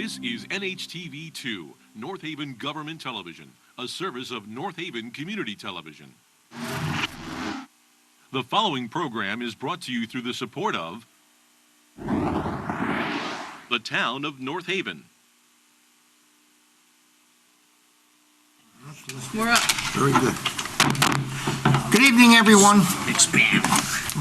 This is NHTV2, North Haven Government Television, a service of North Haven Community Television. The following program is brought to you through the support of the town of North Haven. We're up. Very good. Good evening, everyone.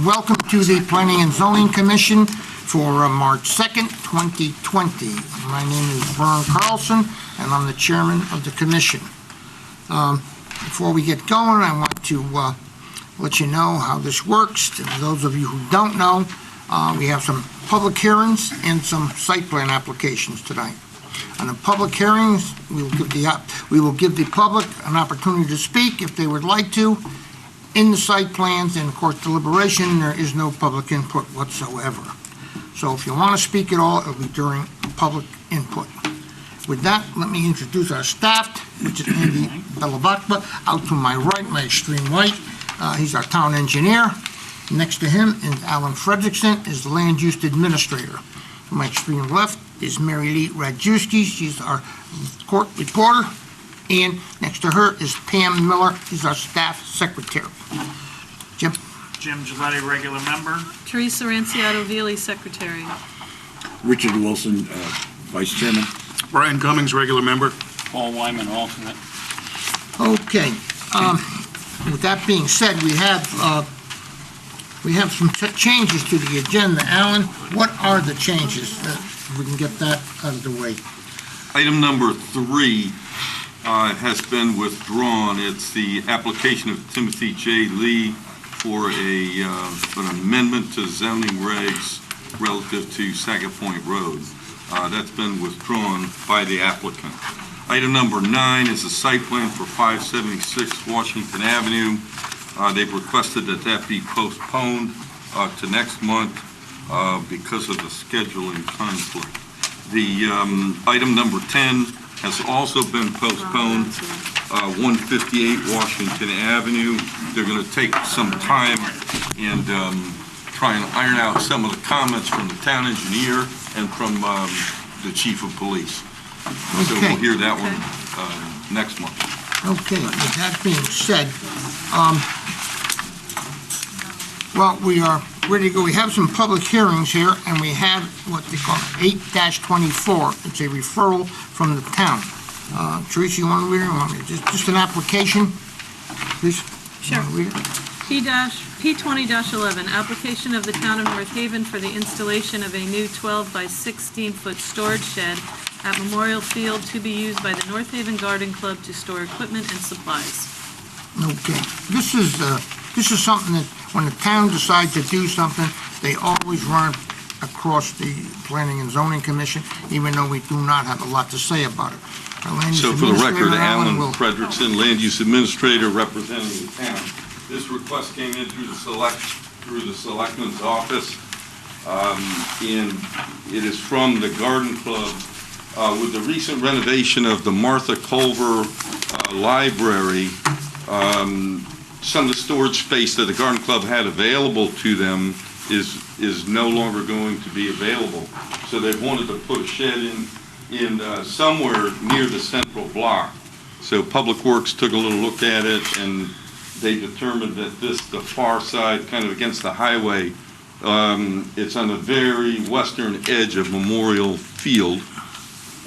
Welcome to the Planning and Zoning Commission for March 2nd, 2020. My name is Vern Carlson, and I'm the chairman of the commission. Before we get going, I want to let you know how this works. To those of you who don't know, we have some public hearings and some site plan applications tonight. On the public hearings, we will give the public an opportunity to speak if they would like to. In the site plans and, of course, deliberation, there is no public input whatsoever. So if you want to speak at all, it'll be during public input. With that, let me introduce our staff, which is Andy Bellavacqua. Out to my right, my extreme right, he's our town engineer. Next to him is Alan Fredrickson, is the land use administrator. To my extreme left is Mary Lee Radjuski. She's our court reporter. And next to her is Pam Miller. She's our staff secretary. Jim? Jim Giletti, regular member. Teresa Ranciato-Vili, secretary. Richard Wilson, vice chairman. Brian Cummings, regular member. Paul Wyman, alternate. Okay. With that being said, we have some changes to the agenda. Alan, what are the changes? We can get that out of the way. Item number 3 has been withdrawn. It's the application of Timothy J. Lee for an amendment to zoning regs relative to Saga Point Road. That's been withdrawn by the applicant. Item number 9 is a site plan for 576 Washington Avenue. They've requested that be postponed to next month because of the scheduling conflict. The item number 10 has also been postponed, 158 Washington Avenue. They're going to take some time and try and iron out some of the comments from the town engineer and from the chief of police. So Okay. we'll hear that one next month. Okay, with that being said, well, we are ready to go. We have some public hearings here, and we have what they call 8-24. It's a referral from the town. Teresa, you want to read it? Or want me to? Just an application, please? Sure. You want to read it? P20-11, application of the town of North Haven for the installation of a new 12 by 16-foot storage shed at Memorial Field to be used by the North Haven Garden Club to store equipment and supplies. Okay. This is something that when the town decides to do something, they always run it across the Planning and Zoning Commission, even though we do not have a lot to say about it. Our land use So for the record, administrator, Alan will- Fredrickson, land use administrator representing the town. This request came in through the selectman's office, and it is from the Garden Club. With the recent renovation of the Martha Culver Library, some of the storage space that the Garden Club had available to them is no longer going to be available. So they wanted to put a shed in somewhere near the central block. So Public Works took a little look at it, and they determined that the far side, kind of against the highway, it's on the very western edge of Memorial Field,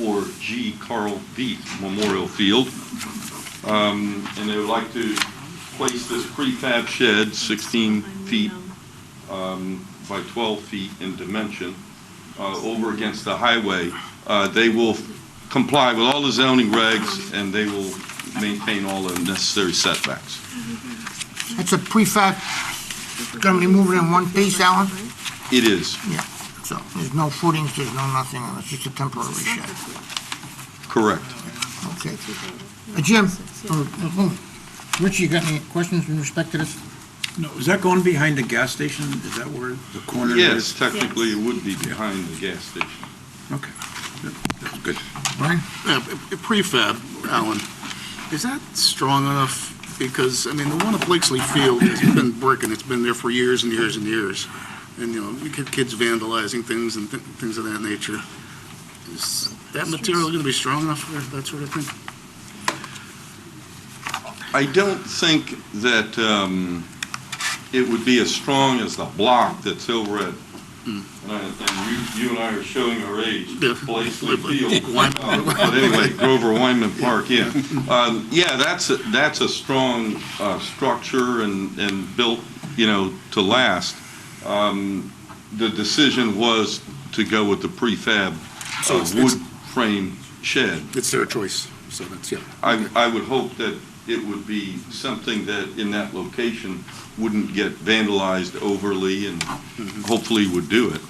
or G. Carl Veith Memorial Field. And they would like to place this prefab shed, 16 feet by 12 feet in dimension, over against the highway. They will comply with all the zoning regs, and they will maintain all the necessary setbacks. It's a prefab, going to be moving in one piece, Alan? It is. Yeah, so there's no footings, there's no nothing, it's just a temporary shed. Correct. Okay. Jim, Rich, you got any questions in respect to this? No, is that going behind the gas station? Is that where the corner Yes, is? technically it would be behind the gas station. Okay, that's good. Brian? Prefab, Alan, is that strong enough? Because, I mean, the one at Blakesley Field has been brick, and it's been there for years and years and years. And, you know, we get kids vandalizing things and things of that nature. Is that material going to be strong enough for that sort of thing? I don't think that it would be as strong as the block that's over at, and you and I are showing our age, Yeah. Blakely Field. Wyman. But anyway, Grover Wyman Park, yeah. Yeah, that's a strong structure and built, to last. The decision was to go with the prefab So it's- wood frame shed. It's their choice, so that's, yeah. I would hope that it would be something that in that location wouldn't get vandalized overly and hopefully would do it.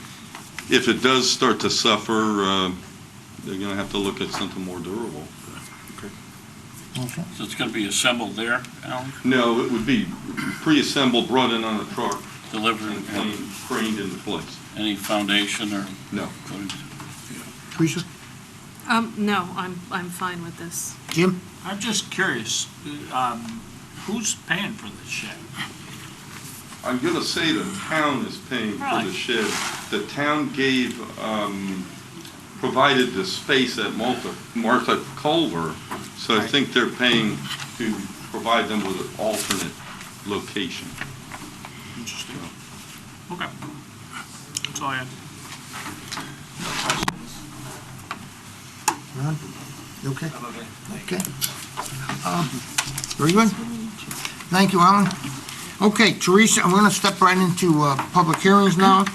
If it does start to suffer, they're going to have to look at something more durable. Okay. So it's going to be assembled there, Alan? No, it would be pre-assembled, brought in on a truck, Delivered, and craned into place. any foundation or? No. Teresa? No, I'm fine with this. Jim? I'm just curious, who's paying for this shed? I'm going to say the town is paying for the Really? shed. The town provided the space at Martha Culver, so I think they're paying to provide them with an alternate location. Interesting. Okay. That's all I had. Ron? You okay? Okay. Very good. Thank you, Alan. Okay, Teresa, I'm going to step right into public hearings now.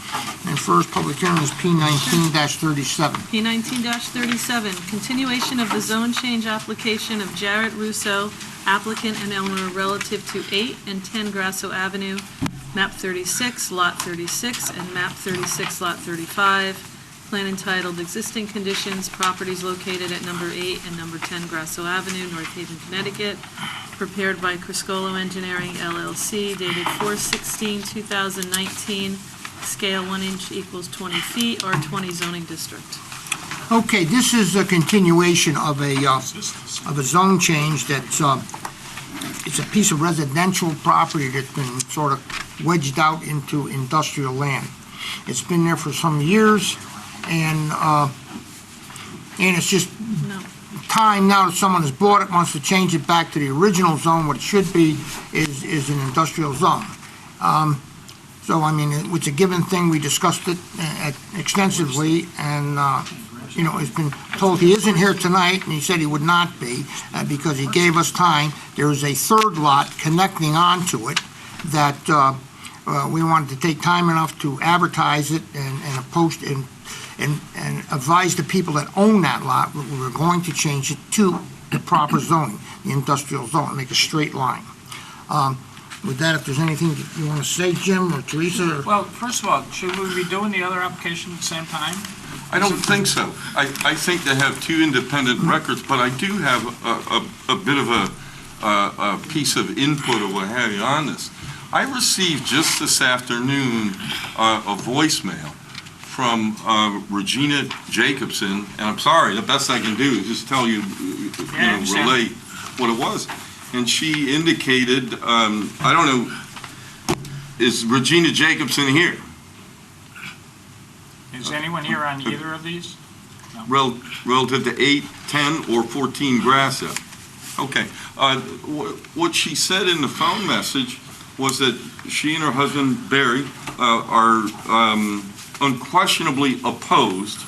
And first public hearing is P19-37. P19-37, continuation of the zone change application of Jarrett Russo, applicant and owner relative to 8 and 10 Grasso Avenue, map 36, lot 36, and map 36, lot 35. Plan entitled Existing Conditions, Properties Located at number 8 and number 10 Grasso Avenue, North Haven, Connecticut, prepared by Criscolo Engineering LLC, dated 4/16/2019, scale 1 inch equals 20 feet, R20 zoning district. Okay, this is a continuation of a zone change that's, it's a piece of residential property that's been sort of wedged out into industrial land. It's been there for some years, and it's just No. time now that someone has bought it, wants to change it back to the original zone. What it should be is an industrial zone. So, I mean, it's a given thing. We discussed it extensively, and, it's been told he isn't here tonight, and he said he would not be, because he gave us time. There is a third lot connecting onto it that we wanted to take time enough to advertise it and post and advise the people that own that lot, we were going to change it to the proper zoning, the industrial zone, make a straight line. With that, if there's anything that you want to say, Jim or Teresa, or... Well, first of all, should we be doing the other application at the same time? I don't think so. I think they have two independent records, but I do have a bit of a piece of input or what have you on this. I received just this afternoon a voicemail from Regina Jacobson, and I'm sorry, the best I can do is just tell you, I understand. relate what it was. And she indicated, I don't know, is Regina Jacobson here? Is anyone here on either of these? Relative to 8, 10, or 14 Grasso? Okay. What she said in the phone message was that she and her husband, Barry, are unquestionably opposed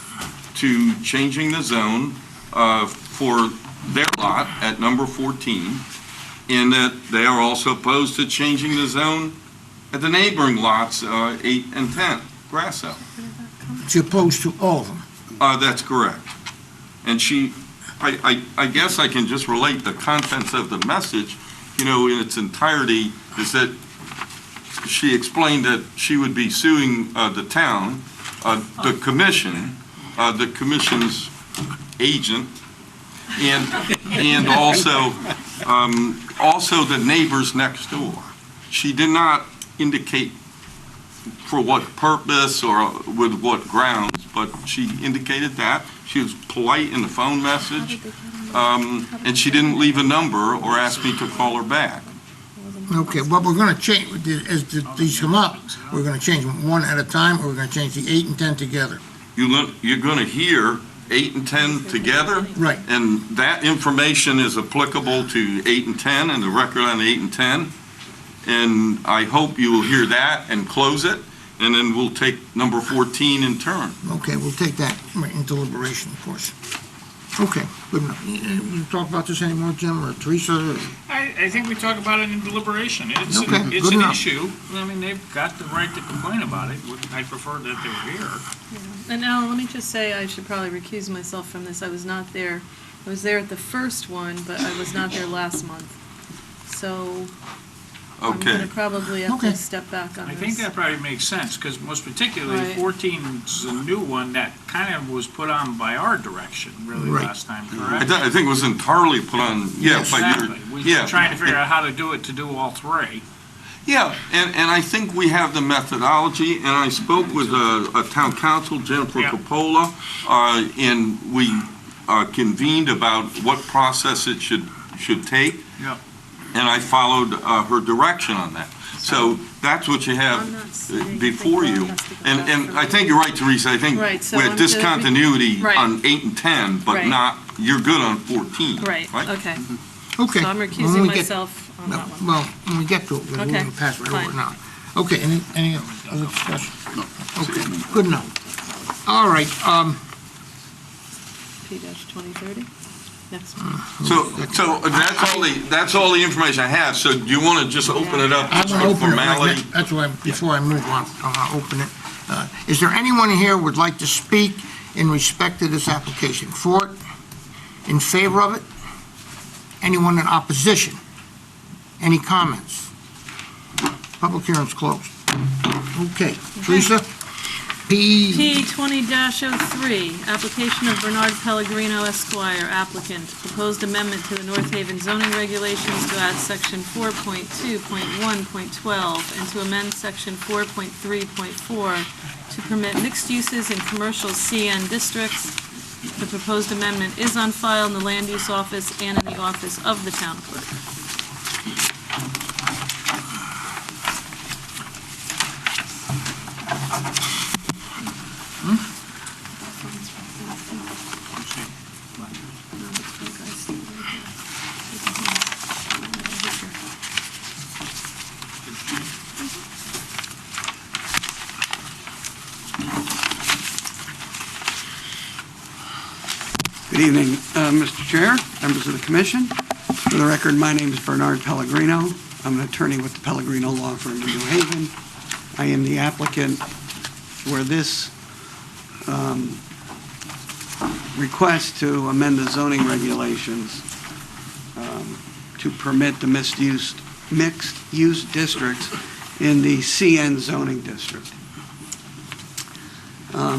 to changing the zone for their lot at number 14, and that they are also opposed to changing the zone at the neighboring lots, 8 and 10, Grasso. as opposed to all of them. That's correct. And I guess I can just relate the contents of the message, in its entirety, is that she explained that she would be suing the town, the commission's agent, and also the neighbors next door. She did not indicate for what purpose or with what grounds, but she indicated that. She was polite in the phone message, and she didn't leave a number or ask me to call her back. Okay, well, we're going to change, as these come up, we're going to change them one at a time, or we're going to change the 8 and 10 together. You're going to hear 8 and 10 together. Right. And that information is applicable to 8 and 10 and the record on 8 and 10. And I hope you will hear that and close it, and then we'll take number 14 in turn. Okay, we'll take that in deliberation, of course. Okay, good enough. You talk about this anymore, Jim, or Teresa? I think we talk about it in deliberation. It's Okay, an, it's good an enough. issue. I mean, they've got the right to complain about it. I prefer that they were here. And Alan, let me just say, I should probably recuse myself from this. I was not there. I was there at the first one, but I was not there last month. So I'm Okay. going to probably have Okay. to step back on I this. think that probably makes sense, because most particularly Right. 14 is a new one that kind of was put on by our direction, really, Right. last time, I correct? think it was entirely put on, yeah, by your, Exactly. We yeah. were trying to figure out how to do it, to do all three. Yeah, and I think we have the methodology, and I spoke with a town council, Jennifer Yeah. Coppola, and we convened about what process it should take. Yeah. And I followed her direction on that. So that's what you have I'm not seeing- before I think you. Ron has to go And back and for I me. think you're right, Teresa, I think Right, so we I'm had to- discontinuity Right. on 8 and 10, but Right. not, you're good on 14. Right, okay. Okay. So I'm When recusing we get- myself on that one. Well, when we get to it, we're Okay, going to pass right over fine. now. Okay, any other discussion? Okay, good enough. All right, P-2030, next one. So that's all the information I have. So do you want to just open it up I'm just going to for open it right formality? now. That's why, before I move on, I'll open it. Is there anyone here who would like to speak in respect to this application? For it? In favor of it? Anyone in opposition? Any comments? Public hearing's closed. Okay, Teresa? P, P-20-03, application of Bernard Pellegrino Esquire, applicant, proposed amendment to the North Haven zoning regulations to add section 4.2.1.12 and to amend section 4.3.4 to permit mixed uses in commercial CN districts. The proposed amendment is on file in the Land Use Office and in the office of the town clerk. Good evening, Mr. Chair, members of the commission. For the record, my name is Bernard Pellegrino. I'm an attorney with the Pellegrino Law Firm in New Haven. I am the applicant for this request to amend the zoning regulations to permit the mixed-use districts in the CN zoning district.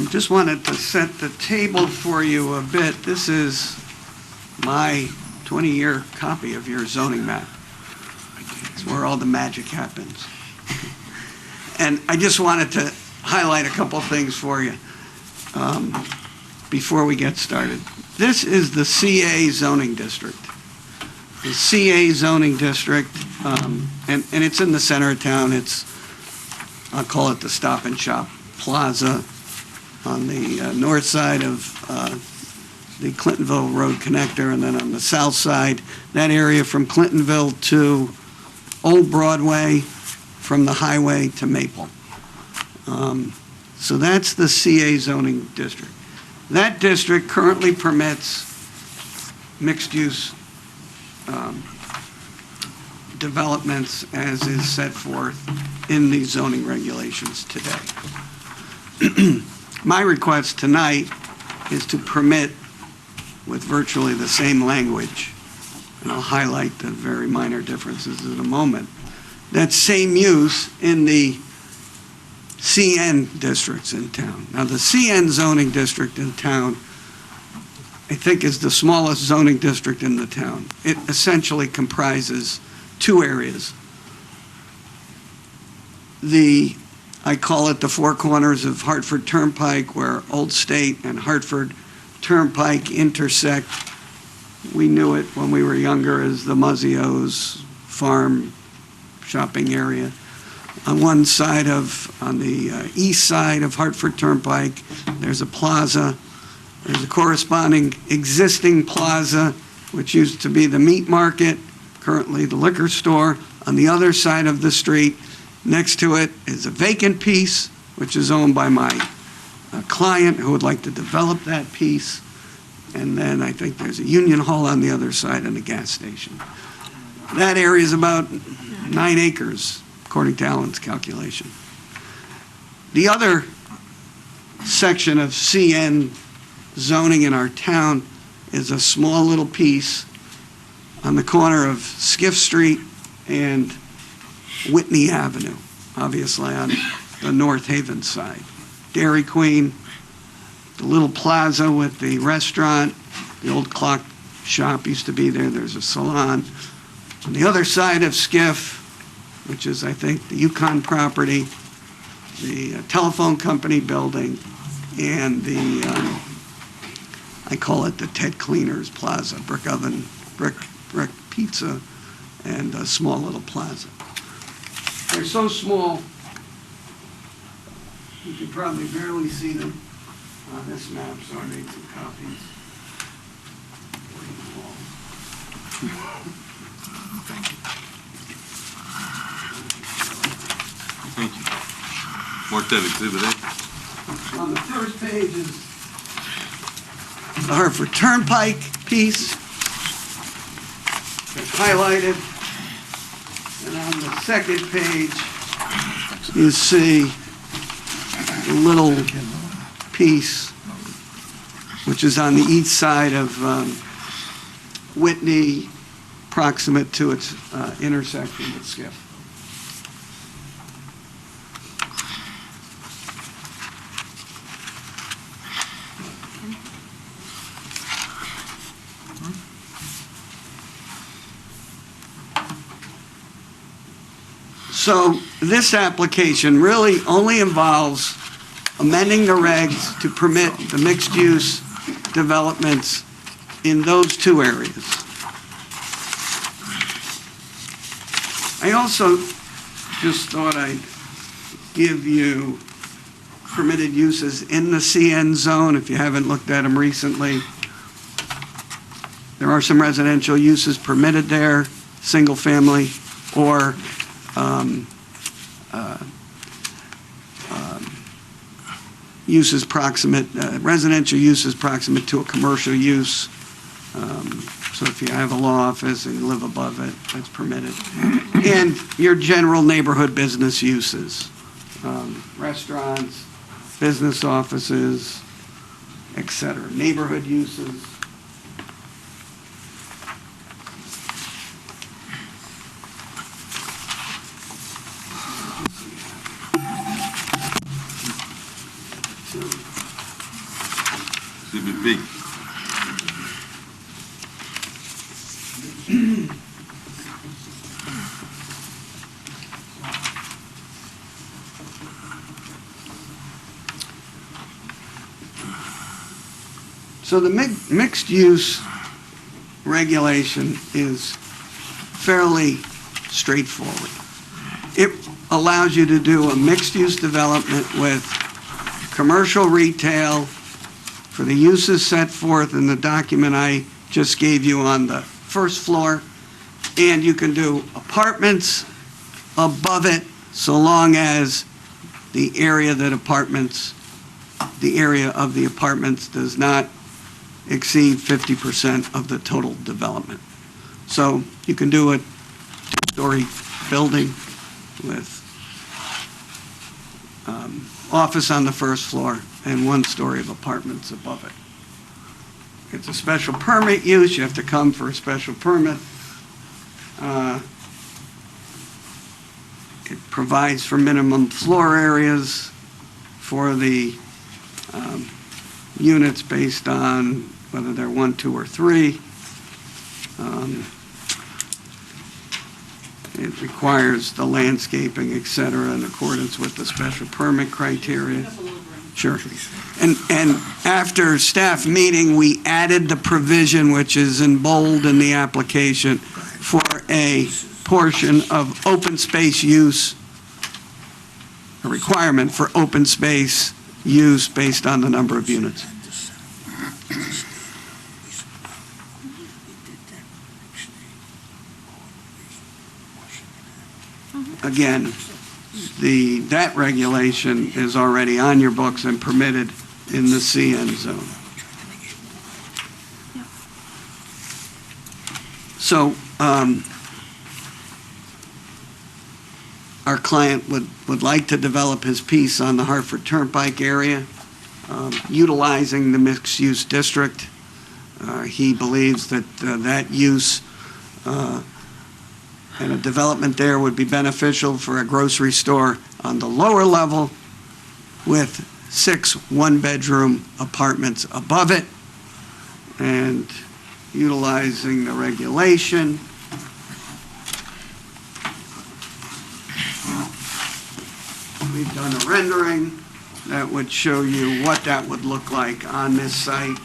Just wanted to set the table for you a bit. This is my 20-year copy of your zoning map. It's where all the magic happens. And I just wanted to highlight a couple things for you before we get started. This is the CA zoning district. The CA zoning district, and it's in the center of town. It's, I'll call it the Stop and Shop Plaza on the north side of the Clintonville Road connector, and then on the south side, that area from Clintonville to Old Broadway, from the highway to Maple. So that's the CA zoning district. That district currently permits mixed-use developments as is set forth in the zoning regulations today. My request tonight is to permit, with virtually the same language, and I'll highlight the very minor differences in a moment, that same use in the CN districts in town. Now, the CN zoning district in town, I think, is the smallest zoning district in the town. It essentially comprises two areas. I call it the four corners of Hartford Turnpike, where Old State and Hartford Turnpike intersect. We knew it when we were younger as the Muzzio's farm shopping area. On one side on the east side of Hartford Turnpike, there's a plaza There's a corresponding existing plaza, which used to be the meat market, currently the liquor store. On the other side of the street, next to it is a vacant piece, which is owned by my client who would like to develop that piece. And then I think there's a union hall on the other side and a gas station. That area is about 9 acres, according to Alan's calculation. The other section of CN zoning in our town is a small little piece on the corner of Skiff Street and Whitney Avenue, obviously on the North Haven side. Dairy Queen, the little plaza with the restaurant, the old clock shop used to be there, there's a salon. On the other side of Skiff, which is, I think, the Yukon property, the telephone company building, and the, I call it the Ted Cleaners Plaza, brick oven, brick pizza, and a small little plaza. They're so small, you can probably barely see them on this map, so I made some copies. Thank you. Mark that exhibit A. On the first page is the Hartford Turnpike piece that's highlighted. And on the second page, you see a little piece, which is on the east side of Whitney, proximate to its intersection with Skiff. So this application really only involves amending the regs to permit the mixed-use developments in those two areas. I also just thought I'd give you permitted uses in the CN zone, if you haven't looked at them recently. There are some residential uses permitted there, single-family or uses proximate, residential uses proximate to a commercial use. So if you have a law office and you live above it, that's permitted. And your general neighborhood business uses, restaurants, business offices, et cetera, neighborhood uses. Exhibit B. So the mixed-use regulation is fairly straightforward. It allows you to do a mixed-use development with commercial retail for the uses set forth in the document I just gave you on the first floor, and you can do apartments above it so long as the area of the apartments does not exceed 50% of the total development. So you can do a two-story building with office on the first floor and one story of apartments above it. It's a special permit use. You have to come for a special permit. It provides for minimum floor areas for the units based on whether they're 1, 2, or 3. It requires the landscaping, et cetera, in accordance with the special permit criteria. Sure. And after staff meeting, we added the provision, which is in bold in the application, for a portion of open space use, a requirement for open space use based on the number of units. again, that regulation is already on your books and permitted in the CN zone. So, our client would like to develop his piece on the Hartford Turnpike area, utilizing the mixed-use district. He believes that that use and a development there would be beneficial for a grocery store on the lower level with 6 one-bedroom apartments above it, and utilizing the regulation. We've done a rendering that would show you what that would look like on this site.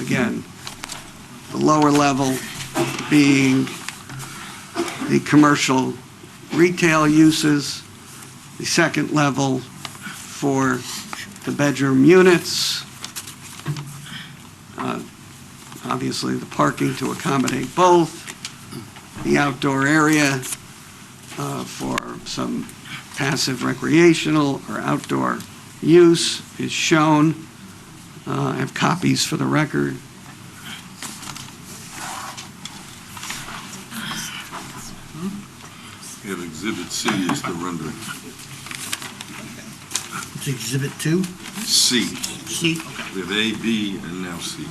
Again, the lower level being the commercial retail uses, the second level for the bedroom units, obviously the parking to accommodate both, the outdoor area for some passive recreational or outdoor use is shown. I have copies for the record. And Exhibit C is the rendering. It's Exhibit 2? C, C? with A, B, and now C.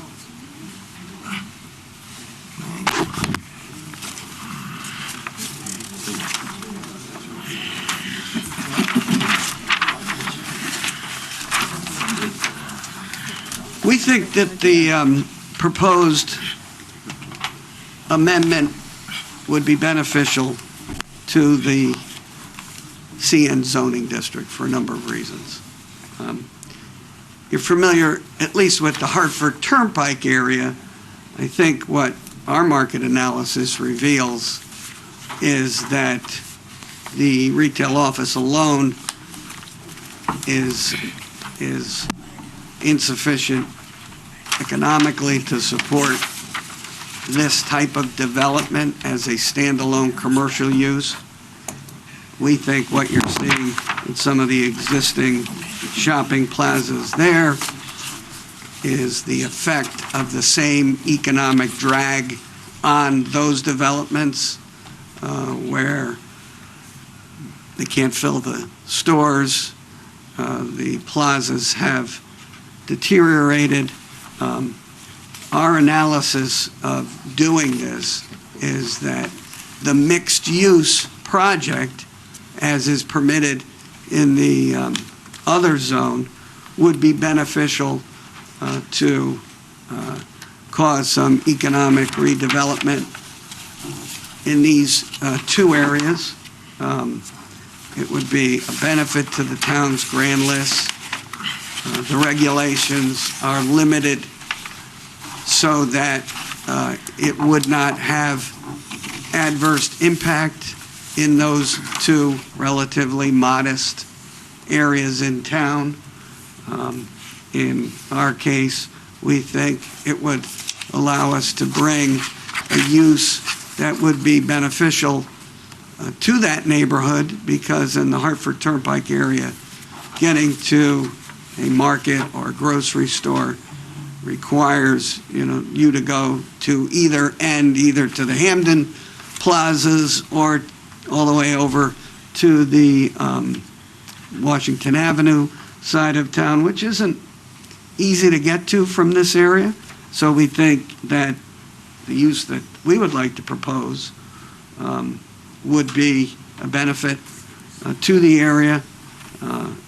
We think that the proposed amendment would be beneficial to the CN zoning district for a number of reasons. You're familiar, at least with the Hartford Turnpike area. I think what our market analysis reveals is that the retail office alone is insufficient economically to support this type of development as a standalone commercial use. We think what you're seeing in some of the existing shopping plazas there is the effect of the same economic drag on those developments where they can't fill the stores, the plazas have deteriorated. Our analysis of doing this is that the mixed-use project, as is permitted in the other zone, would be beneficial to cause some economic redevelopment in these 2 areas. It would be a benefit to the town's grand list. The regulations are limited so that it would not have adverse impact in those 2 relatively modest areas in town. In our case, we think it would allow us to bring a use that would be beneficial to that neighborhood, because in the Hartford Turnpike area, getting to a market or a grocery store requires, you to go to either end, either to the Hamden plazas or all the way over to the Washington Avenue side of town, which isn't easy to get to from this area. So we think that the use that we would like to propose would be a benefit to the area,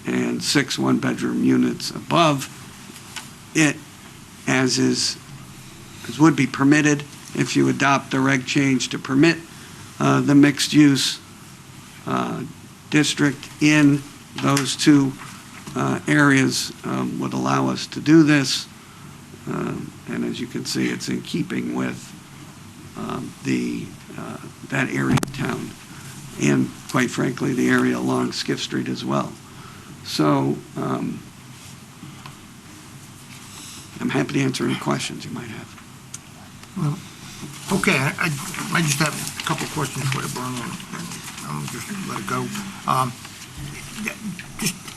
and 6 one-bedroom units above it, as would be permitted if you adopt the reg change to permit the mixed-use district in those 2 areas would allow us to do this. And as you can see, it's in keeping with that area of town, and quite frankly, the area along Skiff Street as well. So I'm happy to answer any questions you might have. Okay, I just have a couple questions for you, Brian. just let it go.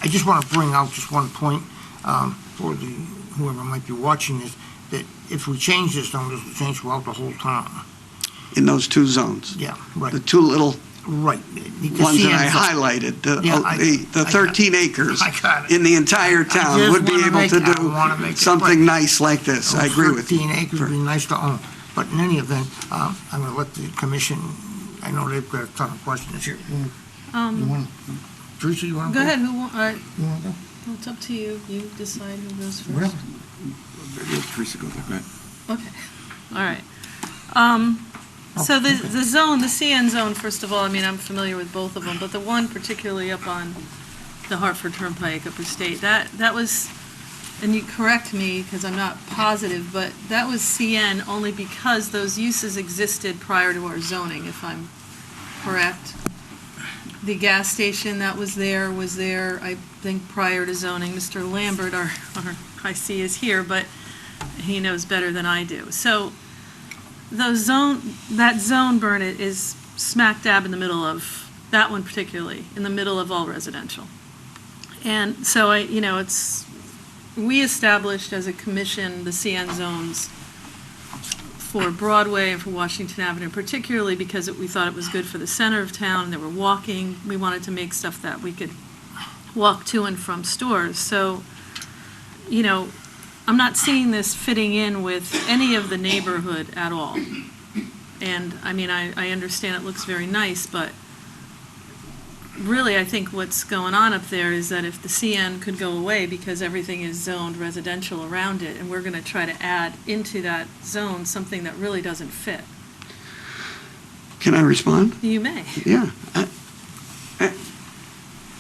I just want to bring out just one point for whoever might be watching this, that if we change this zone, this will change throughout the whole town. In those two zones. Yeah, right, The two little right. ones that I highlighted, the 13 acres I got it. in the entire town just would be wanna able make to it- I wanna make do it, something but- nice like this. I agree with you. 13 acres would be nice to own. But in any event, I'm going to let the commission, I know they've got a ton of questions here. You want, Teresa, you want to Go go? ahead, You want to go? it's up to you. You decide who goes first. Really? Teresa goes, okay. Okay, all right. So the zone, the CN zone, first of all, I mean, I'm familiar with both of them, but the one particularly up on the Hartford Turnpike, Upper State, that was, and you correct me because I'm not positive, but that was CN only because those uses existed prior to our zoning, if I'm correct. The gas station that was there, I think, prior to zoning. Mr. Lambert, our I see is here, but he knows better than I do. So that zone, Bernard, is smack dab in the middle of, that one particularly, in the middle of all residential. And so we established as a commission the CN zones for Broadway and for Washington Avenue, particularly because we thought it was good for the center of town. They were walking. We wanted to make stuff that we could walk to and from stores. So, I'm not seeing this fitting in with any of the neighborhood at all. And, I mean, I understand it looks very nice, but really, I think what's going on up there is that if the CN could go away because everything is zoned residential around it, and we're going to try to add into that zone something that really doesn't fit. Can I respond? You may. Yeah.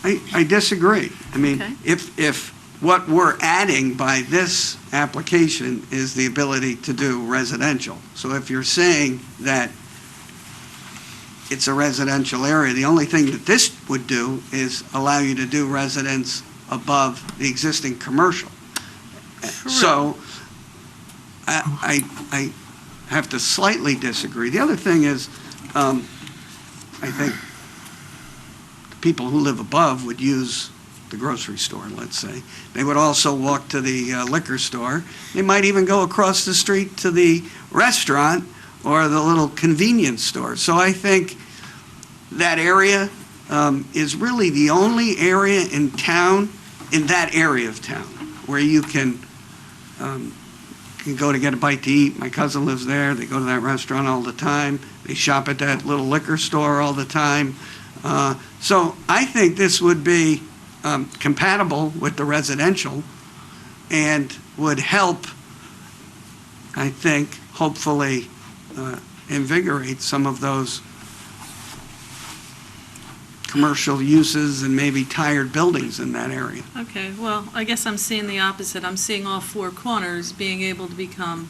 I disagree. I mean, Okay. if what we're adding by this application is the ability to do residential, so if you're saying that it's a residential area, the only thing that this would do is allow you to do residence above the existing commercial. So I have to slightly disagree. The other thing is, I think the people who live above would use the grocery store, let's say. They would also walk to the liquor store. They might even go across the street to the restaurant or the little convenience store. So I think that area is really the only area in town, in that area of town, where you can go to get a bite to eat. My cousin lives there. They go to that restaurant all the time. They shop at that little liquor store all the time. So I think this would be compatible with the residential and would help, I think, hopefully invigorate some of those commercial uses and maybe tired buildings in that area. Okay, well, I guess I'm seeing the opposite. I'm seeing all four corners being able to become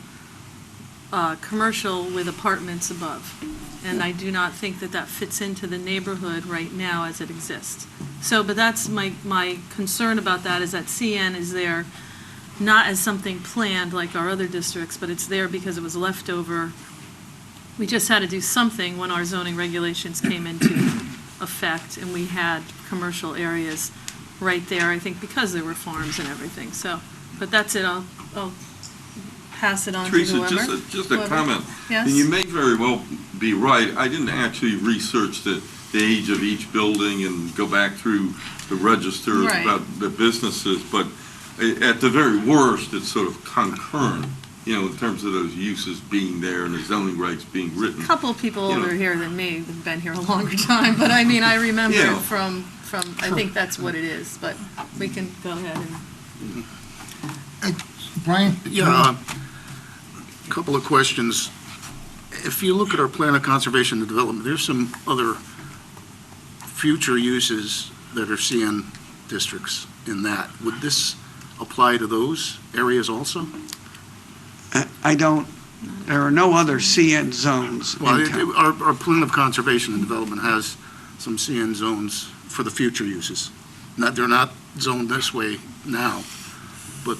commercial with apartments above. And I do not think that that fits into the neighborhood right now as it exists. So, but that's my concern about that, is that CN is there not as something planned like our other districts, but it's there because it was left over. We just had to do something when our zoning regulations came into effect, and we had commercial areas right there, I think, because there were farms and everything. So, but that's it. I'll pass it on to Teresa, whoever. just a Whoever. comment. Yes? And you may very well be right. I didn't actually research the age of each building and go back through the registers Right. about the businesses, but at the very worst, it's sort of concurrent, in terms of those uses being there and the zoning rights being written. A couple of people You know. older here than me have been here a longer time, but I mean, I remember Yeah. it from, I think that's what it is, but we can go ahead and. Brian? Yeah, a couple of questions. If you look at our plan of conservation and development, there's some other future uses that are CN districts in that. Would this apply to those areas also? I don't, there are no other CN zones Well, in town. our plan of conservation and development has some CN zones for the future uses. They're not zoned this way now, but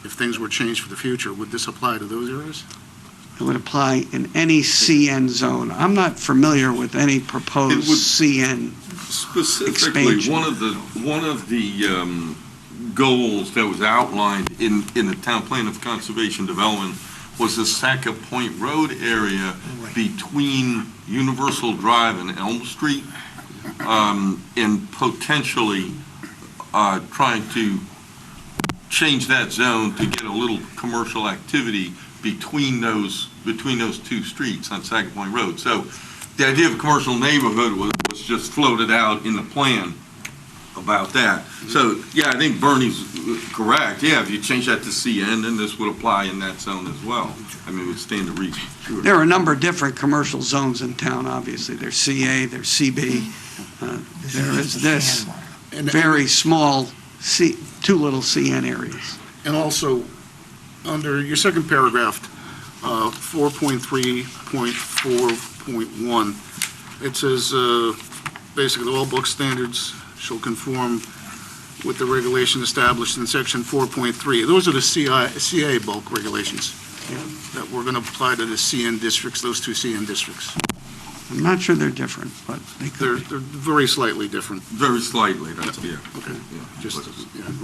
if things were changed for the future, would this apply to those areas? It would apply in any CN zone. I'm not familiar with any proposed It would- CN. Specifically, Expansion. one of the goals that was outlined in the town plan of conservation development was the Saca Point Road area between Universal Drive and Elm Street, and potentially trying to change that zone to get a little commercial activity between those two streets on Saca Point Road. So the idea of a commercial neighborhood was just floated out in the plan about that. So, yeah, I think Bernie's correct. Yeah, if you change that to CN, then this would apply in that zone as well. I mean, it would stand to reason. Sure. There are a number of different commercial zones in town, obviously. There's CA, there's CB. There is this And- very small two little CN areas. And also, under your second paragraph, 4.3.4.1, it says, basically, all book standards shall conform with the regulation established in section 4.3. Those are the CA bulk regulations that we're going to apply to the CN districts, those two CN districts. I'm not sure they're different, but they They're could be. very slightly different. Very slightly, that's, yeah. Okay. Yeah. Just,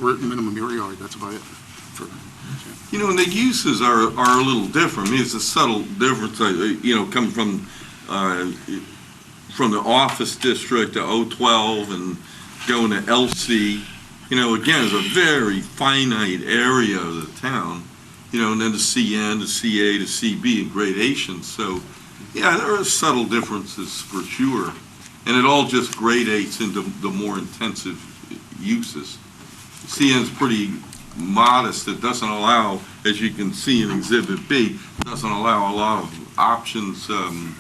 But- minimum yard, that's about it. You know, and the uses are a little different. I mean, it's a subtle difference, coming from the office district to O12 and going to LC. You know, again, it's a very finite area of the town, and then the CN, the CA, the CB in gradations. So, yeah, there are subtle differences for sure. And it all just gradates into the more intensive uses. CN's pretty modest. It doesn't allow, as you can see in Exhibit B, doesn't allow a lot of options, in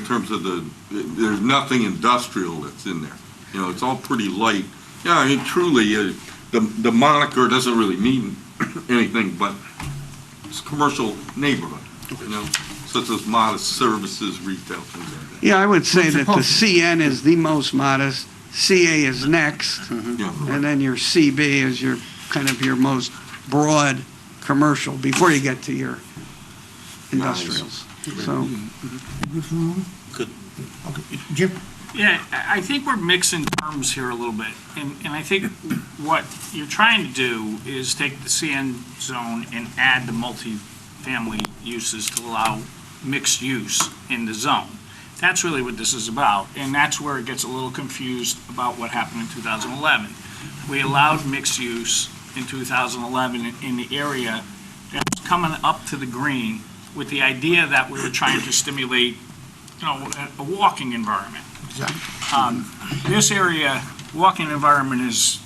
terms of there's nothing industrial that's in there. It's all pretty light. Yeah, I mean, truly, the moniker doesn't really mean anything, but it's a commercial neighborhood, such as modest services, retail, things like that. Yeah, I would say that the CN is the most modest, CA is next, Yeah. and then your CB is your most broad commercial before you get to your industrials. So, Okay. Jim? Yeah, I think we're mixing terms here a little bit, and I think what you're trying to do is take the CN zone and add the multifamily uses to allow mixed use in the zone. That's really what this is about, and that's where it gets a little confused about what happened in 2011. We allowed mixed use in 2011 in the area that was coming up to the green with the idea that we were trying to stimulate, a walking environment. This area, walking environment is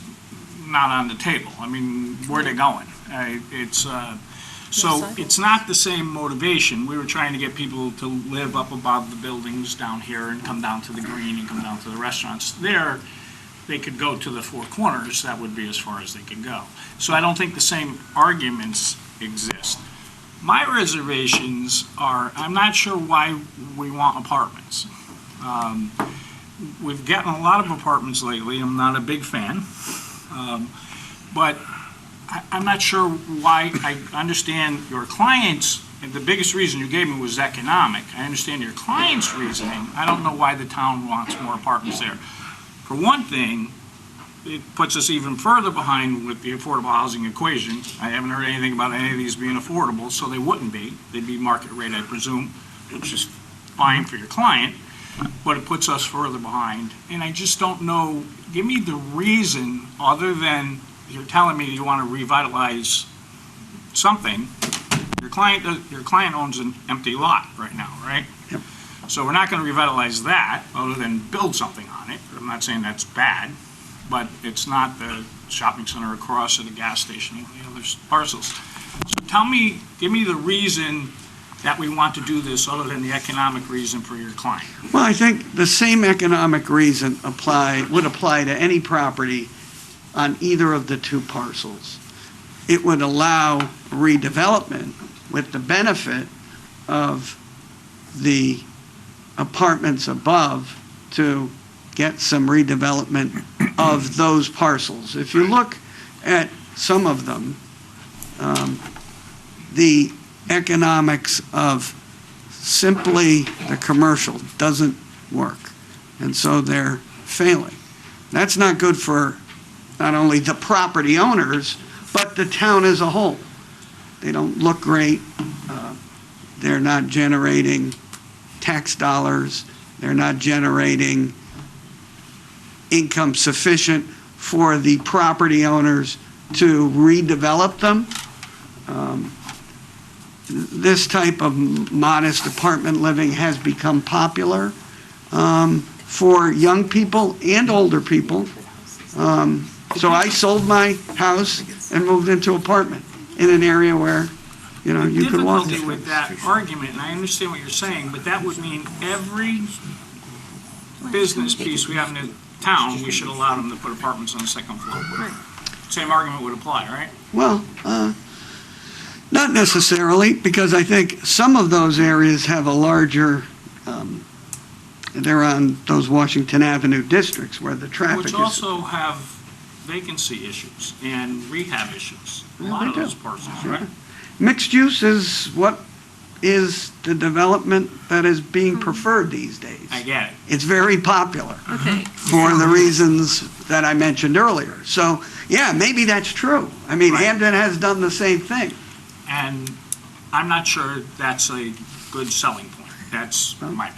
not on the table. I mean, where are they going? So it's not the same motivation. We were trying to get people to live up above the buildings down here and come down to the green and come down to the restaurants. There, they could go to the Four Corners. That would be as far as they could go. So I don't think the same arguments exist. My reservations are, I'm not sure why we want apartments. We've gotten a lot of apartments lately. I'm not a big fan. But I'm not sure why. I understand your clients, and the biggest reason you gave me was economic. I understand your client's reasoning. I don't know why the town wants more apartments there. For one thing, it puts us even further behind with the affordable housing equation. I haven't heard anything about any of these being affordable, so they wouldn't be. They'd be market rate, I presume, which is fine for your client, but it puts us further behind. And I just don't know, give me the reason, other than you're telling me you want to revitalize something. Your client owns an empty lot right now, right? Yep. So we're not going to revitalize that, other than build something on it. I'm not saying that's bad, but it's not the shopping center across or the gas station and the other parcels. So give me the reason that we want to do this, other than the economic reason for your client. well, I think the same economic reason would apply to any property on either of the two parcels. It would allow redevelopment with the benefit of the apartments above to get some redevelopment of those parcels. If you look at some of them, the economics of simply the commercial doesn't work. And so they're failing. That's not good for not only the property owners, but the town as a whole. They don't look great. They're not generating tax dollars. They're not generating income sufficient for the property owners to redevelop them. This type of modest apartment living has become popular for young people and older people. So I sold my house and moved into an apartment in an area where, you know, you could walk. The difficulty with that argument, and I understand what you're saying, but that would mean every business piece we have in the town, we should allow them to put apartments on the second floor. Right. Same argument would apply, right? Well, not necessarily, because I think some of those areas have a larger, they're on those Washington Avenue districts where the traffic Which is. also have vacancy issues and rehab issues. A Yeah, lot they of do. those parcels, right? Mixed use is what is the development that is being preferred these days. I get it. It's very popular Okay, for the reasons that I mentioned earlier. So, yeah, maybe that's true. I mean, Right. Hamden has done the same thing. And I'm not sure that's a good selling point. That's my point.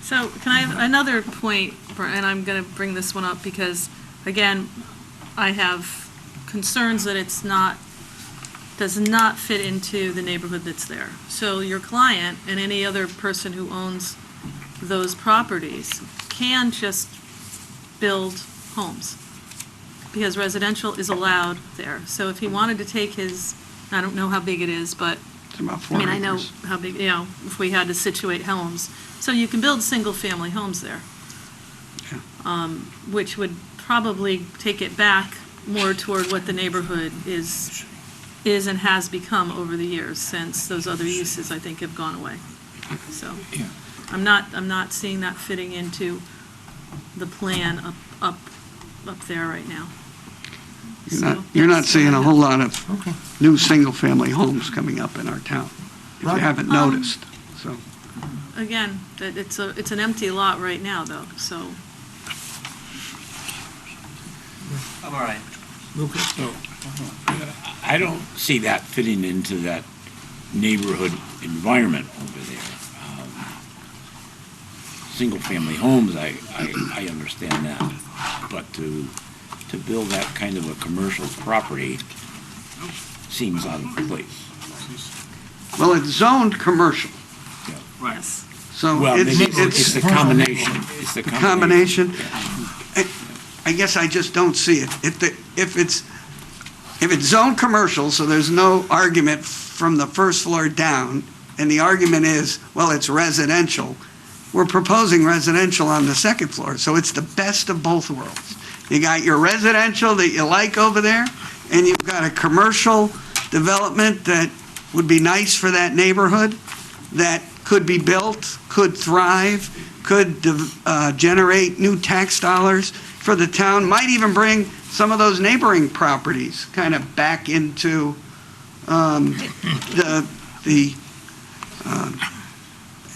so can I have another point, and I'm going to bring this one up because, again, I have concerns that it's not, does not fit into the neighborhood that's there. So your client and any other person who owns those properties can just build homes because residential is allowed there. So if he wanted to take his, I don't know how big it is, but It's about I 4 mean, I know acres. how big, you know, if we had to situate homes. So you can build single-family homes there. Which would probably take it back more toward what the neighborhood is and has become over the years, since those other uses, I think, have gone away. So, I'm not seeing that fitting into the plan up there right now. You're not seeing a whole lot of Okay. new single-family homes coming up in our town, if you Right. haven't noticed, so. Again, that it's an empty lot right now, though, so. I'm all right. I don't see that fitting into that neighborhood environment over there. Single-family homes, I understand that, but to build that kind of a commercial property seems out of place. Well, it's zoned commercial, Right. Yes. so Well, maybe it's it's the combination. It's the a combination. Yeah. I guess I just don't see it. If it's zoned commercial, so there's no argument from the first floor down, and the argument is, well, it's residential, we're proposing residential on the second floor, so it's the best of both worlds. You got your residential that you like over there, and you've got a commercial development that would be nice for that neighborhood, that could be built, could thrive, could generate new tax dollars for the town, might even bring some of those neighboring properties kind of back into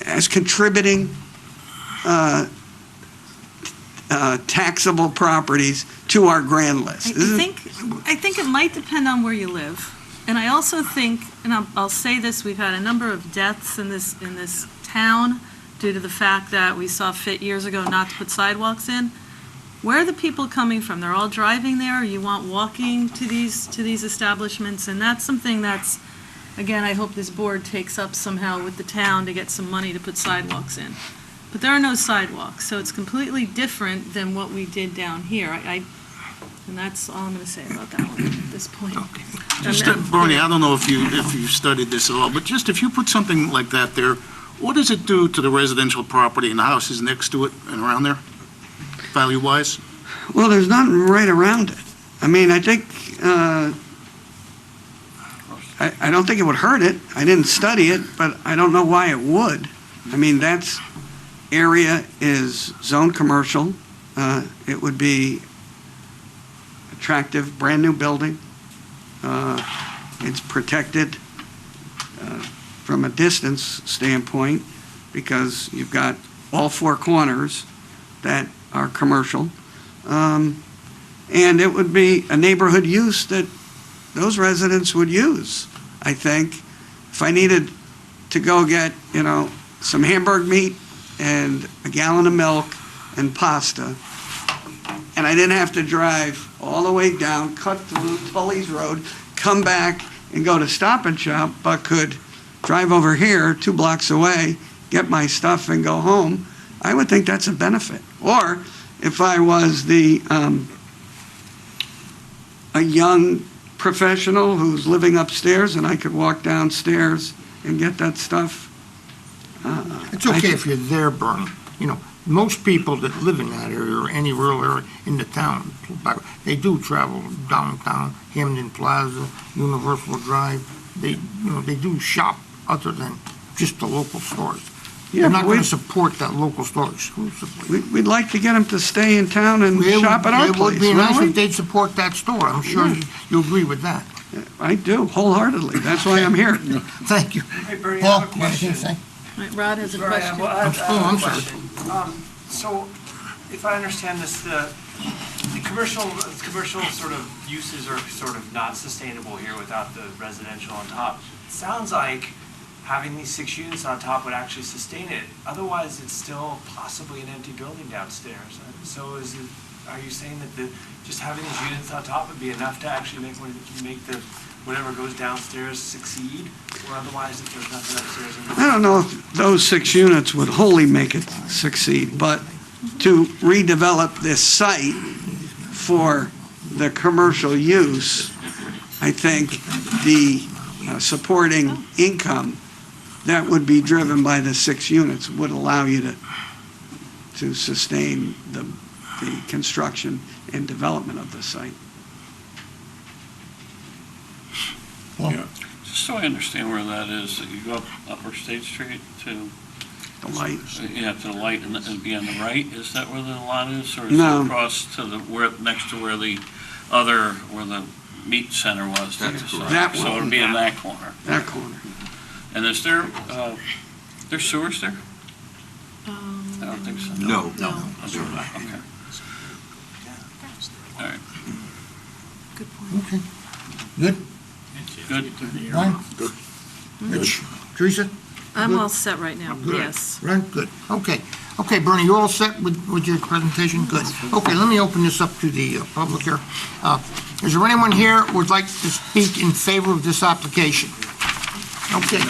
as contributing taxable properties to our grand list. I think it might depend on where you live. And I also think, and I'll say this, we've had a number of deaths in this town due to the fact that we saw fit years ago not to put sidewalks in. Where are the people coming from? They're all driving there, or you want walking to these establishments? And that's something that's, again, I hope this board takes up somehow with the town to get some money to put sidewalks in. But there are no sidewalks, so it's completely different than what we did down here. And that's all I'm going to say about that one at this point. Just, And- Bernie, I don't know if you studied this at all, but just if you put something like that there, what does it do to the residential property and the houses next to it and around there, value-wise? Well, there's nothing right around it. I mean, I think, I don't think it would hurt it. I didn't study it, but I don't know why it would. I mean, that's, area is zone commercial. It would be attractive, brand-new building. It's protected. from a distance standpoint, because you've got all four corners that are commercial. And it would be a neighborhood use that those residents would use, I think. If I needed to go get, some hamburg meat and a gallon of milk and pasta, and I didn't have to drive all the way down, cut through Tully's Road, come back and go to Stop and Shop, but could drive over here 2 blocks away, get my stuff and go home, I would think that's a benefit. Or if I was a young professional who's living upstairs and I could walk downstairs and get that stuff. It's okay if you're there, Bernie. Most people that live in that area or any rural area in the town, they do travel downtown, Hamden Plaza, Universal Drive. They do shop other than just the local stores. Yeah, They're not but going to support that local store exclusively. we'd like to get them to stay in town and shop at our It place, would be nice wouldn't if they'd support that store. I'm sure you agree with that. we? I do, wholeheartedly. That's why I'm here. Thank you. Hey, Bernie, I Paul, have a you have anything to question. say? All right, Rod has a Sorry, I have- question. I have Oh, a I'm sorry. question. So, if I understand this, the commercial sort of uses are sort of not sustainable here without the residential on top. It sounds like having these 6 units on top would actually sustain it. Otherwise, it's still possibly an empty building downstairs. So are you saying that just having these units on top would be enough to actually make the whatever goes downstairs succeed? Or otherwise, if there's nothing upstairs? I don't know if those 6 units would wholly make it succeed, but to redevelop this site for the commercial use, I think the supporting income that would be driven by the 6 units would allow you to sustain the construction and development of the site. Just so I understand where that is, you go up Upper State Street to, The light. to the light and be on the right, is that where the lot is? Or is No. it across to next to where the meat center was? That's correct. That So it would be in that corner. That corner. And is there's sewers there? I don't think so. No. No. Okay. All right, Good point. Okay. Good? good. Ryan? Good. Rich? Teresa? I'm Good. all set right now, Good. yes. Right, good. Okay. Okay, Bernie, you all set with your presentation? Good. Okay, let me open this up to the public here. Is there anyone here who would like to speak in favor of this application? Okay.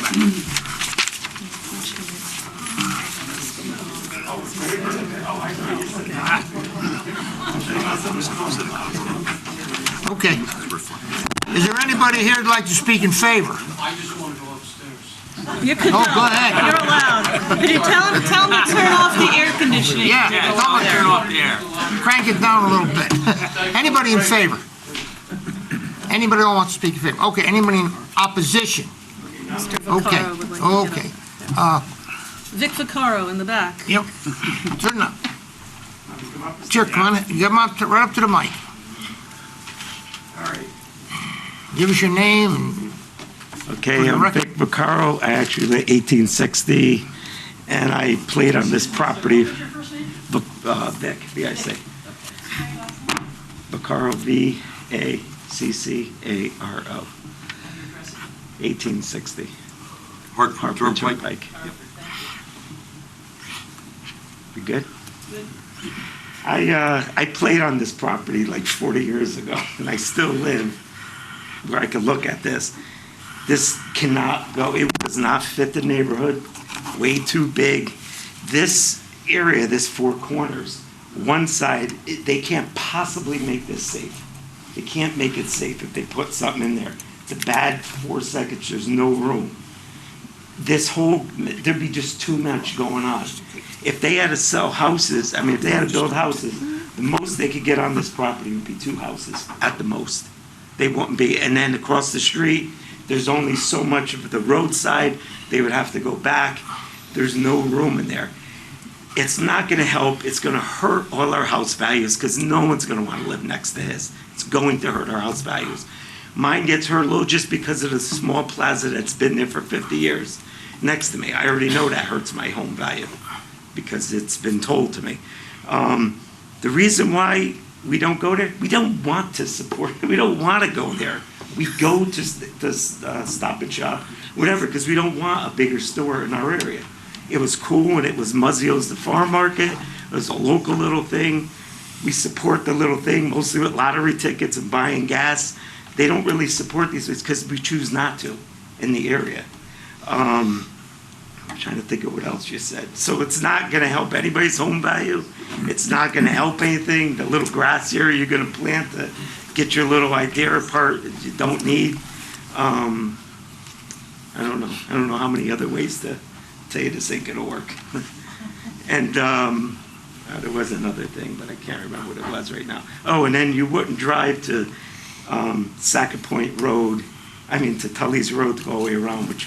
Okay. Is there anybody here who'd like to speak in favor? You could Oh, go. go ahead. You're allowed. Could you tell him to turn off the air conditioning? Yeah, tell them to turn off the air. Crank it down a little bit. Anybody in favor? Anybody who wants to speak in favor? Okay, anybody in opposition? Mr. Okay, Vaccaro would like to get okay. Vic Vaccaro in the back. Yep, turn up. Sure, come on, get up right up to the mic. All right. Give us your name and Okay, For the I'm record. Vic Vaccaro, I actually live 1860, and I played on this property. Vic, V-I-C. Vaccaro, V-A-C-C-A-R-O. 1860. Hartford Turnpike. You good? I played on this property like 40 years ago, and I still live where I could look at this. This cannot go, it does not fit the neighborhood, way too big. This area, this four corners, one side, they can't possibly make this safe. They can't make it safe if they put something in there. It's a bad 4 seconds, there's no room. This whole, there'd be just too much going on. If they had to sell houses, I mean, if they had to build houses, the most they could get on this property would be 2 houses, at the most. They wouldn't be, and then across the street, there's only so much of the roadside, they would have to go back. There's no room in there. It's not gonna help, it's gonna hurt all our house values, because no one's gonna wanna live next to his. It's going to hurt our house values. Mine gets hurt a little just because of the small plaza that's been there for 50 years next to me. I already know that hurts my home value because it's been told to me. The reason why we don't go there, we don't want to support, we don't want to go there. We go to Stop and Shop, whatever, because we don't want a bigger store in our area. It was cool when it was Muzzio's the farm market. It was a local little thing. We support the little thing mostly with lottery tickets and buying gas. They don't really support these because we choose not to in the area. I'm trying to think of what else you said. So it's not going to help anybody's home value. It's not going to help anything. The little grass area you're going to plant to get your little idea apart that you don't need. I don't know. I don't know how many other ways to tell you this ain't going to work. And there was another thing, but I can't remember what it was right now. Oh, and then you wouldn't drive to Sackett Point Road, to Tully's Road to go all the way around, which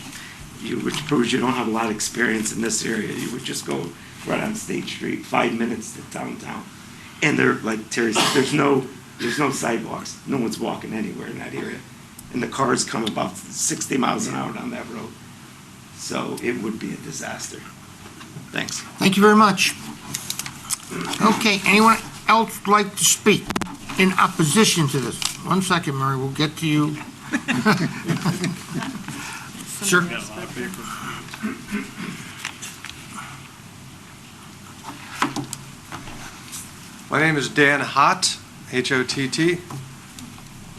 proves you don't have a lot of experience in this area. You would just go right on State Street, 5 minutes to downtown. And there, like Terry said, there's no sidewalks. No one's walking anywhere in that area. And the cars come about 60 miles an hour down that road. So it would be a disaster. Thanks. Thank you very much. Okay, anyone else like to speak in opposition to this? 1 second, Mary, we'll get to you. Sure. My name is Dan Hott, H-O-T-T.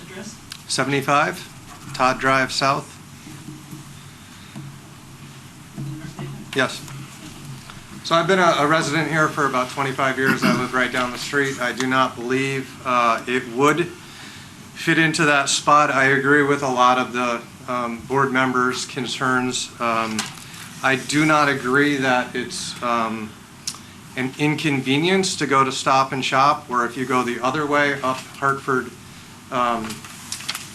Address? 75 Todd Drive South. Yes. So I've been a resident here for about 25 years. I live right down the street. I do not believe it would fit into that spot. I agree with a lot of the board members' concerns. I do not agree that it's an inconvenience to go to Stop and Shop, where if you go the other way up Hartford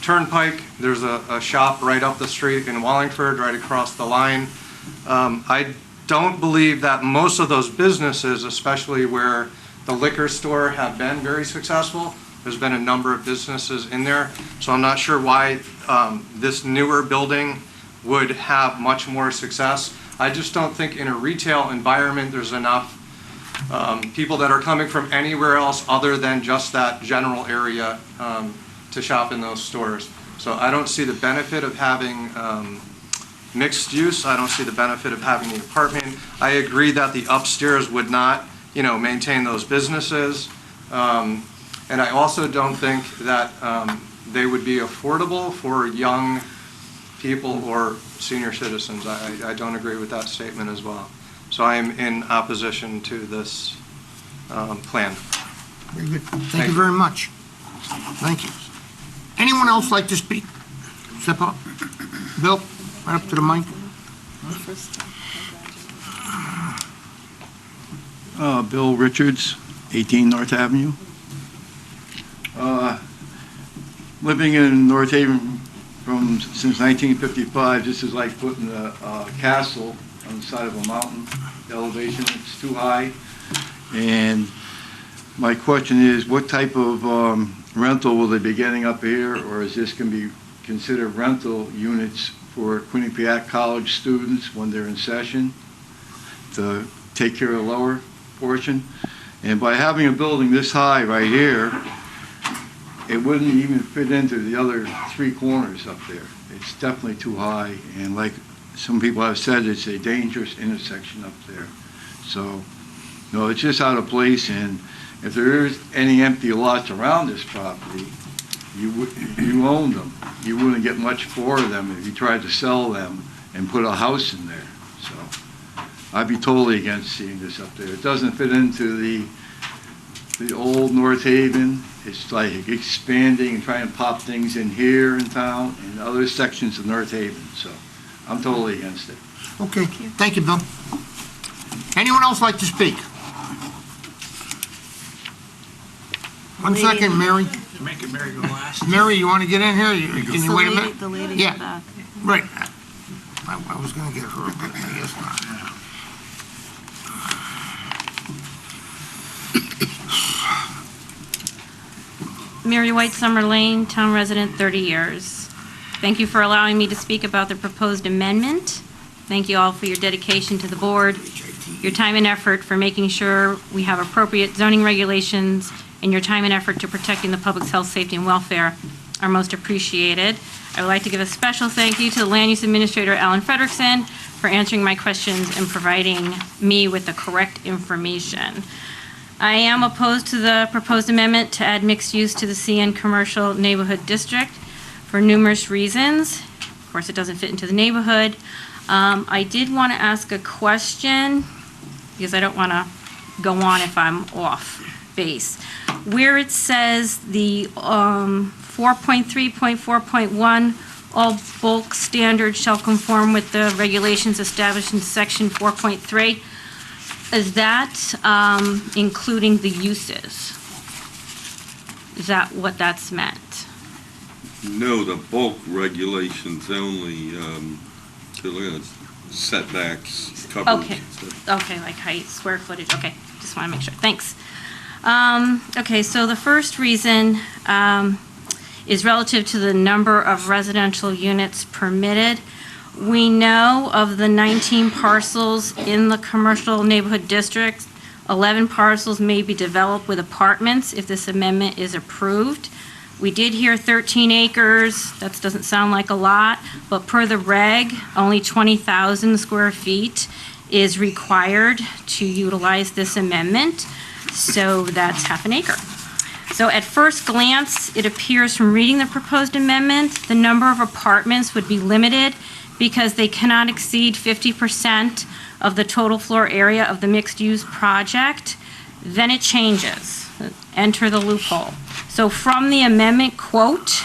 Turnpike, there's a shop right up the street in Wallingford, right across the line. I don't believe that most of those businesses, especially where the liquor store have been very successful, there's been a number of businesses in there, so I'm not sure why this newer building would have much more success. I just don't think in a retail environment there's enough people that are coming from anywhere else other than just that general area to shop in those stores. So I don't see the benefit of having mixed use. I don't see the benefit of having the apartment. I agree that the upstairs would not, maintain those businesses. And I also don't think that they would be affordable for young people or senior citizens. I don't agree with that statement as well. So I am in opposition to this plan. Very good. Thank you very much. Thank you. Anyone else like to speak? Step up. Bill, right up to the mic. Bill Richards, 18 North Avenue. Living in North Haven since 1955, this is like putting a castle on the side of a mountain. The elevation, it's too high. And my question is, what type of rental will they be getting up here, or is this going to be considered rental units for Quinnipiac College students when they're in session to take care of the lower portion? And by having a building this high right here, it wouldn't even fit into the other three corners up there. It's definitely too high, and like some people have said, it's a dangerous intersection up there. So, no, it's just out of place, and if there is any empty lots around this property, you own them. You wouldn't get much for them if you tried to sell them and put a house in there. So, I'd be totally against seeing this up there. It doesn't fit into the old North Haven. It's like expanding and trying to pop things in here in town and other sections of North Haven. So I'm totally against it. Okay, thank you, Bill. Anyone else like to speak? 1 second, Mary. You're making Mary go last. Mary, you want to get in here? Can you wait a minute? The lady in Yeah. the back. Right. I was going to get her, but I guess not. Mary White, Summer Lane, town resident, 30 years. Thank you for allowing me to speak about the proposed amendment. Thank you all for your dedication to the board, your time and effort for making sure we have appropriate zoning regulations, and your time and effort to protecting the public's health, safety, and welfare are most appreciated. I would like to give a special thank you to the Land Use Administrator, Alan Frederickson, for answering my questions and providing me with the correct information. I am opposed to the proposed amendment to add mixed use to the CN Commercial Neighborhood District for numerous reasons. Of course, it doesn't fit into the neighborhood. I did want to ask a question, because I don't want to go on if I'm off base. Where it says the 4.3.4.1, all bulk standards shall conform with the regulations established in section 4.3, is that including the uses? Is that what that's meant? No, the bulk regulations only, setbacks, coverage. Okay, okay, like height, square footage, okay, just want to make sure, thanks. Okay, so the first reason is relative to the number of residential units permitted. We know of the 19 parcels in the commercial neighborhood district, 11 parcels may be developed with apartments if this amendment is approved. We did hear 13 acres, that doesn't sound like a lot, but per the reg, only 20,000 square feet is required to utilize this amendment, so that's half an acre. So at first glance, it appears from reading the proposed amendment, the number of apartments would be limited because they cannot exceed 50% of the total floor area of the mixed-use project. Then it changes. Enter the loophole. So from the amendment, quote,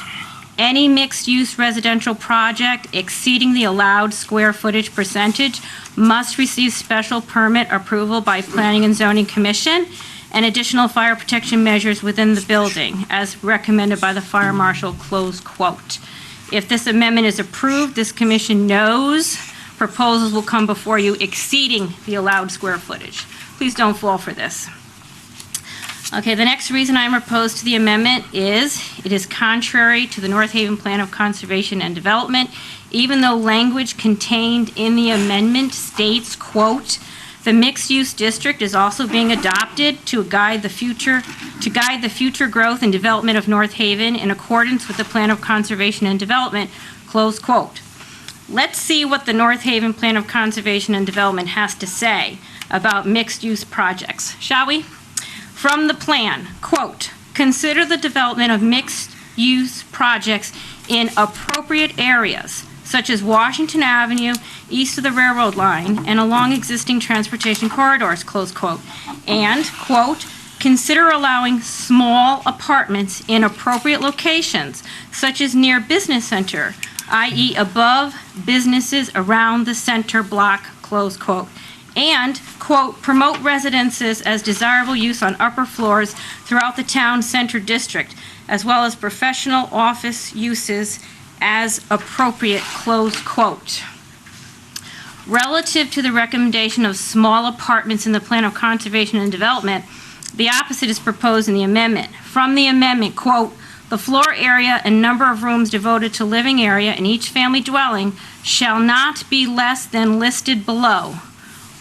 any mixed-use residential project exceeding the allowed square footage percentage must receive special permit approval by Planning and Zoning Commission and additional fire protection measures within the building, as recommended by the fire marshal, close quote. If this amendment is approved, this commission knows proposals will come before you exceeding the allowed square footage. Please don't fall for this. Okay, the next reason I'm opposed to the amendment is it is contrary to the North Haven Plan of Conservation and Development, even though language contained in the amendment states, quote, the mixed-use district is also being adopted to guide the future growth and development of North Haven in accordance with the Plan of Conservation and Development, close quote. Let's see what the North Haven Plan of Conservation and Development has to say about mixed-use projects, shall we? From the plan, quote, consider the development of mixed-use projects in appropriate areas, such as Washington Avenue, east of the railroad line, and along existing transportation corridors, close quote. And, quote, consider allowing small apartments in appropriate locations, such as near business center, i.e. above businesses around the center block, close quote. And, quote, promote residences as desirable use on upper floors throughout the town center district, as well as professional office uses as appropriate, close quote. Relative to the recommendation of small apartments in the Plan of Conservation and Development, the opposite is proposed in the amendment. From the amendment, quote, the floor area and number of rooms devoted to living area in each family dwelling shall not be less than listed below.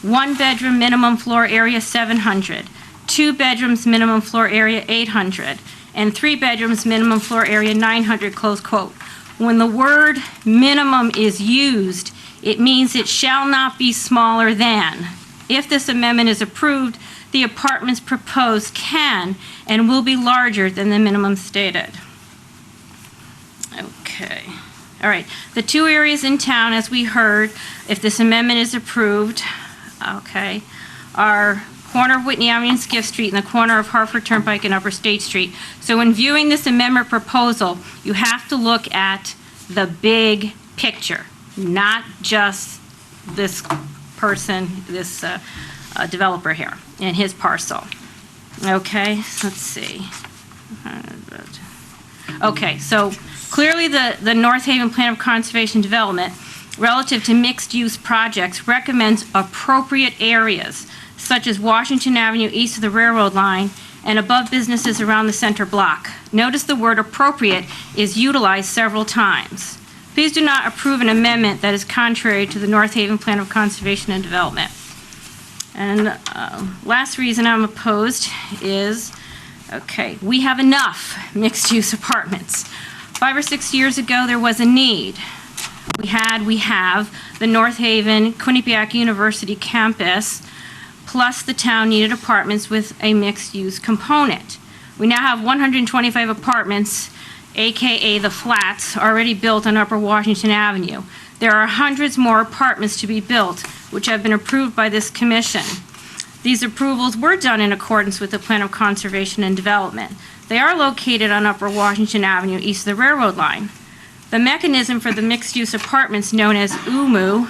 1 bedroom minimum floor area 700, 2 bedrooms minimum floor area 800, and 3 bedrooms minimum floor area 900, close quote. When the word minimum is used, it means it shall not be smaller than. If this amendment is approved, the apartments proposed can and will be larger than the minimum stated. Okay. All right. The two areas in town, as we heard, if this amendment is approved, okay, are corner of Whitney Avenue and Skiff Street and the corner of Hartford Turnpike and Upper State Street. So in viewing this amendment proposal, you have to look at the big picture, not just this person, this developer here and his parcel. Okay, let's see. Okay, so clearly the North Haven Plan of Conservation Development relative to mixed-use projects recommends appropriate areas such as Washington Avenue east of the railroad line and above businesses around the center block. Notice the word appropriate is utilized several times. Please do not approve an amendment that is contrary to the North Haven Plan of Conservation and Development. And last reason I'm opposed is, okay, we have enough mixed-use apartments. 5 or 6 years ago, there was a need. We have the North Haven Quinnipiac University campus, plus the town needed apartments with a mixed-use component. We now have 125 apartments, AKA the flats, already built on Upper Washington Avenue. There are hundreds more apartments to be built, which have been approved by this commission. These approvals were done in accordance with the Plan of Conservation and Development. They are located on Upper Washington Avenue, east of the railroad line. The mechanism for the mixed-use apartments known as UMU,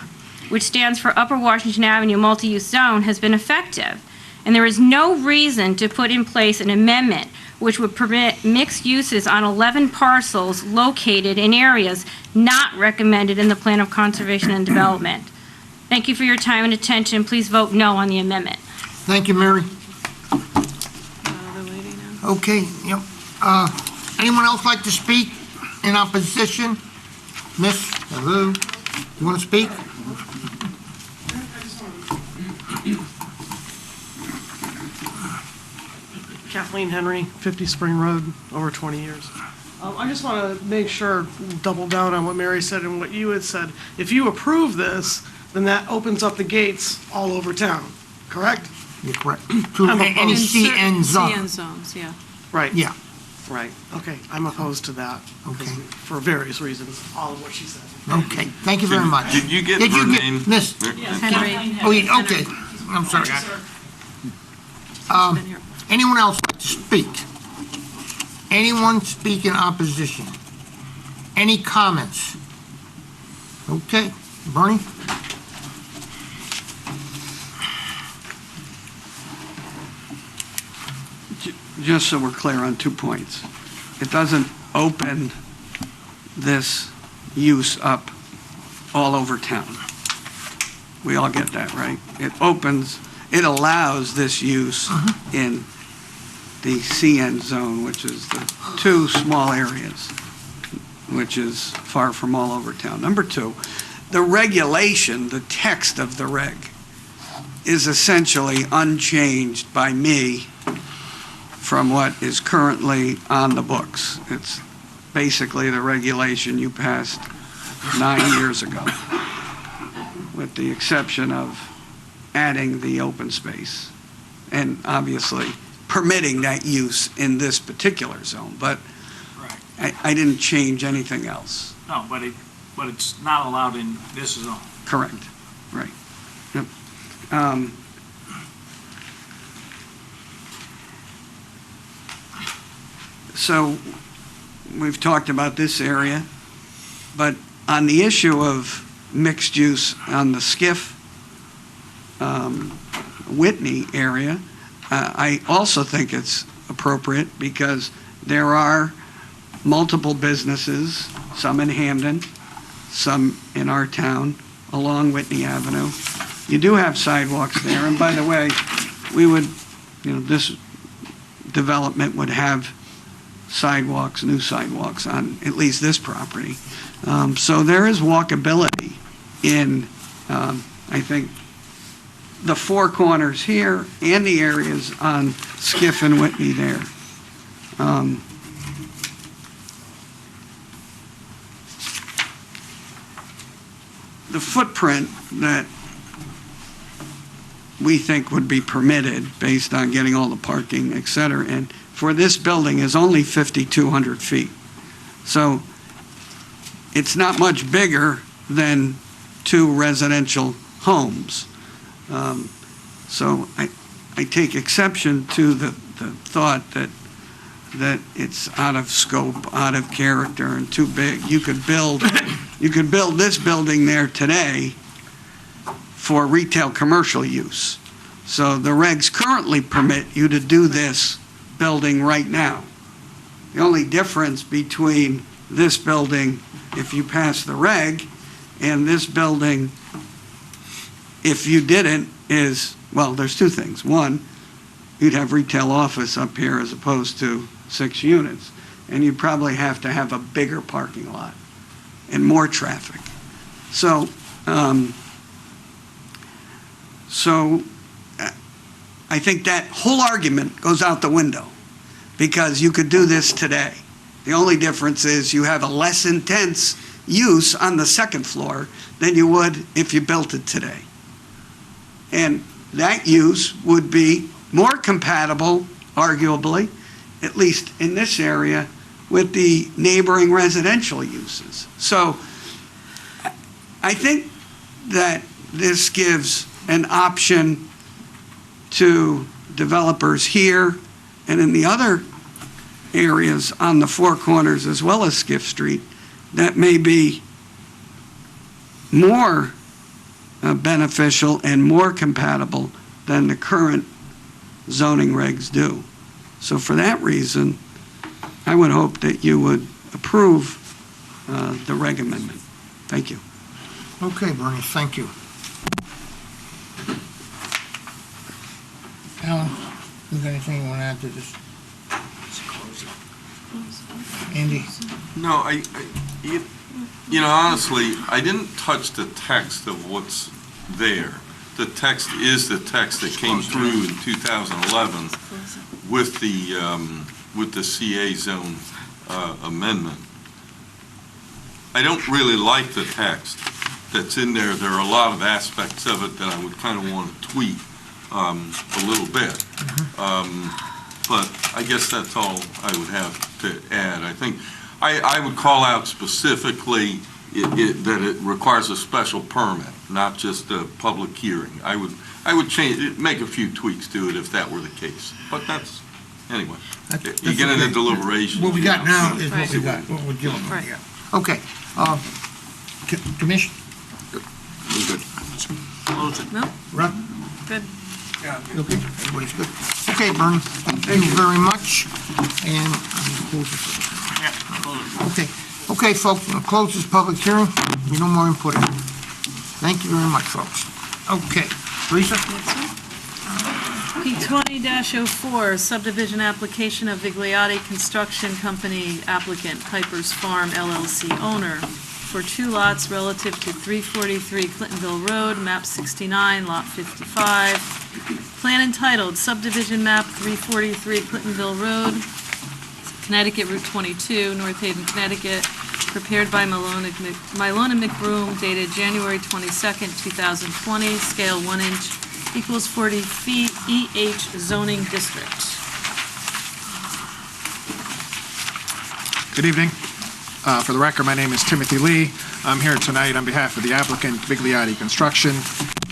which stands for Upper Washington Avenue Multi-Use Zone, has been effective, and there is no reason to put in place an amendment which would permit mixed uses on 11 parcels located in areas not recommended in the Plan of Conservation and Development. Thank you for your time and attention. Please vote no on the amendment. Thank you, Mary. The lady now. Okay, yep. Anyone else like to speak in opposition? Miss, hello, you want to speak? Kathleen Henry, 50 Spring Road, over 20 years. I just want to make sure, double down on what Mary said and what you had said. If you approve this, then that opens up the gates all over town, correct? You're correct. To any CN zone. CN zones, yeah. Right. Yeah, Right, okay, I'm opposed to that. Okay. For various reasons, all of what she said. okay, thank you very much. Did you get Did you her get- name? Miss, Henry. oh, yeah, okay, I'm sorry. Anyone else like to speak? Anyone speak in opposition? Any comments? Okay, Bernie? Just so we're clear on 2 points. It doesn't open this use up all over town. We all get that, right? It allows this use in the CN zone, which is the 2 small areas, which is far from all over town. Number 2, the regulation, the text of the reg, is essentially unchanged by me from what is currently on the books. It's basically the regulation you passed 9 years ago, with the exception of adding the open space and obviously permitting that use in this particular zone. But I didn't change anything else. No, but it's not allowed in this zone. Correct, right. Yep. So we've talked about this area, but on the issue of mixed use on the Skiff Whitney area, I also think it's appropriate because there are multiple businesses, some in Hamden, some in our town, along Whitney Avenue. You do have sidewalks there, and by the way, we would, this development would have sidewalks, new sidewalks on at least this property. So there is walkability in, I think, the 4 corners here and the areas on Skiff and Whitney there. The footprint that we think would be permitted based on getting all the parking, et cetera, and for this building is only 5,200 feet. So it's not much bigger than 2 residential homes. So I take exception to the thought that it's out of scope, out of character, and too big. You could build this building there today for retail commercial use. So the regs currently permit you to do this building right now. The only difference between this building, if you pass the reg, and this building, if you didn't, is, well, there's 2 things. One, you'd have retail office up here as opposed to 6 units. And you'd probably have to have a bigger parking lot and more traffic. So, I think that whole argument goes out the window, because you could do this today. The only difference is you have a less intense use on the second floor than you would if you built it today. And that use would be more compatible, arguably, at least in this area, with the neighboring residential uses. So I think that this gives an option to developers here and in the other areas on the Four Corners as well as Skiff Street that may be more beneficial and more compatible than the current zoning regs do. So for that reason, I would hope that you would approve the reg amendment. Thank you. Okay, Bernie, thank you. Alan, you got anything you want to add to this? Andy? No, you know, honestly, I didn't touch the text of what's there. The text is the text that came through in 2011 with the CA zone amendment. I don't really like the text that's in there. There are a lot of aspects of it that I would kind of want to tweak a little bit. But I guess that's all I would have to add. I think I would call out specifically that it requires a special permit, not just a public hearing. I would change, make a few tweaks to it if that were the case. But that's, anyway, you get into deliberation. What we got now is what we got, what we're dealing with here. Okay, Commission? Good. No? Rep? Good. Yeah. Okay, everybody's good. Okay, Bernie, thank you very much. And okay, folks, we'll close this public hearing. No more input. Thank you very much, folks. Okay, Lisa? P20-04, subdivision application of Vigliotti Construction Company applicant, Piper's Farm LLC owner, for 2 lots relative to 343 Clintonville Road, map 69, lot 55. Plan entitled subdivision map 343 Clintonville Road, Connecticut Route 22, North Haven, Connecticut, prepared by Malone and McBroom, dated January 22nd, 2020, scale 1 inch, equals 40 feet, EH zoning district. Good evening. For the record, my name is Timothy Lee. I'm here tonight on behalf of the applicant, Vigliotti Construction.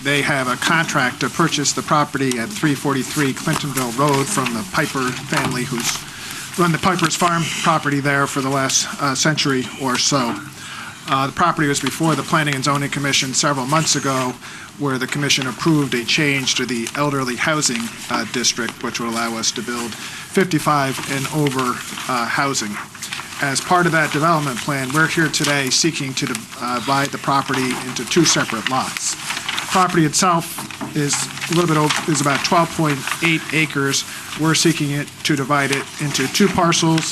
They have a contract to purchase the property at 343 Clintonville Road from the Piper family, who's run the Piper's Farm property there for the last century or so. The property was before the Planning and Zoning Commission several months ago, where the commission approved a change to the elderly housing district, which would allow us to build 55 and over housing. As part of that development plan, we're here today seeking to divide the property into 2 separate lots. The property itself is a little bit over, is about 12.8 acres. We're seeking it to divide it into 2 parcels.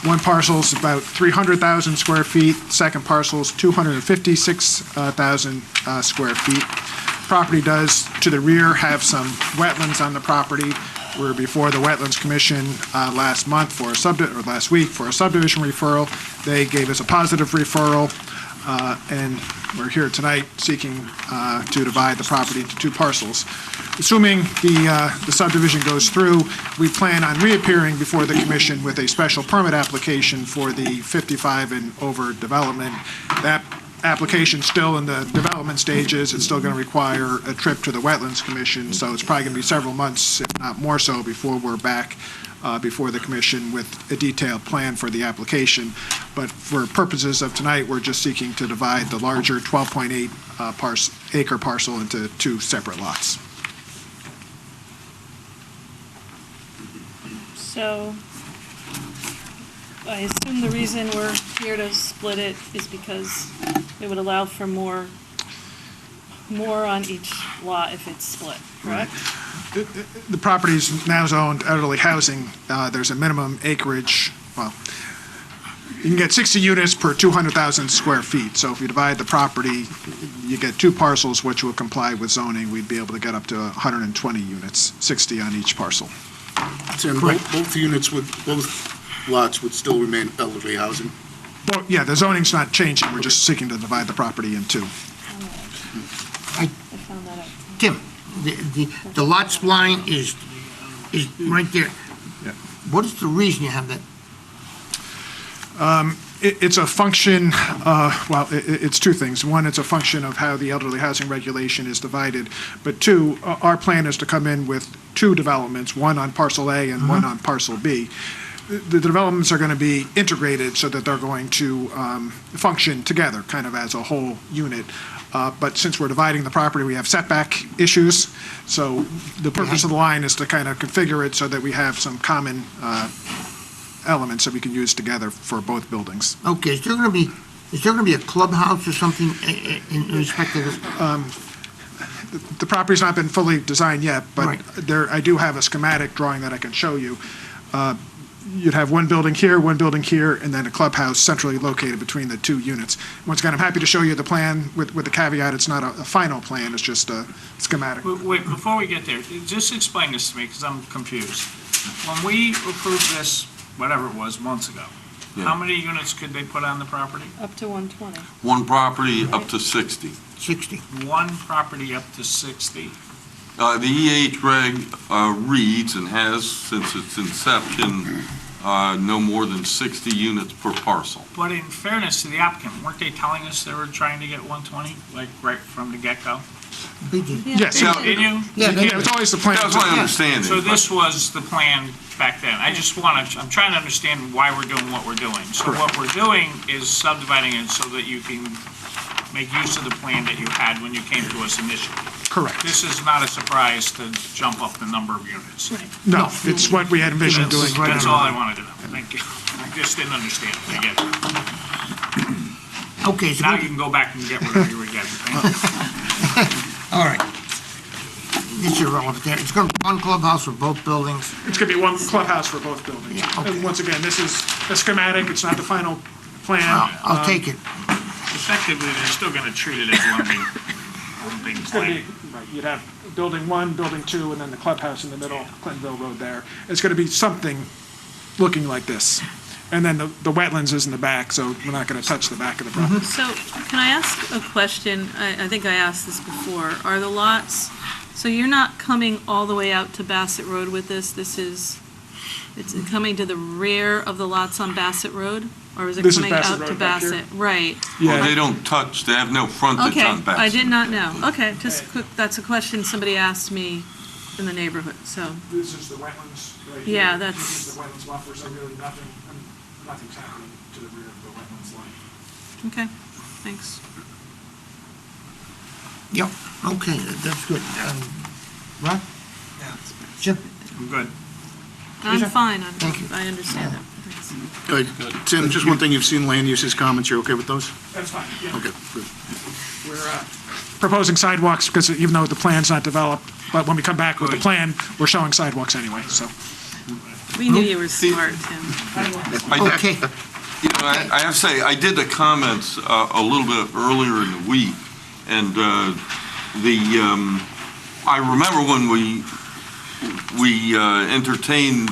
One parcel is about 300,000 square feet. Second parcel is 256,000 square feet. Property does, to the rear, have some wetlands on the property. We were before the Wetlands Commission last week for a subdivision referral. They gave us a positive referral, and we're here tonight seeking to divide the property into 2 parcels. Assuming the subdivision goes through, we plan on reappearing before the commission with a special permit application for the 55 and over development. That application's still in the development stages. It's still going to require a trip to the Wetlands Commission, so it's probably going to be several months, if not more so, before we're back before the commission with a detailed plan for the application. But for purposes of tonight, we're just seeking to divide the larger 12.8 acre parcel into 2 separate lots. So, I assume the reason we're here to split it is because it would allow for more on each lot if it's split, correct? the property is now zoned elderly housing. There's a minimum acreage, well, you can get 60 units per 200,000 square feet. So if you divide the property, you get 2 parcels which will comply with zoning. We'd be able to get up to 120 units, 60 on each parcel. Tim, both units both lots would still remain elderly housing? Well, yeah, the zoning's not changing. We're just seeking to divide the property in 2. Tim, the lot spline is right there. Yeah. What is the reason you have that? It's a function, well, it's 2 things. One, it's a function of how the elderly housing regulation is divided. But 2, our plan is to come in with 2 developments, one on parcel A and one on parcel B. The developments are going to be integrated so that they're going to function together, kind of as a whole unit. But since we're dividing the property, we have setback issues. So the purpose of the line is to kind of configure it so that we have some common elements that we can use together for both buildings. Okay, is there going to be a clubhouse or something in respect to this? The property's not been fully designed yet, but Right. I do have a schematic drawing that I can show you. You'd have one building here, and then a clubhouse centrally located between the 2 units. Once again, I'm happy to show you the plan with the caveat, it's not a final plan, it's just a schematic. Wait, before we get there, just explain this to me, because I'm confused. When we approved this, whatever it was, months ago, how many units could they put on the property? Up to 120. One property up to 60. 60. One property up to 60. The EH reg reads and has, since its inception, no more than 60 units per parcel. But in fairness to the applicant, weren't they telling us they were trying to get 120, like right from the get-go? Yes. Did you? Yeah, it's always the plan. That was my understanding. So this was the plan back then. I'm trying to understand why we're doing what we're doing. So what we're doing is subdividing it so that you can make use of the plan that you had when you came to us initially. Correct. This is not a surprise to jump up the number of units. No, it's what we had envisioned doing. That's all I wanted to know. Thank you. I just didn't understand. I get it. Okay, so Now you can go back and get whatever you were getting. Thank you. all right. This is irrelevant there. It's going to be one clubhouse for both buildings. It's going to be one clubhouse for both buildings. Yeah, okay. And once again, this is a schematic, it's not the final plan. I'll take it. Effectively, they're still going to treat it as one big It's going to plan. be, right, you'd have building 1, building 2, and then the clubhouse in the middle, Clintonville Road there. It's going to be something looking like this. And then the wetlands is in the back, so we're not going to touch the back of the property. So can I ask a question? I think I asked this before. Are the lots, so you're not coming all the way out to Bassett Road with this? It's coming to the rear of the lots on Bassett Road? Or is it This is coming Bassett out to Road back here? Bassett? Right. Well, they don't touch, they have no frontage Okay, on Bassett. I did not know. Okay, just quick, that's a question somebody asked me in the neighborhood, so. This is the wetlands right here. Yeah, This that's, is the wetlands buffer, so really nothing's happening to the rear of the wetlands line. okay, thanks. Yep, okay, that's good. Ron? Jim? I'm good. I'm Lisa? fine, Thank you. I understand that. Thanks. All right, Tim, just one thing, you've seen land uses comments, you're okay with those? That's fine, yeah. Okay, good. We're proposing sidewalks because even though the plan's not developed, but when we come back with the plan, we're showing sidewalks anyway, so. We knew you were smart, Tim. Okay, You know, I have to say, I did the comments a little bit earlier in the week, and I remember when we entertained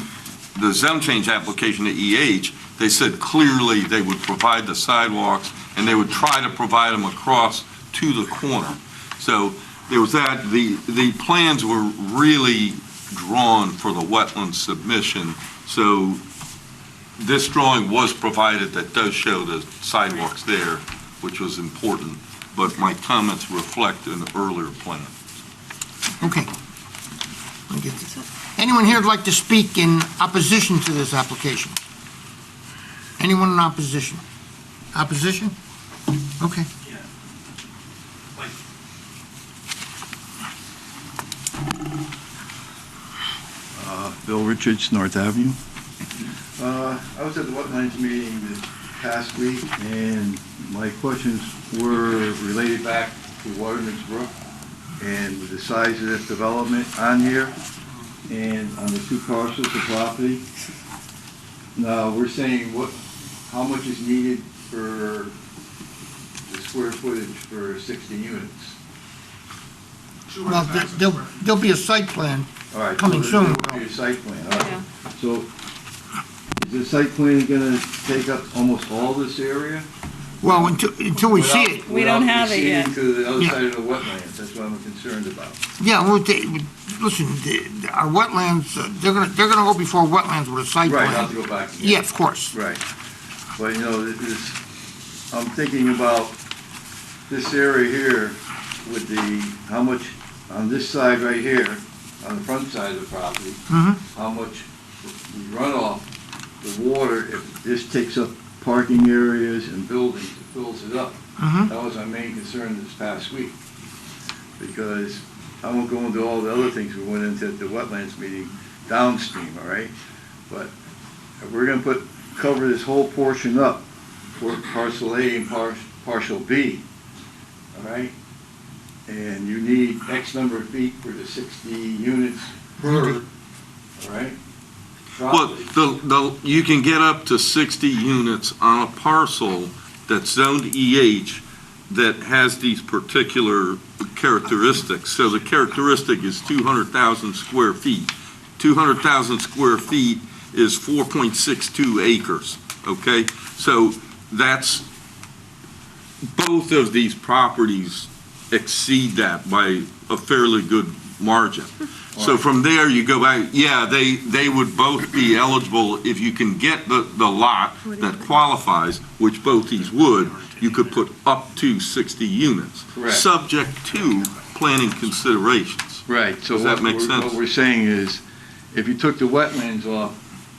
the zone change application to EH, they said clearly they would provide the sidewalks, and they would try to provide them across to the corner. So there was that. The plans were really drawn for the wetland submission, so this drawing was provided that does show the sidewalks there, which was important, but my comments reflect an earlier plan. okay. Let me get this. Anyone here would like to speak in opposition to this application? Anyone in opposition? Opposition? Okay. Bill Richards, North Avenue. I was at the wetlands meeting this past week, and my questions were related back to Waterman's Brook and with the size of this development on here, and on the 2 parcels of property. Now, we're saying how much is needed for the square footage for 60 units. Well, there'll be a site plan All right. coming so soon. there'll be a site plan, all right. So, is the site plan gonna take up almost all this area? Well, until we see it. We don't have it yet. Without proceeding to the other Yeah. side of the wetlands, that's what I'm concerned about. Yeah, well, listen, our wetlands, they're gonna go before wetlands with a site plan. Right, I'll have to go back again. Yeah, of course. Right. But, I'm thinking about this area here with how much, on this side right here, on the front side of the property, how much the runoff, the water, if this takes up parking areas and buildings, it fills it up. That was my main concern this past week. Because I won't go into all the other things we went into at the wetlands meeting downstream, all right? But if we're gonna cover this whole portion up for parcel A and parcel B, all right? And you need X number of feet for the 60 units per, all right? Well, you can get up to 60 units on a parcel that's zoned EH that has these particular characteristics. So the characteristic is 200,000 square feet. 200,000 square feet is 4.62 acres, okay? So that's, both of these properties exceed that by a fairly good margin. So from there, you go back, yeah, they would both be eligible if you can get the lot that qualifies, which both these would, you could put up to 60 units. Correct. Subject to planning considerations. Right, so Does that what make we're, sense? what we're saying is, if you took the wetlands off,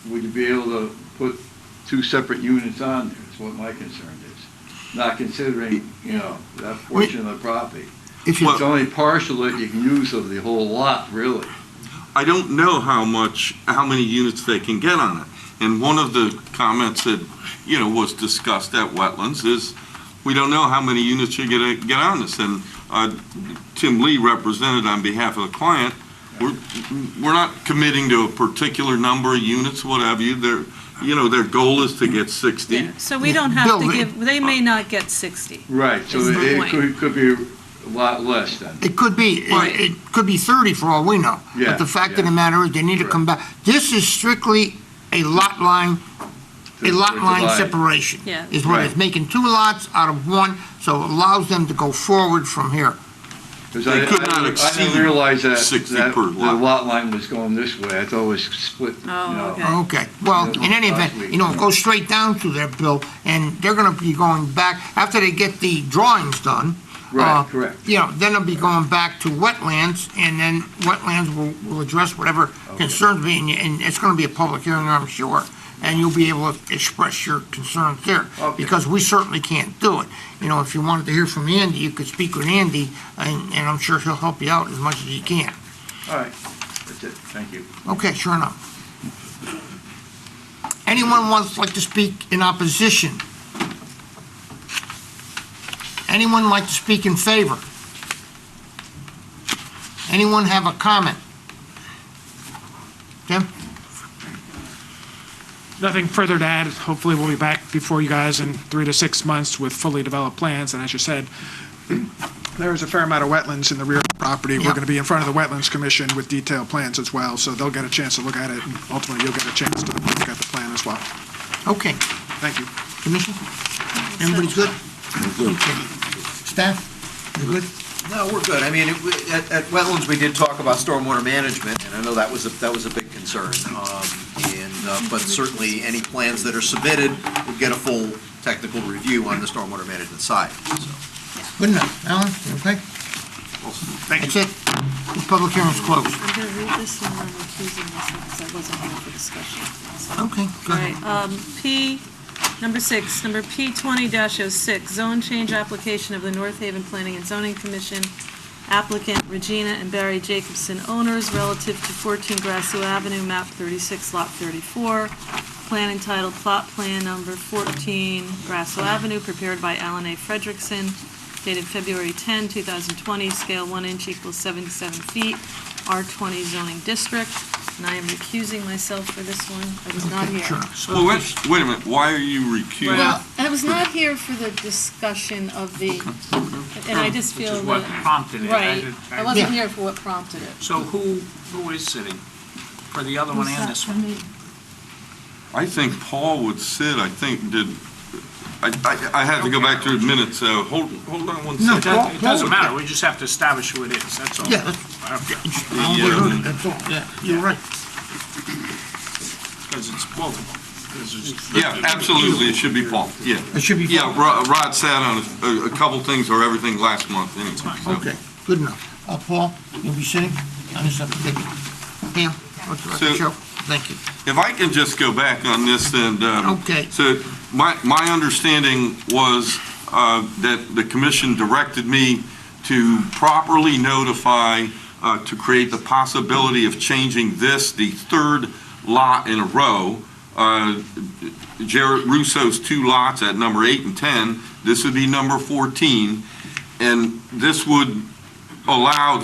would you be able to put 2 separate units on there, is what my concern is. Not considering, that portion of the property. If It's only partial that you can use of the whole lot, really. I don't know how many units they can get on it. And one of the comments that, was discussed at wetlands is, we don't know how many units you're gonna get on this. And Tim Lee represented on behalf of the client, we're not committing to a particular number of units, what have you. Their goal is to get 60. Yeah, so we don't have to give, they may not get 60. Right, so Is the it point. could be a lot less then. It could be, Right. it could be 30 for all we know. Yeah, But the fact of yeah. the matter is, they need to come back. This is strictly a lot line divide. separation. Yeah. Is what it's Right. making 2 lots out of 1, so it allows them to go forward from here. Because They could not I exceed didn't realize that 60 the per lot. lot line was going this way. I thought it was split, Oh, okay. Okay, well, Yeah, in any last event, week. it goes straight down to their bill, and they're gonna be going back, after they get the drawings done. Right, correct. Then they'll be going back to wetlands, and then wetlands will address whatever concerns be, and it's gonna be a public hearing, I'm sure, and you'll be able to express your concerns there, Okay. because we certainly can't do it. If you wanted to hear from Andy, you could speak with Andy, and I'm sure he'll help you out as much as he can. All right, that's it, thank you. Okay, sure enough. Anyone like to speak in opposition? Anyone like to speak in favor? Anyone have a comment? Tim? Nothing further to add. Hopefully, we'll be back before you guys in 3 to 6 months with fully developed plans. And as you said, there is a fair amount of wetlands in the rear of the property. We're Yeah. going to be in front of the Wetlands Commission with detailed plans as well, so they'll get a chance to look at it, and ultimately, you'll get a chance to look at the plan as well. Okay, Thank you. Commissioner? Everybody's good? Okay. Staff? You good? No, we're good. I mean, at Wetlands, we did talk about stormwater management, and I know that was a big concern. But certainly, any plans that are submitted would get a full technical review on the stormwater management side, so. Good enough. Alan, you okay? Thank you. That's it. The public hearing's closed. I'm going to read this and I'm recusing myself because I wasn't here for discussion. Okay, go All ahead. right, number P20-06, zone change application of the North Haven Planning and Zoning Commission, applicant Regina and Barry Jacobson, owners, relative to 14 Grasso Avenue, map 36, lot 34, plan entitled Plot Plan Number 14 Grasso Avenue, prepared by Alan A. Frederickson, dated February 10, 2020, scale 1 inch equals 77 feet, R20 zoning district, and I am recusing myself for this one. I was not here. Well, wait a minute, why are you recused? Well, I was not here for the discussion of the, and I just feel Which is what that. prompted it. Right, I wasn't Yeah. here for what prompted it. So who is sitting for the other one and this one? I think Paul would sit, I think, I had to go back to the minutes, so hold on one No, second. it doesn't matter, we just have to establish who it is, that's all. Yeah. Okay. That's all, yeah, you're right. Because it's multiple. Yeah, absolutely, it should be Paul, yeah. It should be Yeah, Rod sat on a couple things or everything last month anyway, so. Okay, good enough. Paul, you'll be sitting on this application. Pam, what's the record So- show? Thank you. If I can just go back on this, and, Okay. so my understanding was that the commission directed me to properly notify, to create the possibility of changing this, the third lot in a row, Jarrett Russo's 2 lots at number 8 and 10, this would be number 14, and this would allow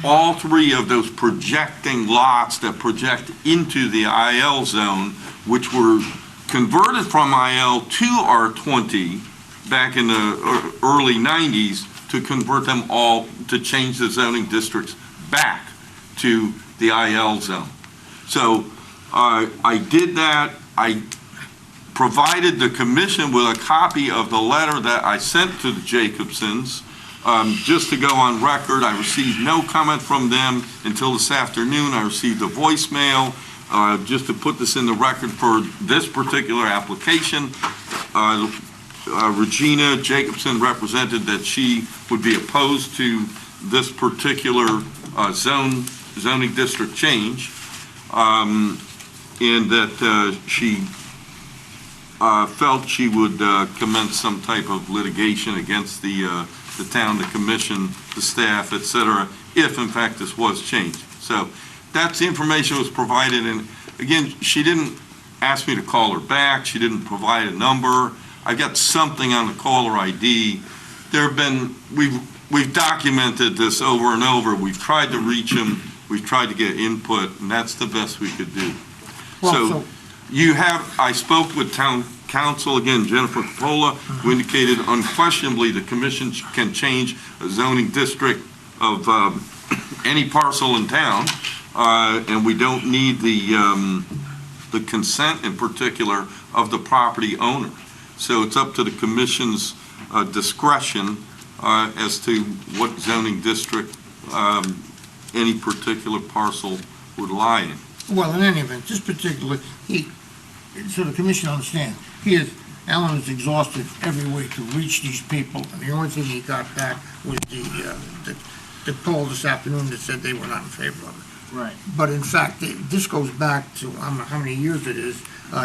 all 3 of those projecting lots that project into the IL zone, which were converted from IL to R20 back in the early 90s, to convert them all, to change the zoning districts back to the IL zone. So I did that. I provided the commission with a copy of the letter that I sent to the Jacobsons. Just to go on record, I received no comment from them until this afternoon. I received a voicemail, just to put this in the record for this particular application. Regina Jacobson represented that she would be opposed to this particular zoning district change, and that she felt she would commence some type of litigation against the town, the commission, the staff, et cetera, if in fact this was changed. So that's the information was provided, and again, she didn't ask me to call her back, she didn't provide a number. I got something on the caller ID. We've documented this over and over, we've tried to reach them, we've tried to get input, and that's the best we could do. So I spoke with town council, again, Jennifer Coppola, who indicated unquestionably the commission can change a zoning district of any parcel in town, and we don't need the consent in particular of the property owner. So it's up to the commission's discretion as to what zoning district any particular parcel would lie in. Well, in any event, this particular, so the commission understands, Alan is exhausted every way to reach these people, and the only thing he got back was the poll this afternoon that said they were not in favor of it. Right. But in fact, this goes back to, I don't know how many years it is,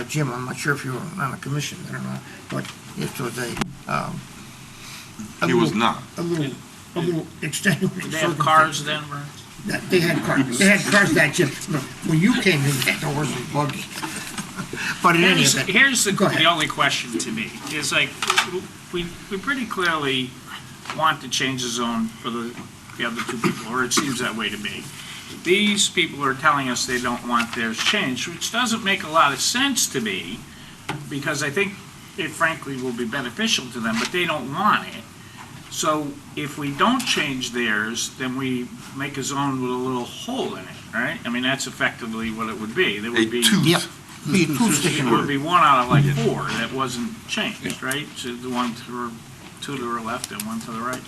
Jim, I'm not sure if you were on a commission then or not, but it was He was not. a little extenuating. Did they have cars then, Vern? They had cars. They had cars that, Jim. When you came in, they had the horse and buggy. But in any event. Here's Go ahead. the only question to me, is like, we pretty clearly want to change the zone for the other 2 people, or it seems that way to me. These people are telling us they don't want theirs changed, which doesn't make a lot of sense to me, because I think it frankly will be beneficial to them, but they don't want it. So if we don't change theirs, then we make a zone with a little hole in it, right? I mean, that's effectively what it would be. There would be. It would be 1 out of like 4 that wasn't changed, right? So the 2 to the left and 1 to the right.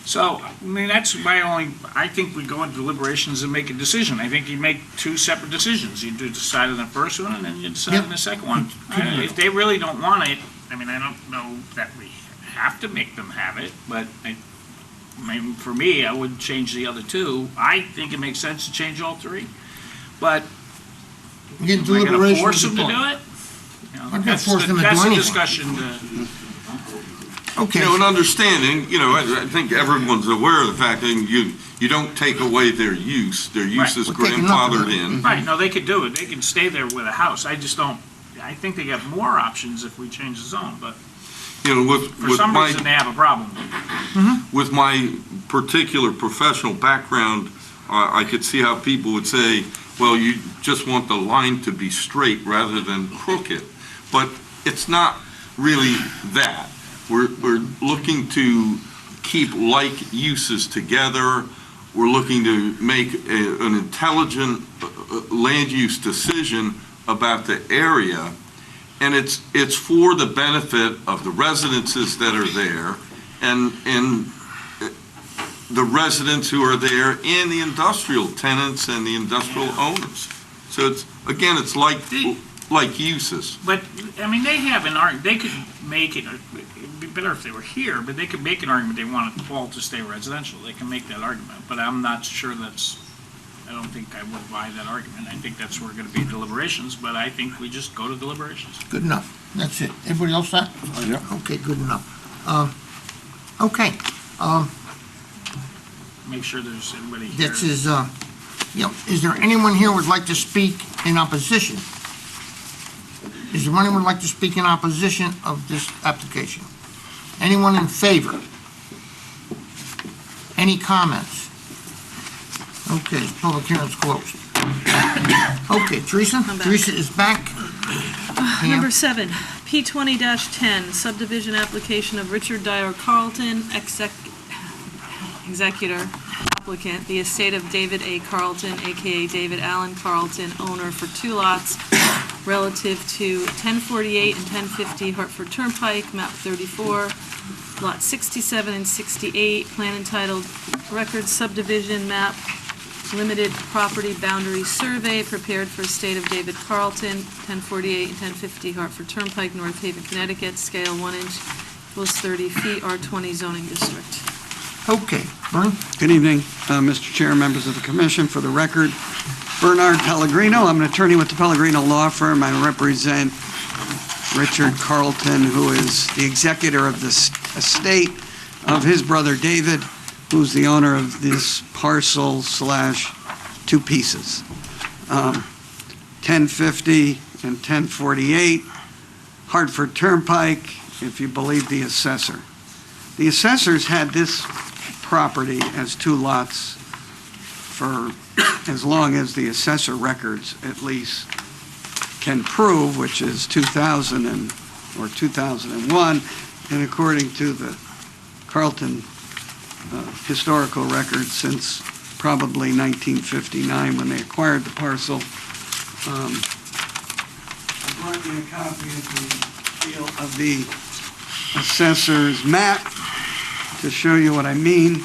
So, I mean, that's my only, I think we go into deliberations and make a decision. I think you make 2 separate decisions. You decide on the first one and then you decide on the second one. If they really don't want it, I mean, I don't know that we have to make them have it, but I mean, for me, I would change the other 2. I think it makes sense to change all 3, but am I going to force them to do it? I'm gonna force them to do anything. That's a discussion Okay. An understanding, I think everyone's aware of the fact that you don't take away their use. Their use is grandfathered in. Right, no, they could do it. They can stay there with a house. I just don't, I think they have more options if we change the zone, but For some reason, they have a problem. With my particular professional background, I could see how people would say, well, you just want the line to be straight rather than crooked. But it's not really that. We're looking to keep like uses together. We're looking to make an intelligent land use decision about the area. And it's for the benefit of the residences that are there and the residents who are there and the industrial tenants and the industrial owners. So it's like uses. But, I mean, they have an argument, they could make it, it'd be better if they were here, but they could make an argument they want it all to stay residential. They can make that argument, but I'm not sure I don't think I would buy that argument. I think that's where we're gonna be deliberations, but I think we just go to deliberations. Good enough. That's it. Everybody else set? Yeah. Okay, good enough. Okay, Make sure there's everybody here. this is, is there anyone here who would like to speak in opposition? Is there anyone who would like to speak in opposition of this application? Anyone in favor? Any comments? Okay, public hearing's closed. Okay, Teresa? I'm back. Teresa is back. Number 7, P20-10, subdivision application of Richard Dyer Carlton, executor, applicant, the estate of David A. Carlton, AKA David Allen Carlton, owner for 2 lots relative to 1048 and 1050 Hartford Turnpike, map 34, lot 67 and 68, plan entitled Record Subdivision Map Limited Property Boundary Survey prepared for estate of David Carlton, 1048 and 1050 Hartford Turnpike, North Haven, Connecticut, scale 1 inch, equals 30 feet, R20 zoning district. Okay, Vern? Good evening, Mr. Chair, members of the commission. For the record, Bernard Pellegrino. I'm an attorney with the Pellegrino Law Firm. I represent Richard Carlton, who is the executor of this estate of his brother David, who's the owner of this parcel / 2 pieces. 1050 and 1048 Hartford Turnpike, if you believe the assessor. The assessors had this property as 2 lots for as long as the assessor records at least can prove, which is 2000 or 2001, and according to the Carlton historical record since probably 1959 when they acquired the parcel. I brought you a copy of the assessor's map to show you what I mean.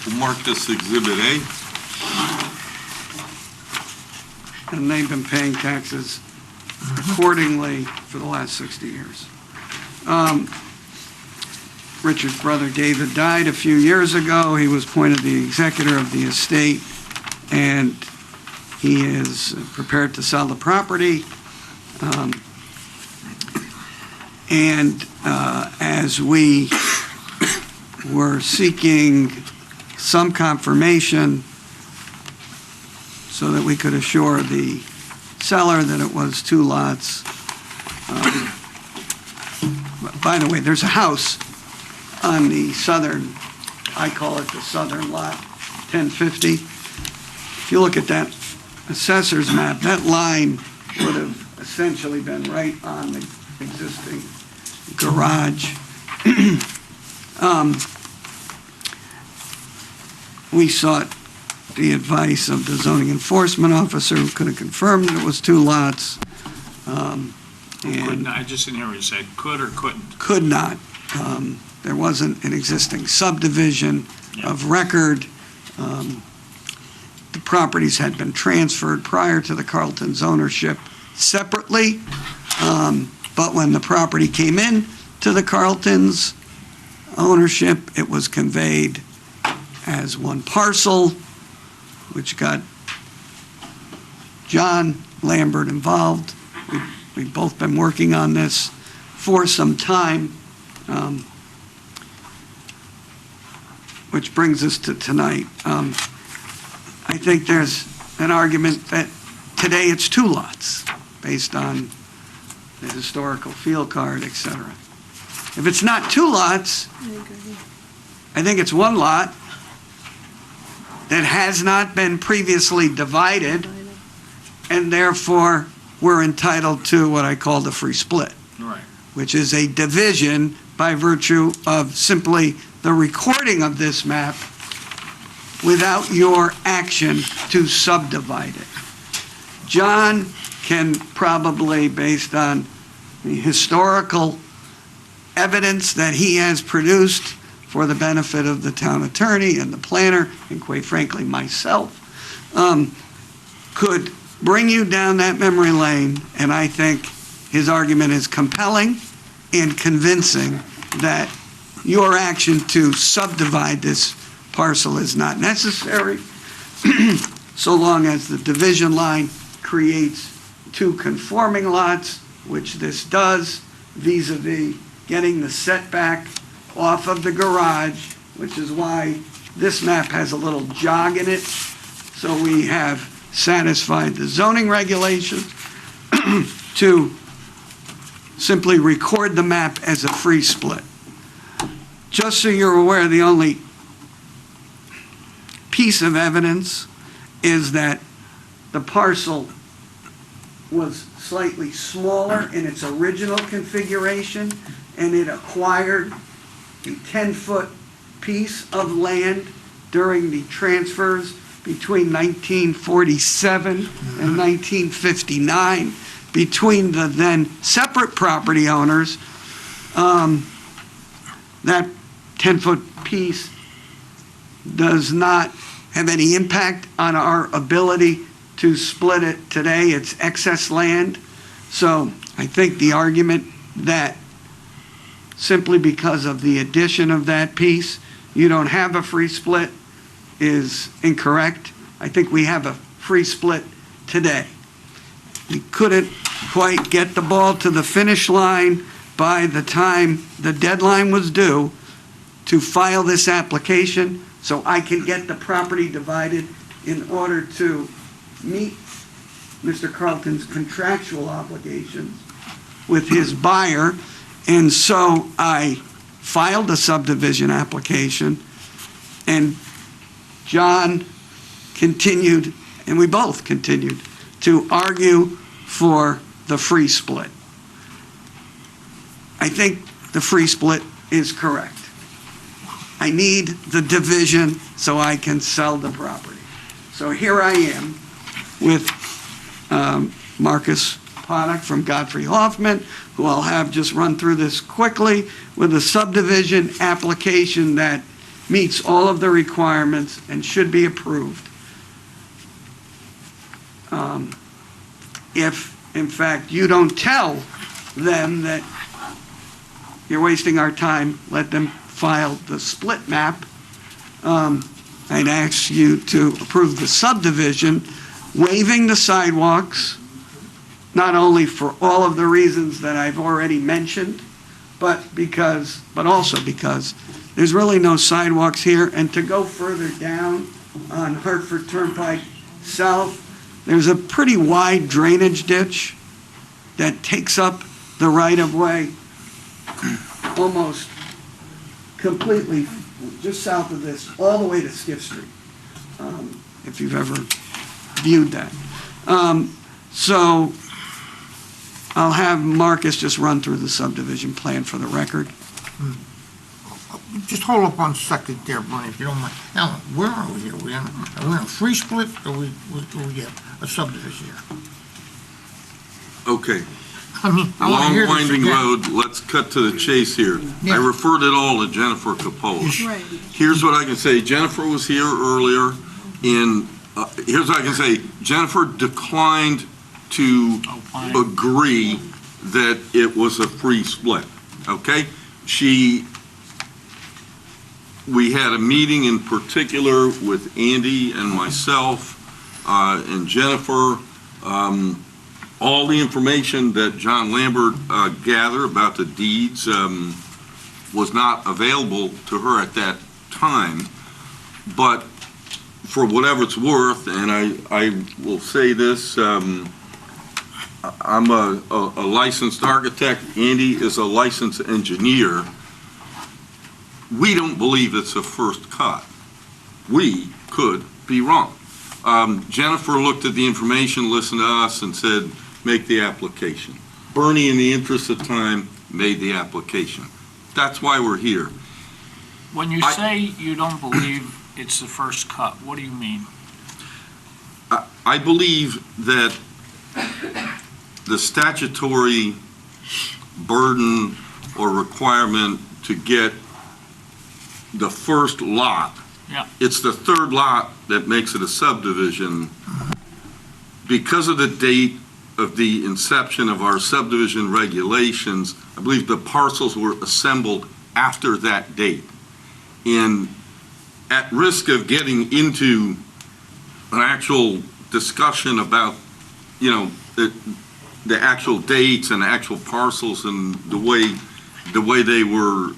We'll mark this Exhibit A. And they've been paying taxes accordingly for the last 60 years. Richard's brother David died a few years ago. He was appointed the executor of the estate, and he is prepared to sell the property. As we were seeking some confirmation so that we could assure the seller that it was 2 lots. By the way, there's a house on the southern, I call it the southern lot, 1050. If you look at that assessor's map, that line would have essentially been right on the existing garage. We sought the advice of the zoning enforcement officer, who could have confirmed that it was 2 lots. Could not, I just didn't hear what you said, could or couldn't? Could not. There wasn't an existing subdivision of record. The properties had been transferred prior to the Carlton's ownership separately, but when the property came in to the Carlton's ownership, it was conveyed as one parcel, which got John Lambert involved. We've both been working on this for some time, which brings us to tonight. I think there's an argument that today it's 2 lots, based on the historical field card, et cetera. If it's not 2 lots, I think it's 1 lot that has not been previously divided, and therefore we're entitled to what I call the free split, Right. which is a division by virtue of simply the recording of this map without your action to subdivide it. John can probably, based on the historical evidence that he has produced for the benefit of the town attorney and the planner, and quite frankly, myself, could bring you down that memory lane, and I think his argument is compelling and convincing that your action to subdivide this parcel is not necessary, so long as the division line creates 2 conforming lots, which this does, vis-a-vis getting the setback off of the garage, which is why this map has a little jog in it, so we have satisfied the zoning regulations to simply record the map as a free split. Just so you're aware, the only piece of evidence is that the parcel was slightly smaller in its original configuration, and it acquired a 10-foot piece of land during the transfers between 1947 and 1959 between the then separate property owners. That 10-foot piece does not have any impact on our ability to split it today. It's excess land. So I think the argument that simply because of the addition of that piece, you don't have a free split is incorrect. I think we have a free split today. We couldn't quite get the ball to the finish line by the time the deadline was due to file this application, so I can get the property divided in order to meet Mr. Carlton's contractual obligations with his buyer. And so I filed a subdivision application, and John continued, and we both continued, to argue for the free split. I think the free split is correct. I need the division so I can sell the property. So here I am with Marcus Potok from Godfrey Hoffman, who I'll have just run through this quickly, with a subdivision application that meets all of the requirements and should be approved. If, in fact, you don't tell them that you're wasting our time, let them file the split map. I'd ask you to approve the subdivision, waiving the sidewalks, not only for all of the reasons that I've already mentioned, but also because there's really no sidewalks here. And to go further down on Hartford Turnpike South, there's a pretty wide drainage ditch that takes up the right-of-way almost completely just south of this, all the way to Skiff Street, if you've ever viewed that. So I'll have Marcus just run through the subdivision plan for the record. Just hold up 1 second there, Bernie, if you don't mind. Alan, where are we here? Are we on a free split, or we have a subdivision here? Okay. I mean, I want to Long hear this winding again. road, let's cut to the chase here. Yeah. I referred it all to Jennifer Capone. Right. Here's what I can say, Jennifer was here earlier, and here's what I can say, Jennifer declined to agree that it was a free split, okay? We had a meeting in particular with Andy and myself and Jennifer. All the information that John Lambert gathered about the deeds was not available to her at that time, but for whatever it's worth, and I will say this, I'm a licensed architect, Andy is a licensed engineer. We don't believe it's a first cut. We could be wrong. Jennifer looked at the information, listened to us, and said, make the application. Bernie, in the interest of time, made the application. That's why we're here. When you say you don't believe it's the first cut, what do you mean? I believe that the statutory burden or requirement to get the first lot, Yeah. it's the third lot that makes it a subdivision. Because of the date of the inception of our subdivision regulations, I believe the parcels were assembled after that date. And at risk of getting into an actual discussion about, you know, the actual dates and actual parcels and the way they were,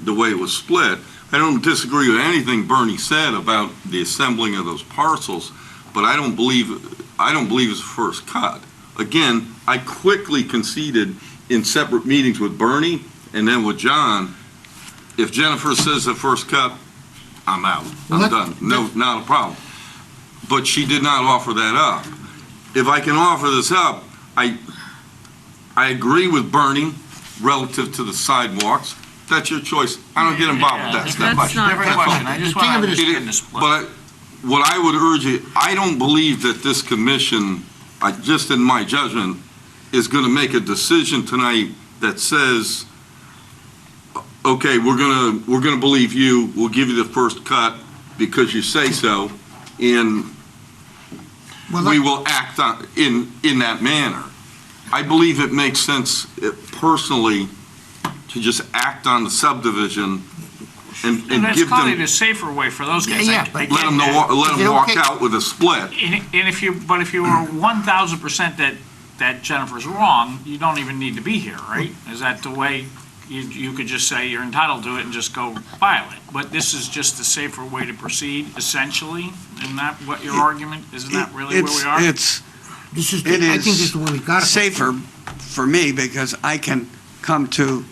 the way it was split, I don't disagree with anything Bernie said about the assembling of those parcels, but I don't believe it's the first cut. Again, I quickly conceded in separate meetings with Bernie and then with John, if Jennifer says the first cut, I'm out. I'm done. No, not a problem. But she did not offer that up. If I can offer this up, I agree with Bernie relative to the sidewalks. That's your choice. I don't get involved with that stuff. That's not- Different question. I just want to understand the split. But what I would urge you, I don't believe that this commission, just in my judgment, is going to make a decision tonight that says, okay, we're gonna believe you, we'll give you the first cut because you say so, and we will act in that manner. I believe it makes sense personally to just act on the subdivision and That's give probably them, the safer way for those guys. Yeah, I but get let that. them walk out with a split. And if you were 1,000% that Jennifer's wrong, you don't even need to be here, right? Is that the way, you could just say you're entitled to it and just go file it? But this is just the safer way to proceed, essentially? Isn't that what your argument, isn't that really where we are? I think this is where we got it. Safer for me because I can come to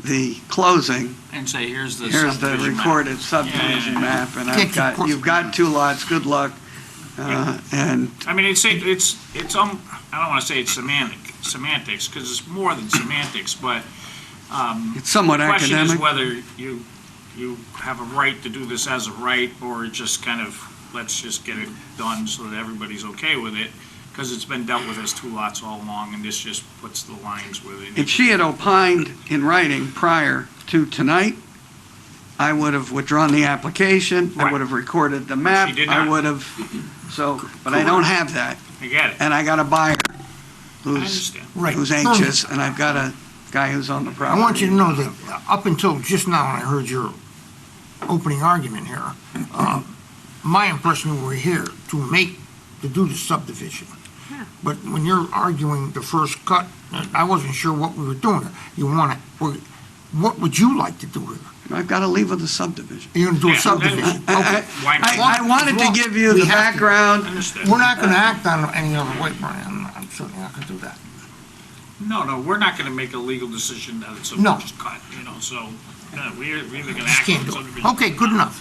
the closing. And say, here's the Here's the subdivision map. recorded subdivision map, and you've got two lots, good luck. And I mean, I don't want to say it's semantics, because it's more than semantics, but it's somewhat the question is academic. whether you have a right to do this as a right, or just kind of, let's just get it done so that everybody's okay with it, because it's been dealt with as two lots all along, and this just puts the lines where they need. If she had opined in writing prior to tonight, I would have withdrawn the application, I Right. would have recorded the map, She did I not. would have, but I don't have that. I get it. And I got a buyer I understand. Right. who's anxious, and I've got a guy who's on the I property. want you to know that up until just now, when I heard your opening argument here, my impression we're here to do the subdivision. Yeah. But when you're arguing the first cut, I wasn't sure what we were doing. What would you like to do here? I've got to leave with the subdivision. You're gonna do a Yeah, subdivision? Okay. Why not? I wanted to give you We the have to. background. Understood. We're not gonna act on any other way, Brian. I'm certainly not gonna do that. No, we're not going to make a legal decision that it's a No. just cut, so, we're either going to Just act can't on do subdivision. it. Okay, good enough.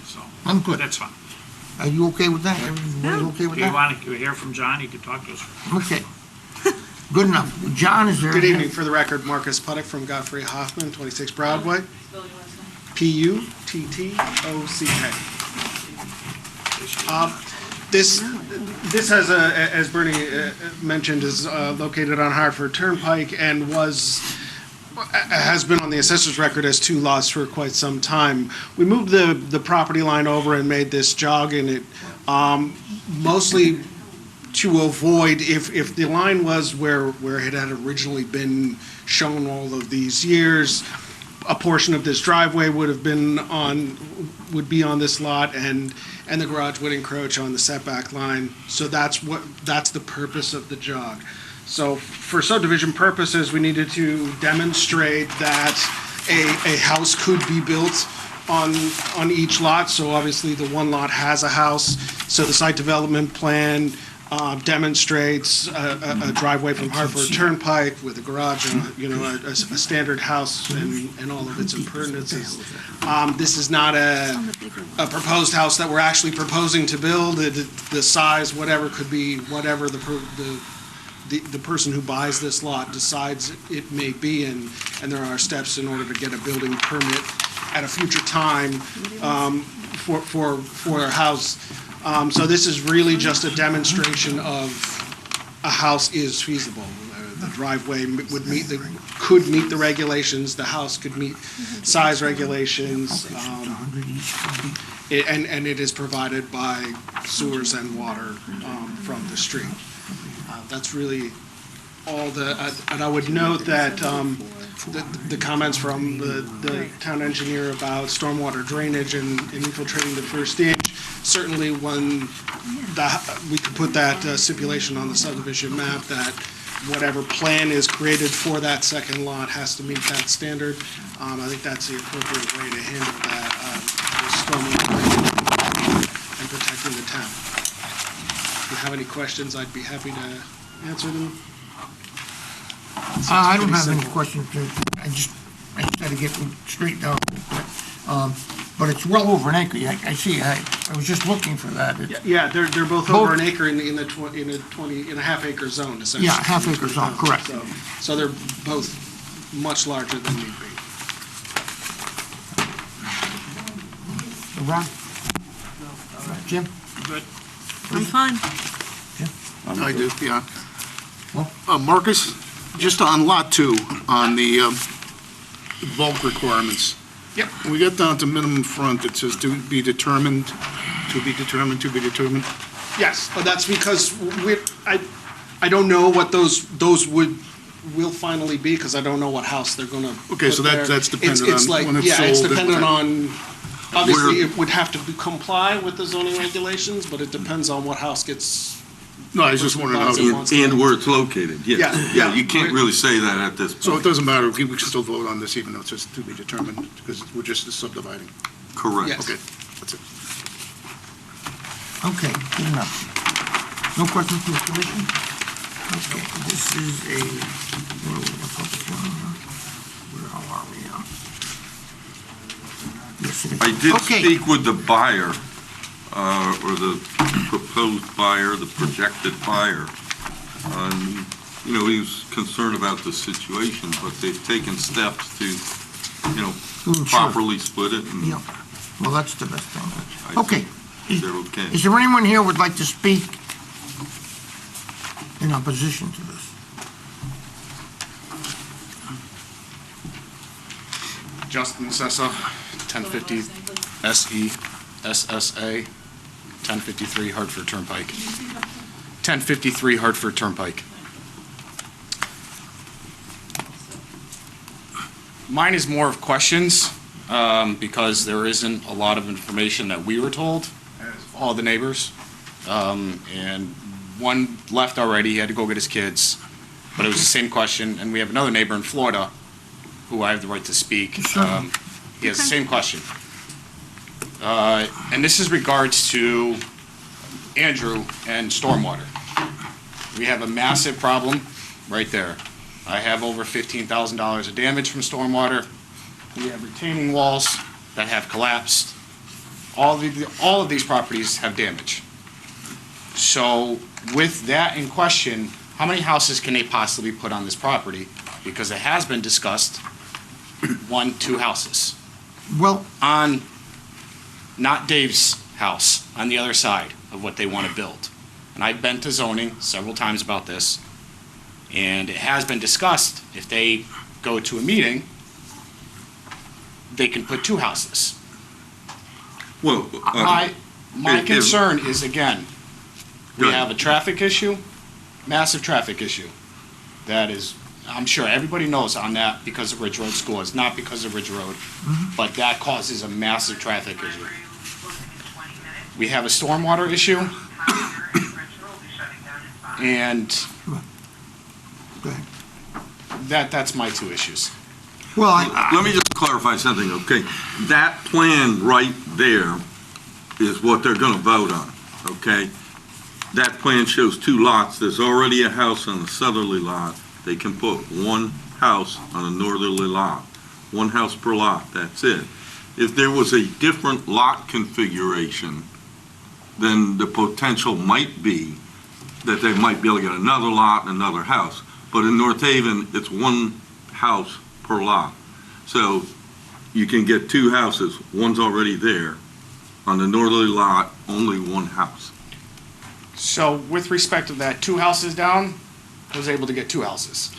So, I'm good. that's fine. Are you okay with that? Everybody okay with If you that? want to hear from John, you can talk to us. Okay. Good enough. John, is there? Good evening. For the record, Marcus Puttick from Godfrey Hoffman, 26 Broadway. Puttock. This has as Bernie mentioned, is located on Hartford Turnpike and has been on the assessor's record as two lots for quite some time. We moved the property line over and made this jog in it, mostly to avoid, if the line was where it had originally been shown all of these years, a portion of this driveway would be on this lot, and the garage would encroach on the setback line. So that's the purpose of the jog. So for subdivision purposes, we needed to demonstrate that a house could be built on each lot, so obviously the one lot has a house. So the site development plan demonstrates a driveway from Hartford Turnpike with a garage and, a standard house and all of its appurtenances. This is not a proposed house that we're actually proposing to build. The size, whatever, could be whatever the person who buys this lot decides it may be, and there are steps in order to get a building permit at a future time for a house. So this is really just a demonstration of a house is feasible. The driveway could meet the regulations, the house could meet size regulations, and it is provided by sewers and water from the street. That's really all and I would note that the comments from the town engineer about stormwater drainage and infiltrating the first stage, certainly when we could put that stipulation on the subdivision map that whatever plan is created for that second lot has to meet that standard. I think that's the appropriate way to handle that, stormwater and protecting the town. If you have any questions, I'd be happy to answer them. I don't have any questions. I just got to get them straightened out. But it's well over an acre. I see. I was just looking for that. Yeah, they're both over an acre in a half-acre zone, essentially. Yeah, half-acre zone, correct. So they're both much larger than need be. Ron? Jim? Good. I'm fine. I do, yeah. Marcus, just on Lot 2, on the bulk requirements. Yep. When we get down to minimum front, it says to be determined, to be determined, to be determined. Yes, but that's because I don't know what those will finally be, because I don't know what house they're gonna Okay, so put there. that's dependent It's on like, when it's yeah, it's sold. dependent on, obviously, it would have to comply with the zoning regulations, but it depends on what house gets. No, I was just wondering how. And where it's located, yes. Yeah. You can't really say that at this point. So it doesn't matter, we can still vote on this even though it says to be determined, because we're just subdividing. Correct. Yes. Okay, that's it. Okay, good enough. No questions from the commission? Okay, this is where are we now? Yes, it is. I did Okay. speak with the buyer, or the proposed buyer, the projected buyer. He was concerned about the situation, but they've taken steps to, ensure. properly split it. And Yeah, well, that's the best thing. I Okay. think they're okay. Is there anyone here who would like to speak in opposition to this? Justin Sessa, 1050 SESSA, 1053 Hartford Turnpike. 1053 Hartford Turnpike. Mine is more of questions, because there isn't a lot of information that we were told, all the neighbors. And one left already, he had to go get his kids, but it was the same question. And we have another neighbor in Florida, who I have the right to speak. He has the same question. And this is regards to Andrew and stormwater. We have a massive problem right there. I have over $15,000 of damage from stormwater. We have retaining walls that have collapsed. All of these properties have damage. So with that in question, how many houses can they possibly put on this property? Because it has been discussed, 2 houses. Well, on, not Dave's house, on the other side of what they want to build. And I've been to zoning several times about this, and it has been discussed, if they go to a meeting, they can put 2 houses. Well, My concern is, again, we have a traffic issue, massive traffic issue. That is, I'm sure everybody knows on that because of Ridge Road School. It's not because of Ridge Road, but that causes a massive traffic issue. We have a stormwater issue, and that's my 2 issues. Well, Let me just clarify something, okay? That plan right there is what they're gonna vote on, okay? That plan shows 2 lots. There's already a house on the southerly lot. They can put 1 house on a northerly lot. 1 house per lot, that's it. If there was a different lot configuration, then the potential might be that they might be able to get another lot and another house. But in North Haven, it's 1 house per lot. So you can get 2 houses, one's already there. On the northerly lot, only 1 house. So with respect to that, 2 houses down, I was able to get 2 houses.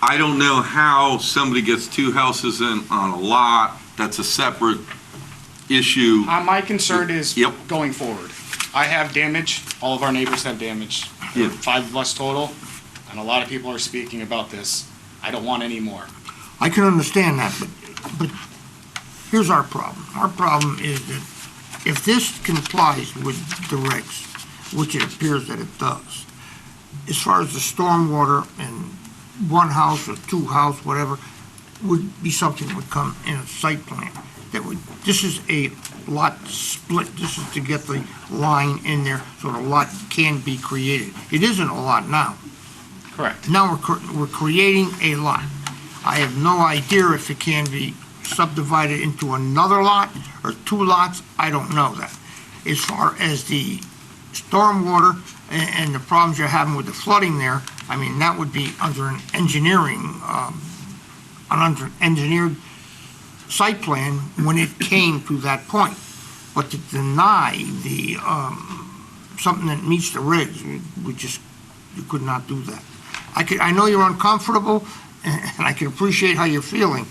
I don't know how somebody gets 2 houses in on a lot, that's a separate issue. My concern is Yep. going forward. I have damage, all of our neighbors have damage. There are 5 of us total, and a lot of people are speaking about this. I don't want any more. I can understand that, but here's our problem. Our problem is that if this complies with the regs, which it appears that it does, as far as the stormwater and 1 house or 2 house, whatever, would be something that would come in a site plan. That would, this is a lot split. This is to get the line in there so the lot can be created. It isn't a lot now. Correct. Now we're creating a lot. I have no idea if it can be subdivided into another lot or 2 lots. I don't know that. As far as the stormwater and the problems you're having with the flooding there, I mean, that would be under an engineered site plan when it came to that point. But to deny the, something that meets the regs, you could not do that. I know you're uncomfortable, and I can appreciate how you're feeling,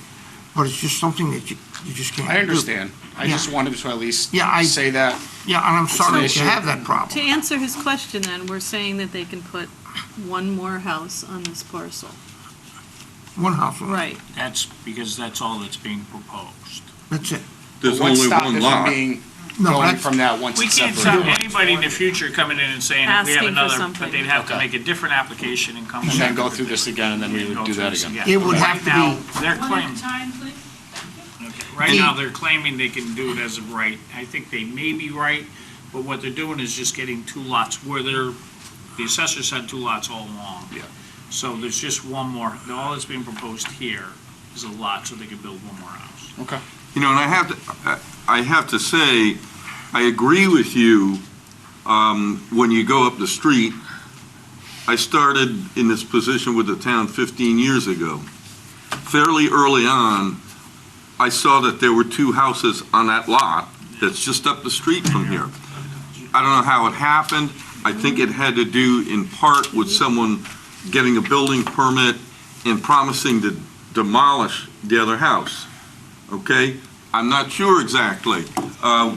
but it's just something that you just can't do. I understand. I just wanted to at least say that. Yeah, and I'm It's sorry an that you issue. have that problem. To answer his question then, we're saying that they can put 1 more house on this parcel. 1 house. Right. That's because that's all that's being proposed. That's it. There's What only stopped 1 it lot. from being No, going that's- from that once We it's can't separated? stop anybody in the future coming in and saying, we have Asking for another, something. but they'd have to Okay. make a different application and come. And then go through this again, and then we would Go do through that this again. It would have to be- Right now, they're claiming, time, please. right now, they're claiming they can do it as of right. I think they may be right, but what they're doing is just getting 2 lots where the assessors had 2 lots all along. Yeah. So there's just 1 more, all that's being proposed here is a lot, so they can build 1 more house. Okay. You know, and I have to say, I agree with you, when you go up the street. I started in this position with the town 15 years ago. Fairly early on, I saw that there were 2 houses on that lot that's just up the street from here. I don't know how it happened. I think it had to do in part with someone getting a building permit and promising to demolish the other house. Okay? I'm not sure exactly.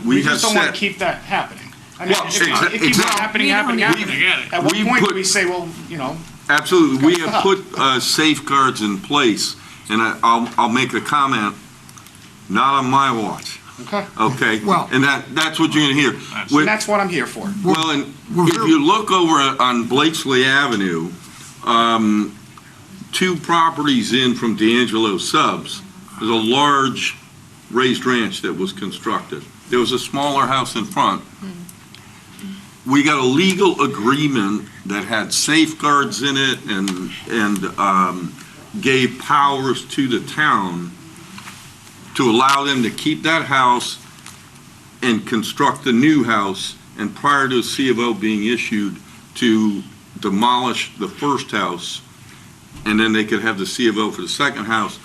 We have just don't want set- to keep that happening. I mean, Well, if it keeps exactly. happening. At what we point put- do we say, well, you know, Absolutely. We Gotta have put safeguards in place, and I'll make a comment, not on my watch. Okay. Okay? Well- And that's what you're going to hear. And that's what I'm here for. Well, and if you look over on Blakesley Avenue, 2 properties in from D'Angelo Subs, there's a large raised ranch that was constructed. There was a smaller house in front. We got a legal agreement that had safeguards in it and gave powers to the town to allow them to keep that house and construct a new house, and prior to a C of O being issued, to demolish the first house, and then they could have the C of O for the second house.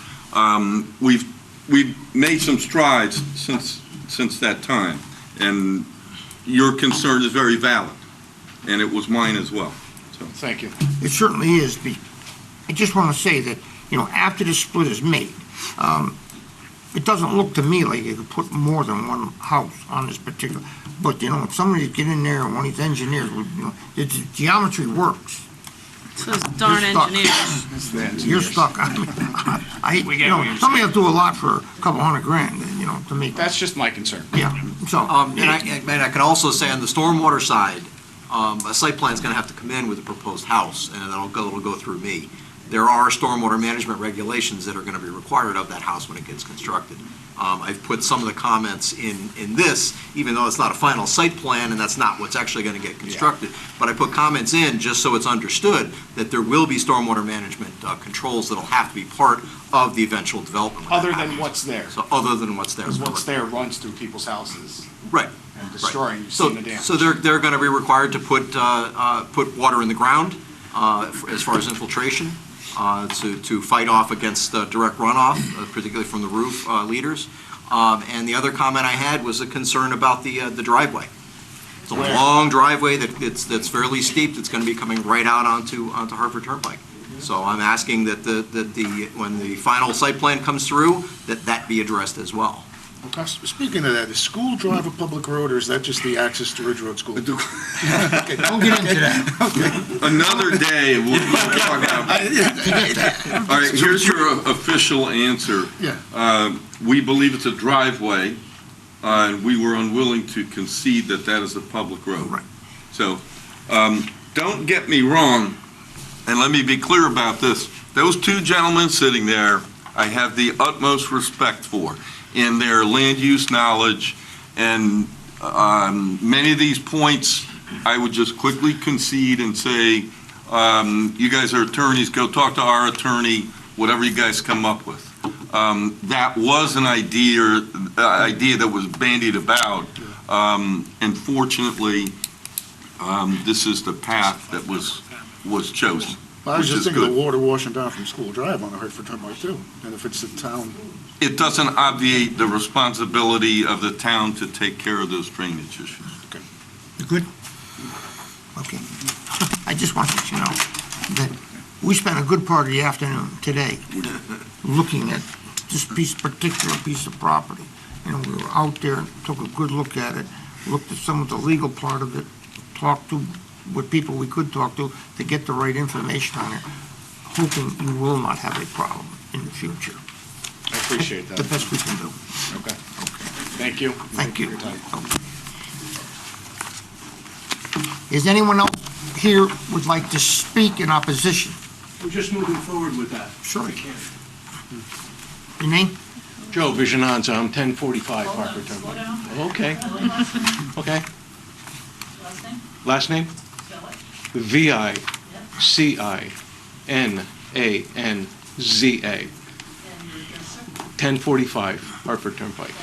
We've made some strides since that time, and your concern is very valid, and it was mine as well. So. Thank you. It certainly is. I just want to say that, you know, after the split is made, it doesn't look to me like you could put more than 1 house on this particular, but, you know, if somebody get in there and one of these engineers, would, you know, the geometry works. Those darn You're stuck. engineers. You're stuck. You know, somebody will do a lot for a couple $100,000, you know, to make. That's just my concern. Yeah, so. And I can also say on the stormwater side, a site plan's gonna have to come in with a proposed house, and it'll go through me. there are stormwater management regulations that are going to be required of that house when it gets constructed. I've put some of the comments in this, even though it's not a final site plan and that's not what's actually going to get constructed. But I put comments in just so it's understood that there will be stormwater management controls that'll have to be part of the eventual development. Other than what's there. So other than what's there. Because what's there runs through people's houses. Right. And destroying, you've So, seen the damage. so they're going to be required to put water in the ground as far as infiltration, to fight off against direct runoff, particularly from the roof leaders. And the other comment I had was a concern about the driveway. It's a long driveway that's fairly steep, that's going to be coming right out onto Hartford Turnpike. So I'm asking that when the final site plan comes through, that be addressed as well. Speaking of that, is School Drive a public road, or is that just the access to Ridge Road School? Don't get into that. Another day, we'll talk about. All right, here's your official answer. Yeah. We believe it's a driveway, and we were unwilling to concede that that is a public road. Right. So, don't get me wrong, and let me be clear about this. Those two gentlemen sitting there, I have the utmost respect for in their land use knowledge, and many of these points, I would just quickly concede and say, you guys are attorneys, go talk to our attorney, whatever you guys come up with. That was an idea that was bandied about. Unfortunately, this is the path that was chosen. I was which just is thinking of good. the water washing down from School Drive on the Hartford Turnpike too, and if it's the town. It doesn't obviate the responsibility of the town to take care of those drainage issues. You good? Okay. I just want you to know that we spent a good part of the afternoon today looking at this particular piece of property. You know, we were out there, took a good look at it, looked at some of the legal part of it, talked to with people we could talk to get the right information on it, hoping you will not have a problem in the future. I appreciate that. The best we can do. Okay. Thank you. Thank you. for your time. Is anyone else here would like to speak in opposition? We're just moving forward with that. Sure. Your name? Joe Viginanza, I'm 1045 Hartford Turnpike. Okay. Okay. Last name? Vicinanza. 1045 Hartford Turnpike.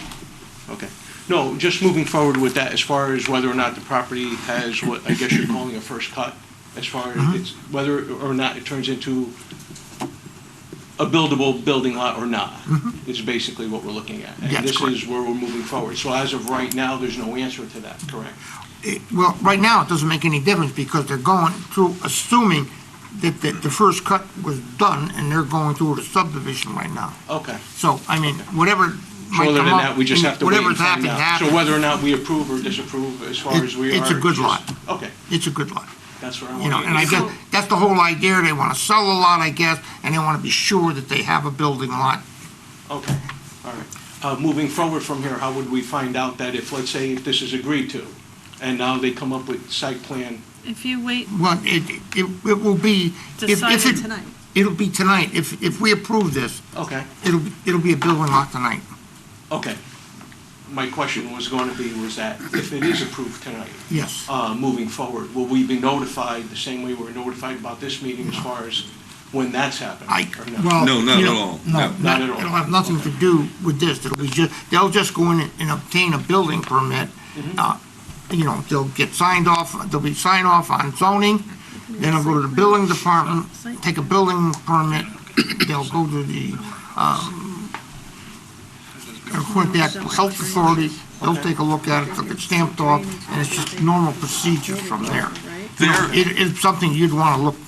Okay. No, just moving forward with that, as far as whether or not the property has what I guess you're calling a first cut, as far as it's, whether or not it turns into a buildable building lot or not, is basically what we're looking at. And That's this correct. is where we're moving forward. So as of right now, there's no answer to that, correct? Well, right now, it doesn't make any difference because they're going through, assuming that the first cut was done, and they're going through the subdivision right now. Okay. So, I mean, whatever So might other come than up, that, we just have to wait and whatever's find happened, out. happened. So whether or not we approve or disapprove, as far as we are. It's a good just- lot. Okay, It's a good lot. that's what I You know, want. and I guess, that's the whole idea, they want to sell a lot, I guess, and they want to be sure that they have a building lot. Okay, all right. Moving forward from here, how would we find out that if, let's say, if this is agreed to, and now they come up with site plan? If you wait, Well, it will be, if decide it, tonight. it'll be tonight, if we approve this, Okay, it'll be a building lot tonight. okay. My question was going to be, was that if it is approved tonight, Yes. moving forward, will we be notified the same way we're notified about this meeting as far as when that's happening? or no? Well, No, not you at know, all. No, No. Not at all. it'll have nothing to do with this. It'll be they'll just go in and obtain a building permit. You know, they'll get signed off, there'll be sign off on zoning, then they'll go to the building department, take a building permit, they'll go to the, report back to health authority, they'll take a look at it, they'll get stamped off, and it's just normal procedure from there. You know, it's something you'd want to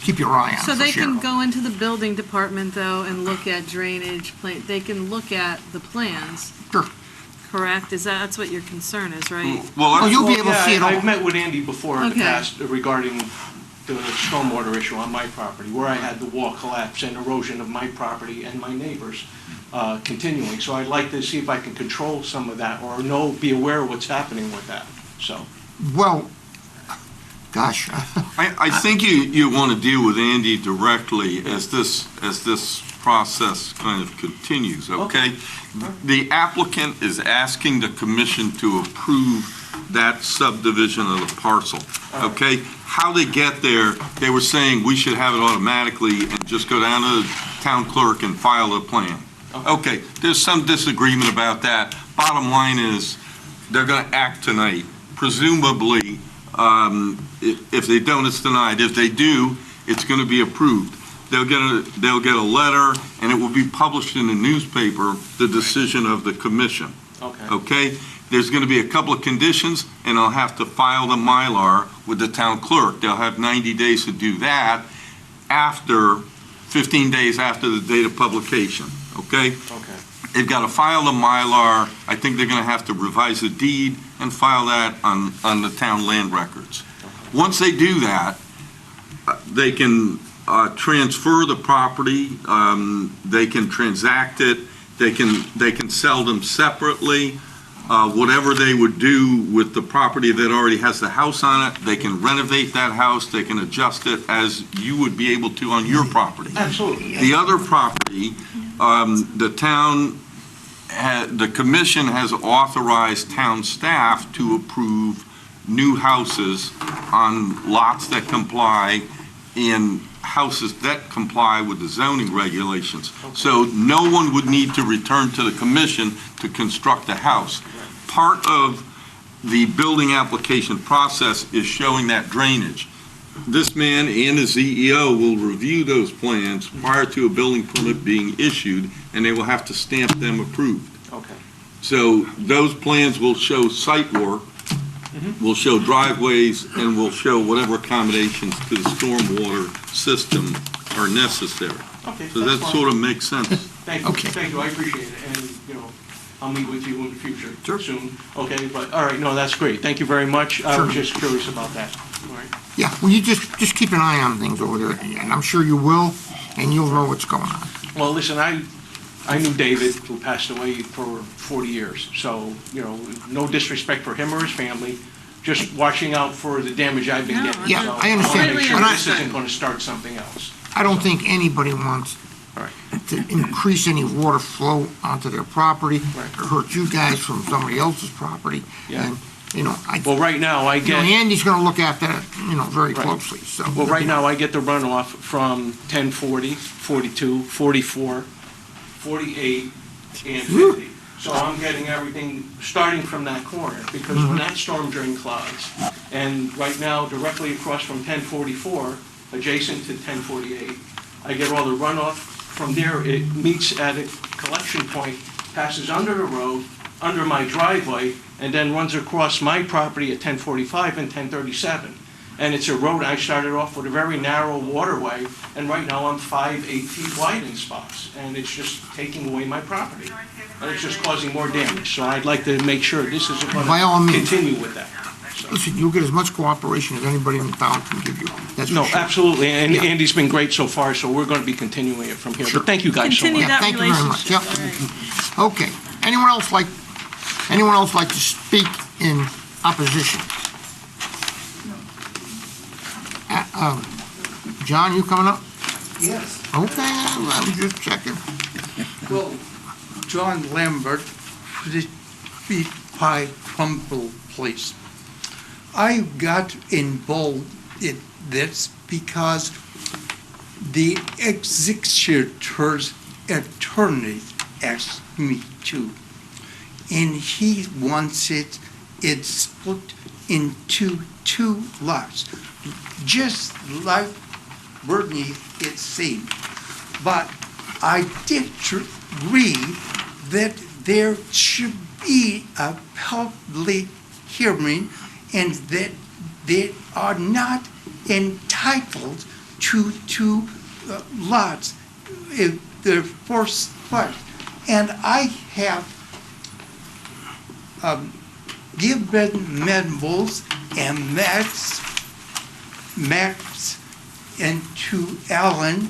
keep your eye on, So for they sure. can go into the building department, though, and look at drainage, they can look at the plans. Sure. Correct? That's what your concern is, right? Oh, you'll be able to yeah, see it all. I've met with Andy before in the Okay. past regarding the stormwater issue on my property, where I had the wall collapse and erosion of my property and my neighbors continuing. So I'd like to see if I can control some of that or be aware of what's happening with that, so. Well, gosh. I think you want to deal with Andy directly as this process kind of continues, okay? The applicant is asking the commission to approve that subdivision of the parcel, okay? How they get there, they were saying we should have it automatically and just go down to the town clerk and file a plan. Okay, there's some disagreement about that. Bottom line is, they're going to act tonight. Presumably, if they don't, it's denied. If they do, it's going to be approved. They'll get a letter, and it will be published in the newspaper, the decision of the commission. Okay? There's going to be a couple of conditions, and they'll have to file the Mylar with the town clerk. They'll have 90 days to do that after, 15 days after the date of publication, okay? Okay. They've got to file the Mylar. I think they're going to have to revise the deed and file that on the town land records. Once they do that, they can transfer the property, they can transact it, they can sell them separately. Whatever they would do with the property that already has the house on it, they can renovate that house, they can adjust it as you would be able to on your property. Absolutely. The other property, the commission has authorized town staff to approve new houses on lots that comply in houses that comply with the zoning regulations. So no one would need to return to the commission to construct a house. Part of the building application process is showing that drainage. This man and the CEO will review those plans prior to a building permit being issued, and they will have to stamp them approved. Okay. So those plans will show site work, will show driveways, and will show whatever accommodations to the stormwater system are necessary. Okay, So that's that fine. sort of makes sense. Thank you. Okay. Thank you, I appreciate it, and, I'll meet with you in the future soon. Okay, but, all right, no, that's great. Thank you very much. I was just curious about that. All right. Yeah, well, you just keep an eye on things over there, and I'm sure you will, and you'll know what's going on. Well, listen, I knew David, who passed away for 40 years, so, no disrespect for him or his family, just watching out for the damage I've been getting. Yeah, So I understand. wanna make sure And I- this isn't going to start something else. I don't think anybody wants to increase any water flow onto their property or hurt you guys from somebody else's property. Yeah. And, Well, right now, I get... Andy's gonna look at that, very Right. closely, so. Well, right now, I get the runoff from 1040, 42, 44, 48, and 50. So I'm getting everything starting from that corner, because when that storm drain clogs, and right now, directly across from 1044, adjacent to 1048, I get all the runoff from there. It meets at a collection point, passes under the road, under my driveway, and then runs across my property at 1045 and 1037. And it's a road, I started off with a very narrow waterway, and right now I'm 8 feet wide in spots, and it's just taking away my property. And it's just causing more damage, so I'd like to make sure this isn't going By all to means. continue with that. Listen, you'll get as much cooperation as anybody in town can give you, that's for No, sure. absolutely, and Yeah. Andy's been great so far, so we're going to be continuing it from here. Sure. But thank you guys so much. Continue that Thank you very much, relationship. yep. Okay, anyone else like to speak in opposition? John, you coming up? Yes. Okay, I was just checking. Well, John Lambert, 55 Trumbull Place. I got involved in this because the executor's attorney asked me to. And he wants it split into 2 lots, just like Bernie it seemed. But I did agree that there should be a public hearing and that they are not entitled to 2 lots in the first place. And I have given memos and maps and to Alan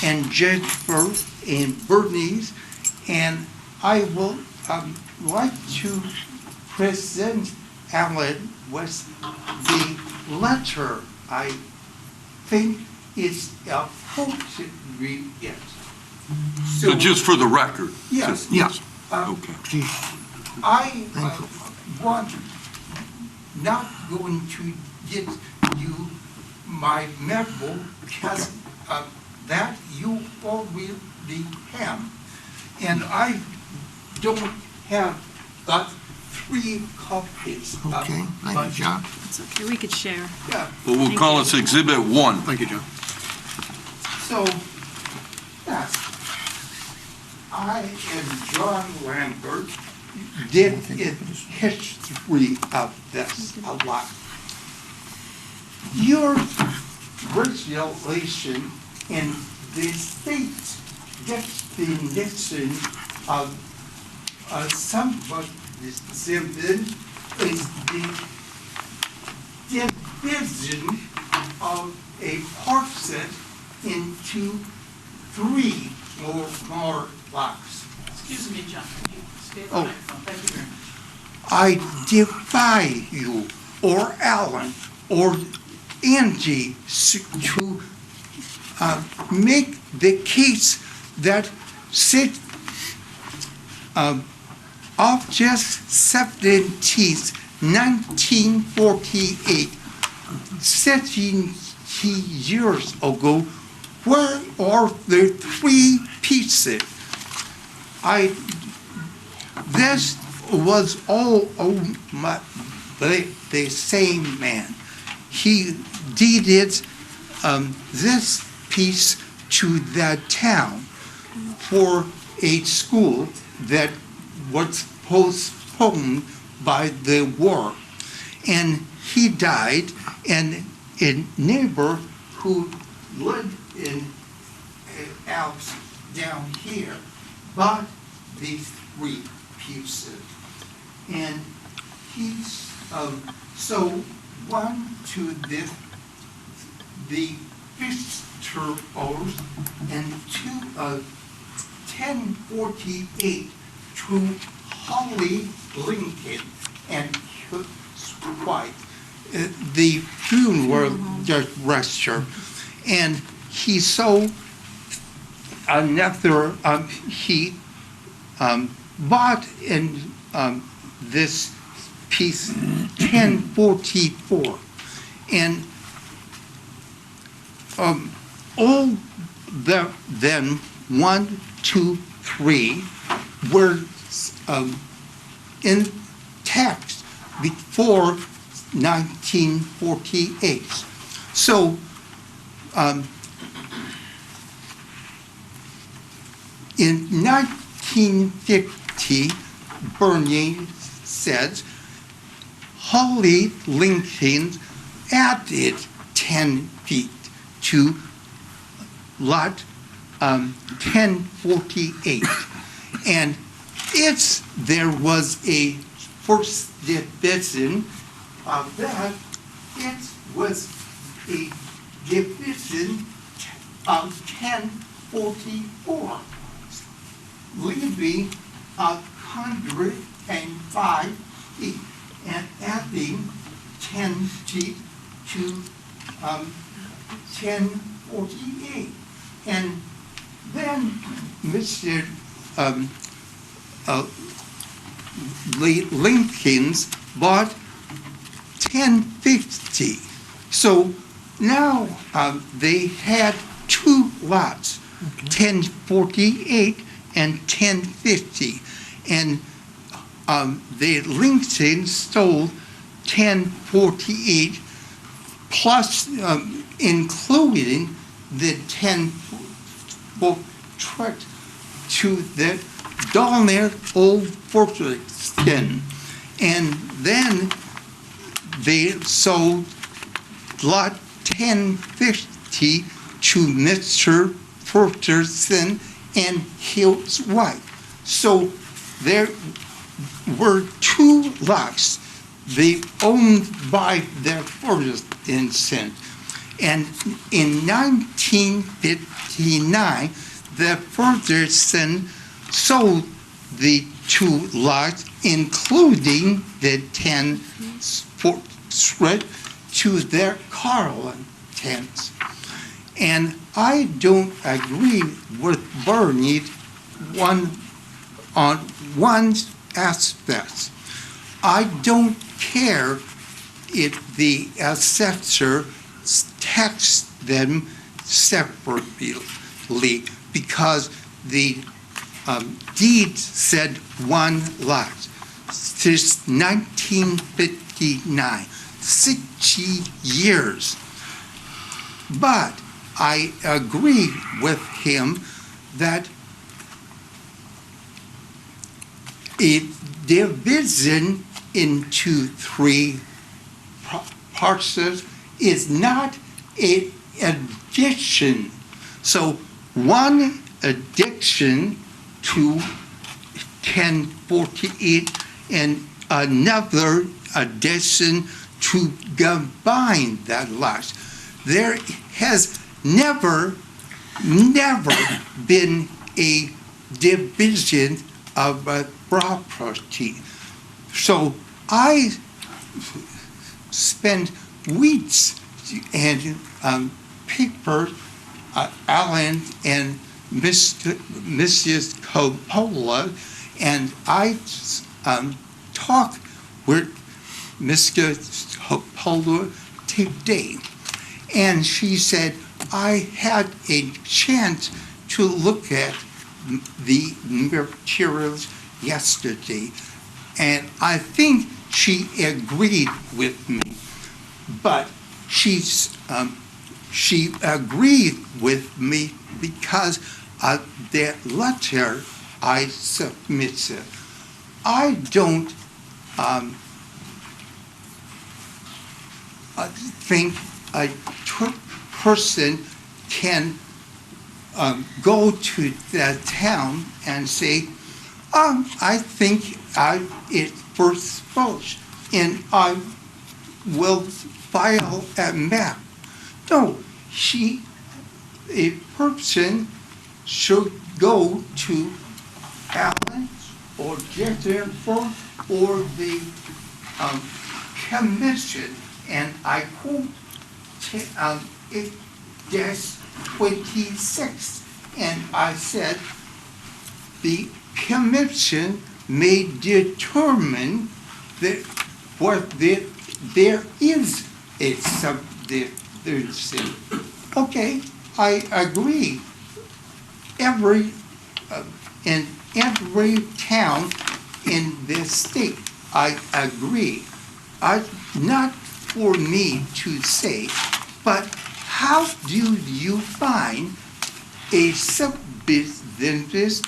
and Jennifer and Bernice, and I will like to present Alan with the letter, I think, is appropriate. So just for the record? Yes. Yes. Okay. I want, not going to get you my memo because that you already have. And I don't have got 3 copies. Okay, thank you, John. It's okay, we could share. Yeah. Well, we'll call this Exhibit 1. Thank you, John. So, yes, I and John Lambert did in history of this a lot. Your regulation in the state's definition of subdivision is the division of a parcel into 3 or more lots. Excuse me, John. Can you stay Oh. the microphone? Thank you very much. I defy you, or Alan, or Angie, to make the case that August 17th, 1948, 17 years ago, where are the 3 pieces? This was all the same man. He deeded this piece to the town for a school that was postponed by the war. And he died, and a neighbor who lived in Alps down here bought these 3 pieces. And he's, so one to the visitors and to 1048 to Holly Lincoln and his wife, the funeral director. And he sold another, he bought in this piece 1044. And all then 1, 2, 3 were in text before 1948. So in 1950, Bernier said, Holly Lincoln added 10 feet to lot 1048. And there was a first division of that, it was a division of 1044, leaving 105 feet and adding 10 feet to 1048. And then Mr. Lincoln's bought 1050. So now they had 2 lots, 1048 and 1050. And the Lincolns sold 1048 plus including the 10 tract to the Donner Old Fortreston. And then they sold lot 1050 to Mr. Fortreston and his wife. So there were 2 lots they owned by the Fortreston. And in 1959, the Fortreston sold the 2 lots, including the 10 foot strip, to their Carltons. And I don't agree with Bernie on one aspect. I don't care if the assessor tax them separately because the deed said one lot. Since 1959, 60 years. But I agree with him that a division into 3 parcels is not an addition. So one addition to 1048 and another addition to combine that lot. There has never been a division of a property. So I spent weeks and paper, Alan and Mrs. Coppola, and I talked with Mr. Coppola today. And she said, I had a chance to look at the materials yesterday, and I think she agreed with me. But she agreed with me because of the letter I submitted. I don't think a person can go to the town and say, I think it's first vote, and I will file a map. No, a person should go to Alan or Jennifer or the commission, and I quote it dash 26, and I said the commission may determine that there is a subdivision. Okay, I agree. In every town in this state, I agree. Not for me to say, but how do you find a subdivision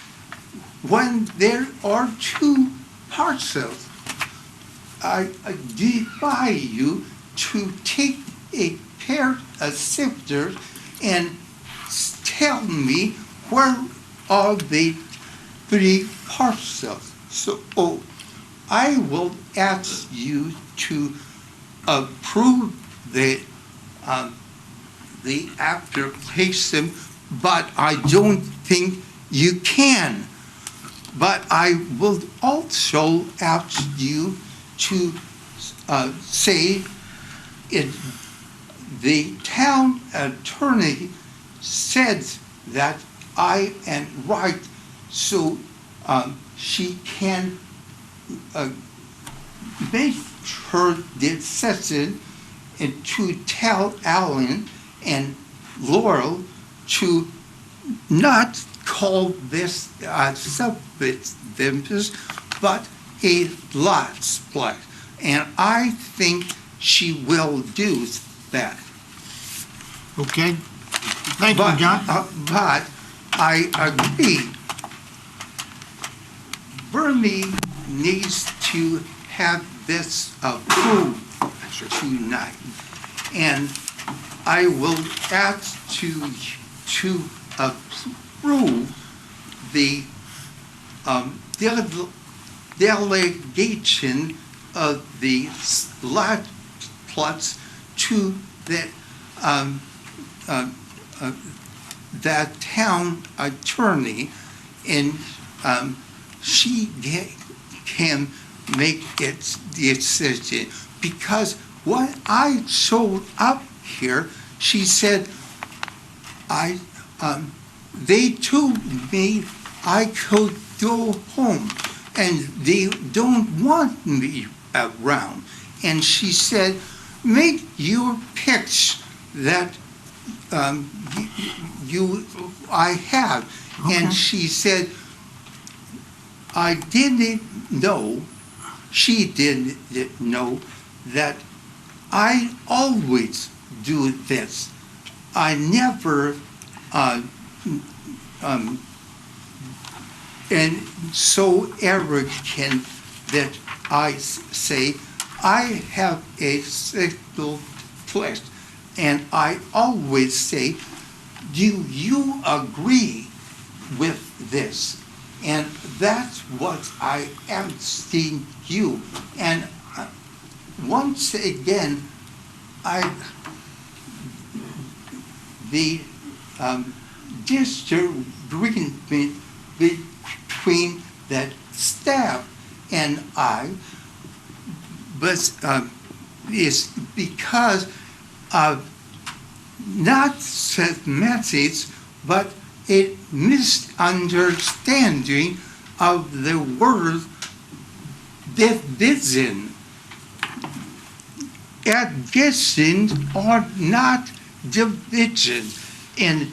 when there are 2 parcels? I defy you to take a pair of scissors and tell me where are the 3 parcels. So I will ask you to approve the application, but I don't think you can. But I will also ask you to say the town attorney said that I am right, so she can make her decision and to tell Alan and Laurel to not call this subdivision, but a lot split. And I think she will do that. Okay. Thank you, John. But I agree. Bernie needs to have this approved tonight. And I will ask to approve the delegation of the lot plots to that town attorney, and she can make its decision, because when I showed up here, she said, they told me I could go home, and they don't want me around. And she said, make your pitch that I have. And she said, I didn't know, she didn't know that I always do this. I never, and so arrogant that I say, I have a sexual flesh, and I always say, do you agree with this? And that's what I am asking you. And once again, the disagreement between that staff and I is because of not said message, but a misunderstanding of the word division. Additions are not division, and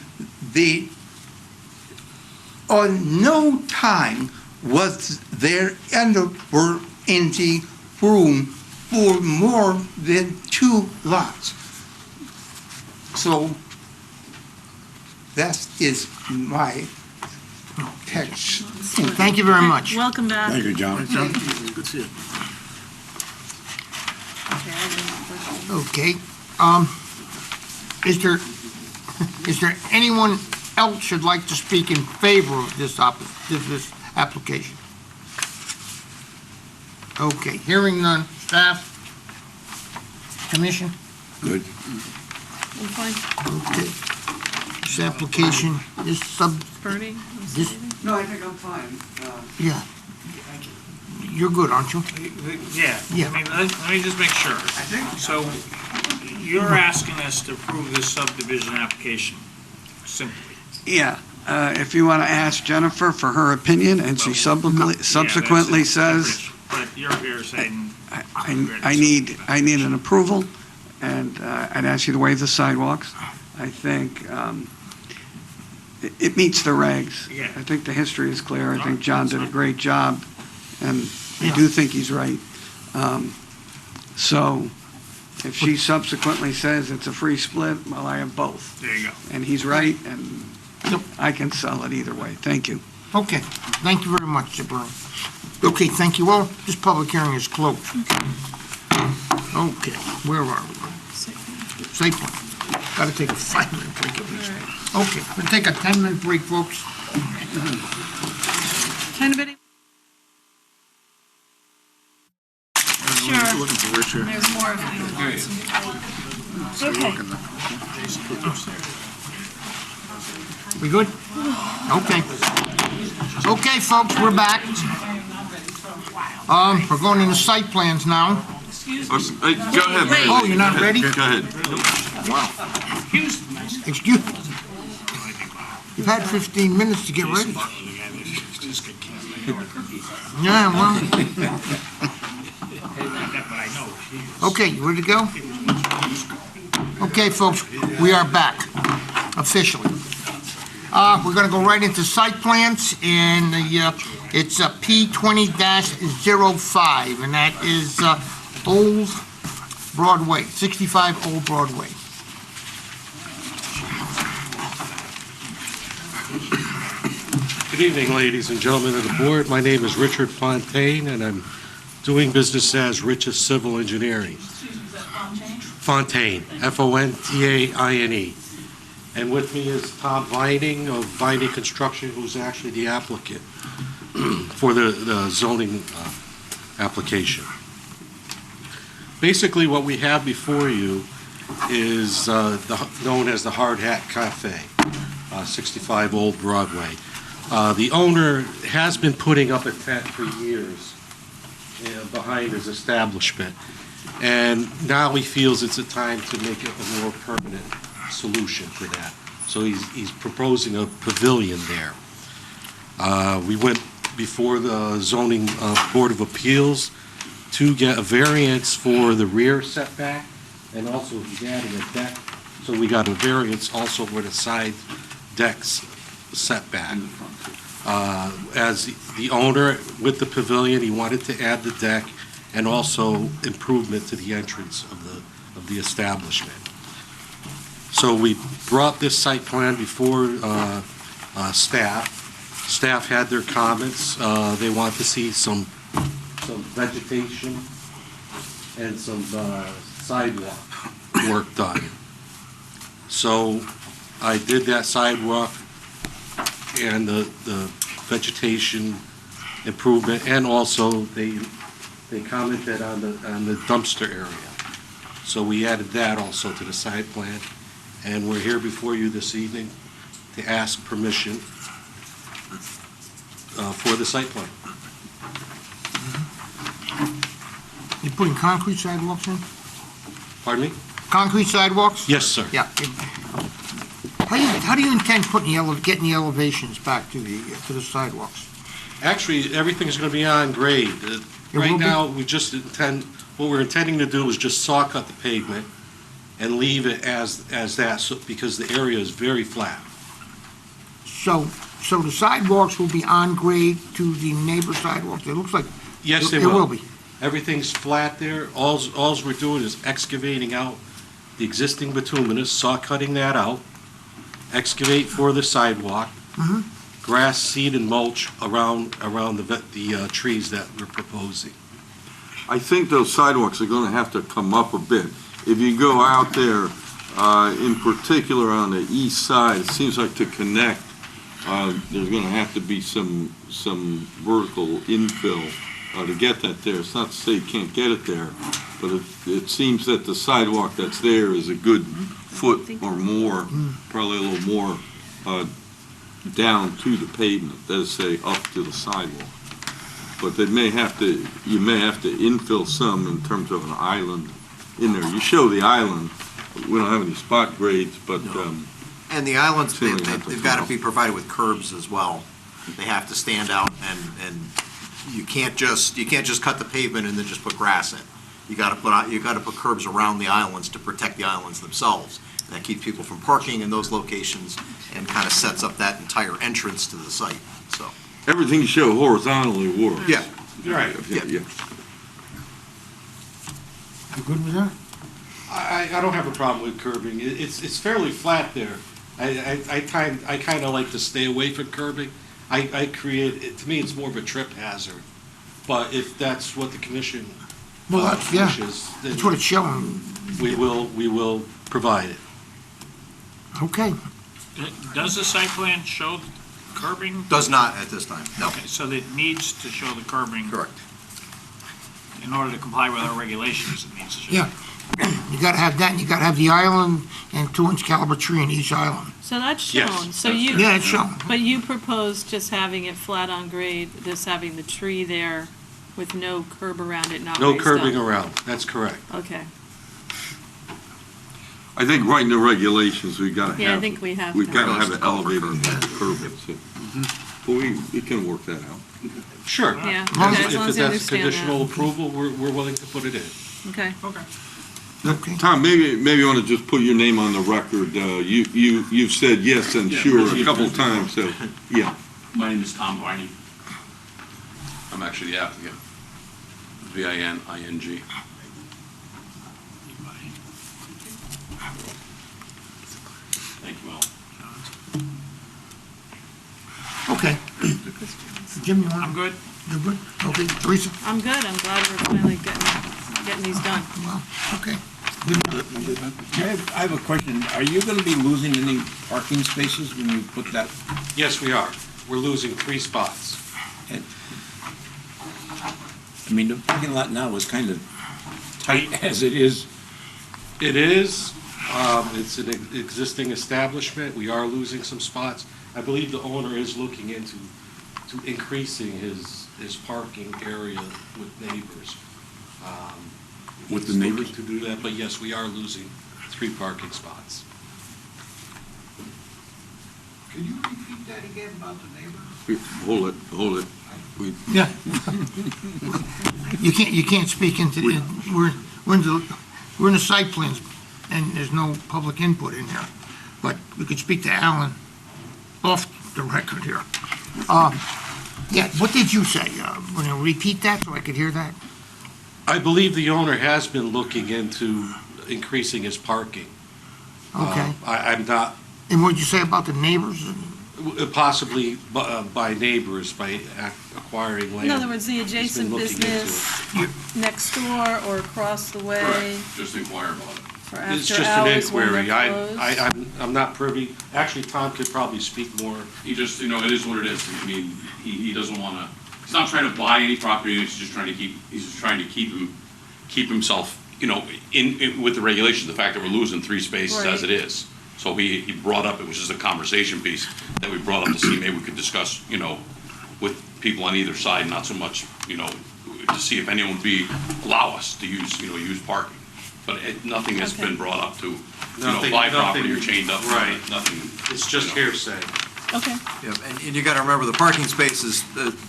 on no time was there ever any room for more than 2 lots. So that is my text. Thank you very much. Welcome back. Thank you, John. Good to see you. Okay, is there anyone else who'd like to speak in favor of this application? Okay, hearing none, staff, commission? Good. I'm fine. Okay. This application, this Bernie? this, No, I think I'm fine. yeah. You're good, aren't you? Yeah, Yeah. I mean, let me just make sure. So, you're asking us to approve this subdivision application, simply? Yeah, if you want to ask Jennifer for her opinion, and she subsequently says, But you're saying. I need an approval, and I'd ask you to waive the sidewalks. I think it meets the regs. Yeah. I think the history is clear. I think John did a great job, and I do think he's right. So if she subsequently says it's a free split, well, I have both. There you go. And he's right, and I can sell it either way. Thank you. Okay, thank you very much, Sir Bernie. Okay, thank you all. This public hearing is closed. Okay, where are we? Site plan. Gotta take a 5-minute break at least. Okay, we'll take a 10-minute break, folks. Anybody? Sure. Looking for where, sure. There's more of it. Okay. We good? Okay. Okay, folks, we're back. We're going into site plans now. Go ahead, Mayor. Oh, you're not ready? Go ahead. Wow. Excuse me. You've had 15 minutes to get ready. Yeah, well. Okay, you ready to go? Okay, folks, we are back officially. We're gonna go right into site plans, and it's P20-05, and that is Old Broadway, 65 Old Broadway. Good evening, ladies and gentlemen of the board. My name is Richard Fontaine, and I'm doing business as Rich's Civil Engineering. Fontaine, F-O-N-T-A-I-N-E. And with me is Tom Vining of Vining Construction, who's actually the applicant for the zoning application. Basically, what we have before you is known as the Hard Hat Cafe, 65 Old Broadway. The owner has been putting up a tent for years behind his establishment. And now he feels it's a time to make it a more permanent solution for that. So he's proposing a pavilion there. We went before the zoning Board of Appeals to get a variance for the rear setback, and also he's adding a deck, so we got a variance also for the side decks setback. As the owner with the pavilion, he wanted to add the deck and also improvement to the entrance of the establishment. So we brought this site plan before staff. Staff had their comments. They want to see some vegetation and some sidewalk work done. So I did that sidewalk and the vegetation improvement, and also they commented on the dumpster area. So we added that also to the site plan, and we're here before you this evening to ask permission for the site plan. You putting concrete sidewalks in? Pardon me? Concrete sidewalks? Yes, sir. Yeah. How do you intend getting the elevations back to the sidewalks? Actually, everything's going to be on grade. Right now, what we're intending to do is just saw cut the pavement and leave it as that, because the area is very flat. So the sidewalks will be on grade to the neighbor sidewalks? It looks like. Yes, they will. It will be. Everything's flat there. Alls we're doing is excavating out the existing bituminous, saw cutting that out, excavate for the sidewalk, grass, seed, and mulch around the trees that we're proposing. I think those sidewalks are gonna have to come up a bit. If you go out there, in particular on the east side, it seems like to connect, there's gonna have to be some vertical infill to get that there. It's not to say you can't get it there, but it seems that the sidewalk that's there is a good foot or more, probably a little more, down to the pavement, that is, say, up to the sidewalk. But you may have to infill some in terms of an island in there. You show the island, we don't have any spot grades, but, And the islands, they've got to be provided with curbs as well. They have to stand out, and you can't just cut the pavement and then just put grass in. You got to put curbs around the islands to protect the islands themselves. And that keeps people from parking in those locations and kind of sets up that entire entrance to the site, so. everything you show horizontally works. Yeah. Right. Yeah. You good with that? I don't have a problem with curbing. It's fairly flat there. I kind of like to stay away from curbing. To me, it's more of a trip hazard. But if that's what the commission wishes, then That's what it's showing. we will provide it. Okay. Does the site plan show curbing? Does not at this time, no. Okay, so it needs to show the curbing. Correct. In order to comply with our regulations, it needs to show. Yeah. You gotta have that, and you gotta have the island and 2-inch caliber tree in each island. So that's Yes, shown, so that's you. right. Yeah, it's shown. But you proposed just having it flat on grade, just having the tree there with no curb around it, not No raised curbing up. around, that's correct. Okay, I think right in the regulations, we gotta have. yeah, I think we have. We've to. gotta have it elevated and curb it, so. But we can work that out. Sure. Yeah, If okay, as long as you that's understand conditional that. approval, we're willing to put it in. Okay. Okay. Tom, maybe you wanna just put your name on the record. You've said yes and sure a couple times, so, yeah. My name is Tom Viney. I'm actually the applicant. Vining. Thank you all. Okay. Jim, you want? I'm good. You're good? Okay. Teresa? I'm good, I'm glad we're finally getting these done. Well, okay. I have a question. Are you going to be losing any parking spaces when you put that? Yes, we are. We're losing 3 spots. I mean, the parking lot now is kind of tight as it is. It is. It's an existing establishment. We are losing some spots. I believe the owner is looking into increasing his parking area with neighbors. with the neighbors to do that, but yes, we are losing 3 parking spots. Can you repeat that again about the neighbors? Hold it. Yeah. You can't speak into, we're in the site plans, and there's no public input in there. But we could speak to Alan off the record here. Yeah, what did you say? Want to repeat that so I could hear that? I believe the owner has been looking into increasing his parking. Okay. I'm not, And what did you say about the neighbors? possibly by neighbors, by acquiring land. In other words, the adjacent looking into business next door or across the way Just inquire about it. for It's after just an hours when inquiry. they're closed? I'm not privy, actually, Tom could probably speak more. He just, it is what it is. I mean, he doesn't want to, he's not trying to buy any property, he's just trying to keep himself, in with the regulations, the fact that we're losing 3 spaces as it is. So he brought up, it was just a conversation piece that we brought up to see maybe we could discuss, with people on either side, not so much, to see if anyone would allow us to use parking. But nothing has been brought up to, buy property or chained up. Right. Nothing. It's just hearsay. Okay. Yeah, and you gotta remember, the parking spaces,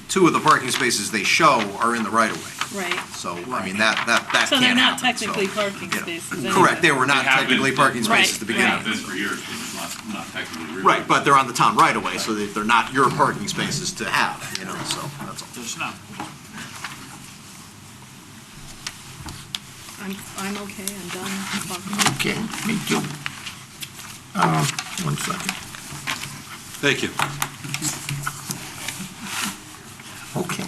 2 of the parking spaces they show are in the right of way. Right. So, I mean, that can't So they're not happen, so. technically parking spaces anyway. Correct, they were not They have technically been- parking Right, spaces to They begin have with. been for years, but it's not technically. really. Right, but they're on the town right of way, so they're not your parking spaces to have, so, that's all. It's not. I'm okay, I'm done. Okay, me too. 1 second. Thank you. Okay.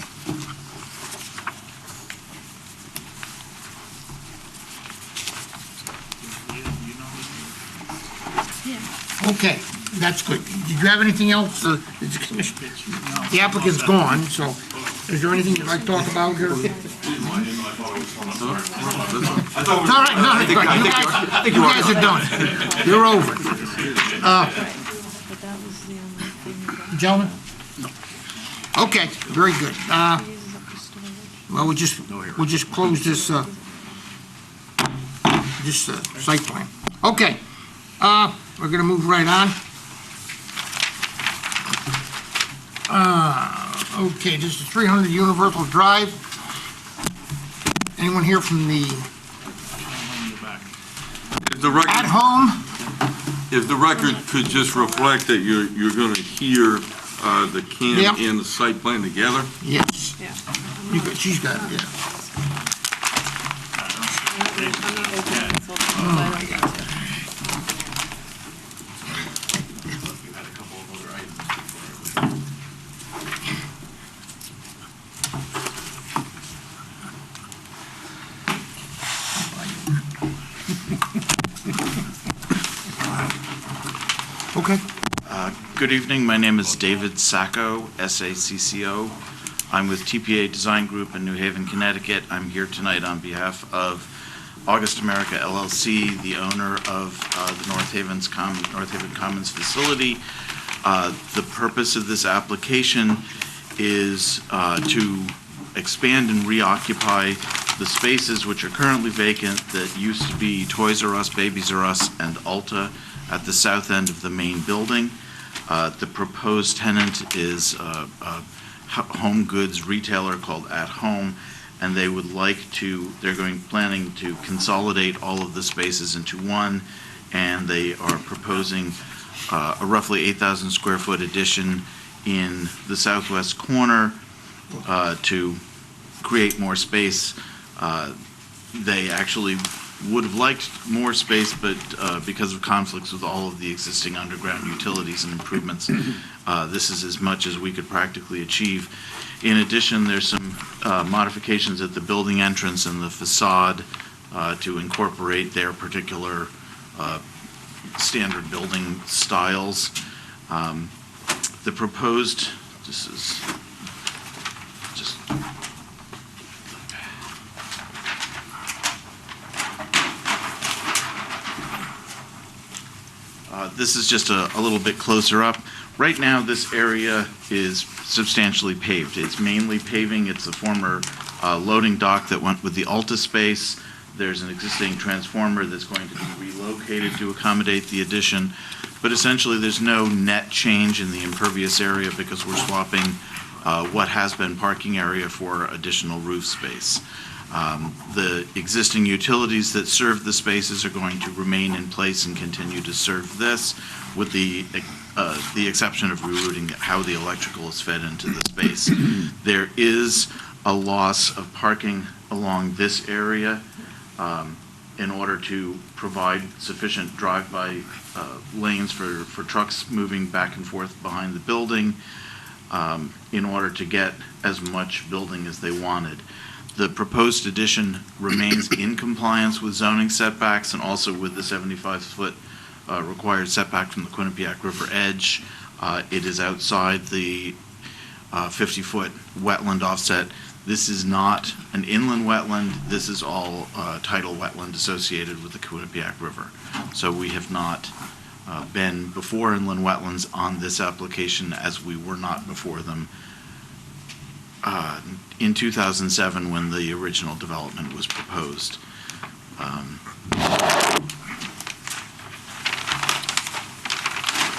Okay, that's good. Did you have anything else? The applicant's gone, so is there anything you'd like to talk about here? It's all right, no, it's good. You guys are done. You're over. Gentlemen? Okay, very good. Well, we'll just close this site plan. Okay, we're gonna move right on. Okay, this is 300 Universal Drive. Anyone here from the at home? If the record could just reflect that you're going to hear the Yep. CAM and the site plan together? Yes. She's got it, yeah. Oh, my God. Okay. Good evening, my name is David Sacco, S-A-C-C-O. I'm with TPA Design Group in New Haven, Connecticut. I'm here tonight on behalf of August America LLC, the owner of the North Haven Commons facility. The purpose of this application is to expand and reoccupy the spaces which are currently vacant that used to be Toys R Us, Babies R Us, and Ulta at the south end of the main building. The proposed tenant is a home goods retailer called At Home, and they would like to, planning to consolidate all of the spaces into one, and they are proposing a roughly 8,000 square foot addition in the southwest corner to create more space. They actually would have liked more space, but because of conflicts with all of the existing underground utilities and improvements, this is as much as we could practically achieve. In addition, there's some modifications at the building entrance and the facade to incorporate their particular standard building styles. The proposed, this is just this is just a little bit closer up. Right now, this area is substantially paved. It's mainly paving. It's the former loading dock that went with the Ulta space. There's an existing transformer that's going to be relocated to accommodate the addition. But essentially, there's no net change in the impervious area because we're swapping what has been parking area for additional roof space. The existing utilities that serve the spaces are going to remain in place and continue to serve this, with the exception of rerouting how the electrical is fed into the space. There is a loss of parking along this area in order to provide sufficient drive-by lanes for trucks moving back and forth behind the building in order to get as much building as they wanted. The proposed addition remains in compliance with zoning setbacks and also with the 75-foot required setback from the Quinnipiac River edge. It is outside the 50-foot wetland offset. This is not an inland wetland. This is all tidal wetland associated with the Quinnipiac River. So we have not been before inland wetlands on this application, as we were not before them in 2007 when the original development was proposed.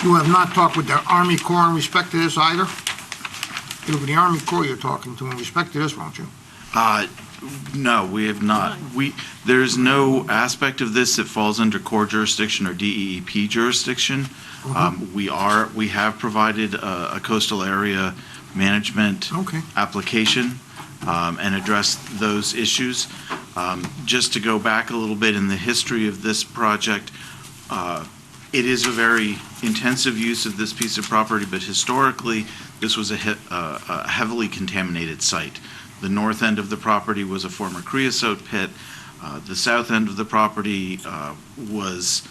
You have not talked with the Army Corps in respect to this either? It'll be the Army Corps you're talking to in respect to this, won't you? No, we have not. There's no aspect of this that falls under core jurisdiction or DEEP jurisdiction. We have provided a coastal area management application and addressed those issues. Just to go back a little bit in the history of this project, it is a very intensive use of this piece of property, but historically, this was a heavily contaminated site. The north end of the property was a former creosote pit. The south end of the property was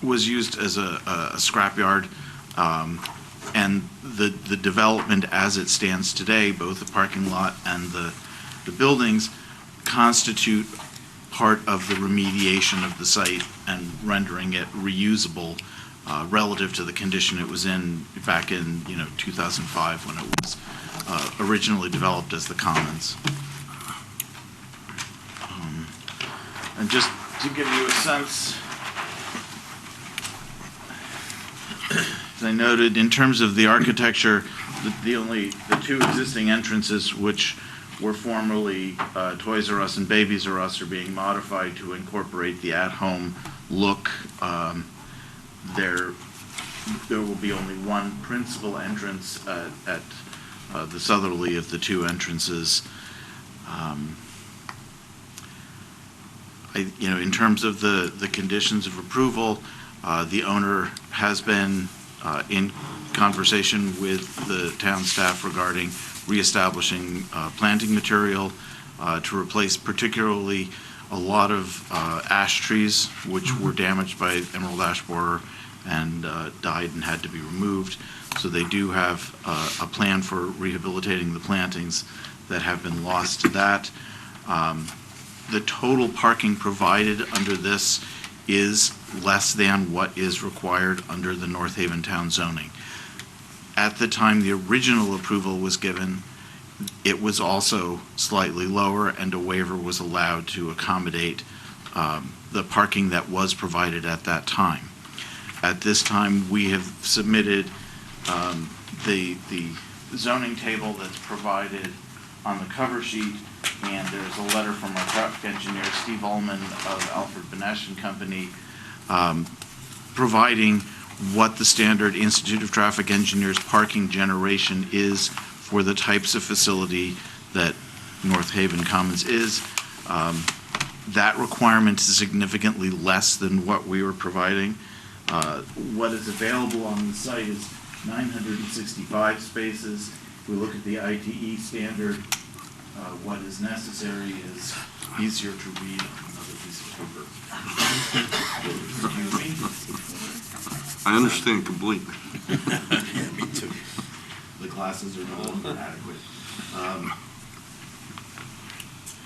used as a scrapyard. And the development as it stands today, both the parking lot and the buildings, constitute part of the remediation of the site and rendering it reusable relative to the condition it was in back in 2005 when it was originally developed as the Commons. And just to give you a sense, as I noted, in terms of the architecture, the two existing entrances, which were formerly Toys R Us and Babies R Us, are being modified to incorporate the at-home look. There will be only one principal entrance at the southerly of the two entrances. In terms of the conditions of approval, the owner has been in conversation with the town staff regarding reestablishing planting material to replace particularly a lot of ash trees which were damaged by emerald ash borer and died and had to be removed. So they do have a plan for rehabilitating the plantings that have been lost to that. The total parking provided under this is less than what is required under the North Haven Town zoning. At the time the original approval was given, it was also slightly lower, and a waiver was allowed to accommodate the parking that was provided at that time. At this time, we have submitted the zoning table that's provided on the cover sheet, and there's a letter from our traffic engineer, Steve Ullman of Alfred Benesch and Company, providing what the standard Institute of Traffic Engineers parking generation is for the types of facility that North Haven Commons is. That requirement is significantly less than what we were providing. What is available on the site is 965 spaces. If we look at the ITE standard, what is necessary is easier to read on another piece of paper. Excuse me. I understand completely. Yeah, me too. The classes are no longer adequate.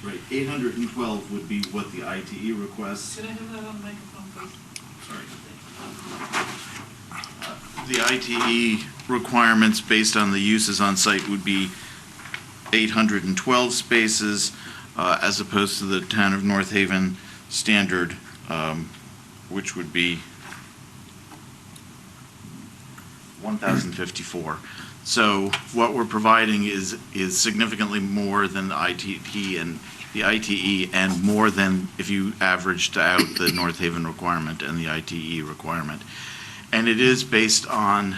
Right, 812 would be what the ITE requests. Could I have that on the microphone, please? Sorry. The ITE requirements based on the uses on site would be 812 spaces. as opposed to the town of North Haven standard, which would be 1,054. So what we're providing is significantly more than the ITE and more than if you averaged out the North Haven requirement and the ITE requirement. And it is based on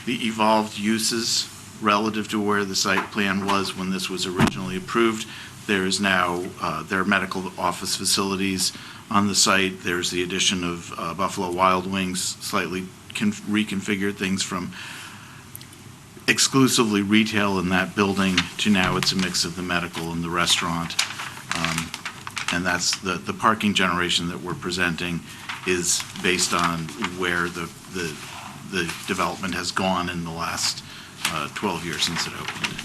the evolved uses relative to where the site plan was when this was originally approved. There is now, there are medical office facilities on the site. There's the addition of Buffalo Wild Wings, slightly reconfigured things from exclusively retail in that building to now it's a mix of the medical and the restaurant. And that's the parking generation that we're presenting is based on where the development has gone in the last 12 years since it opened.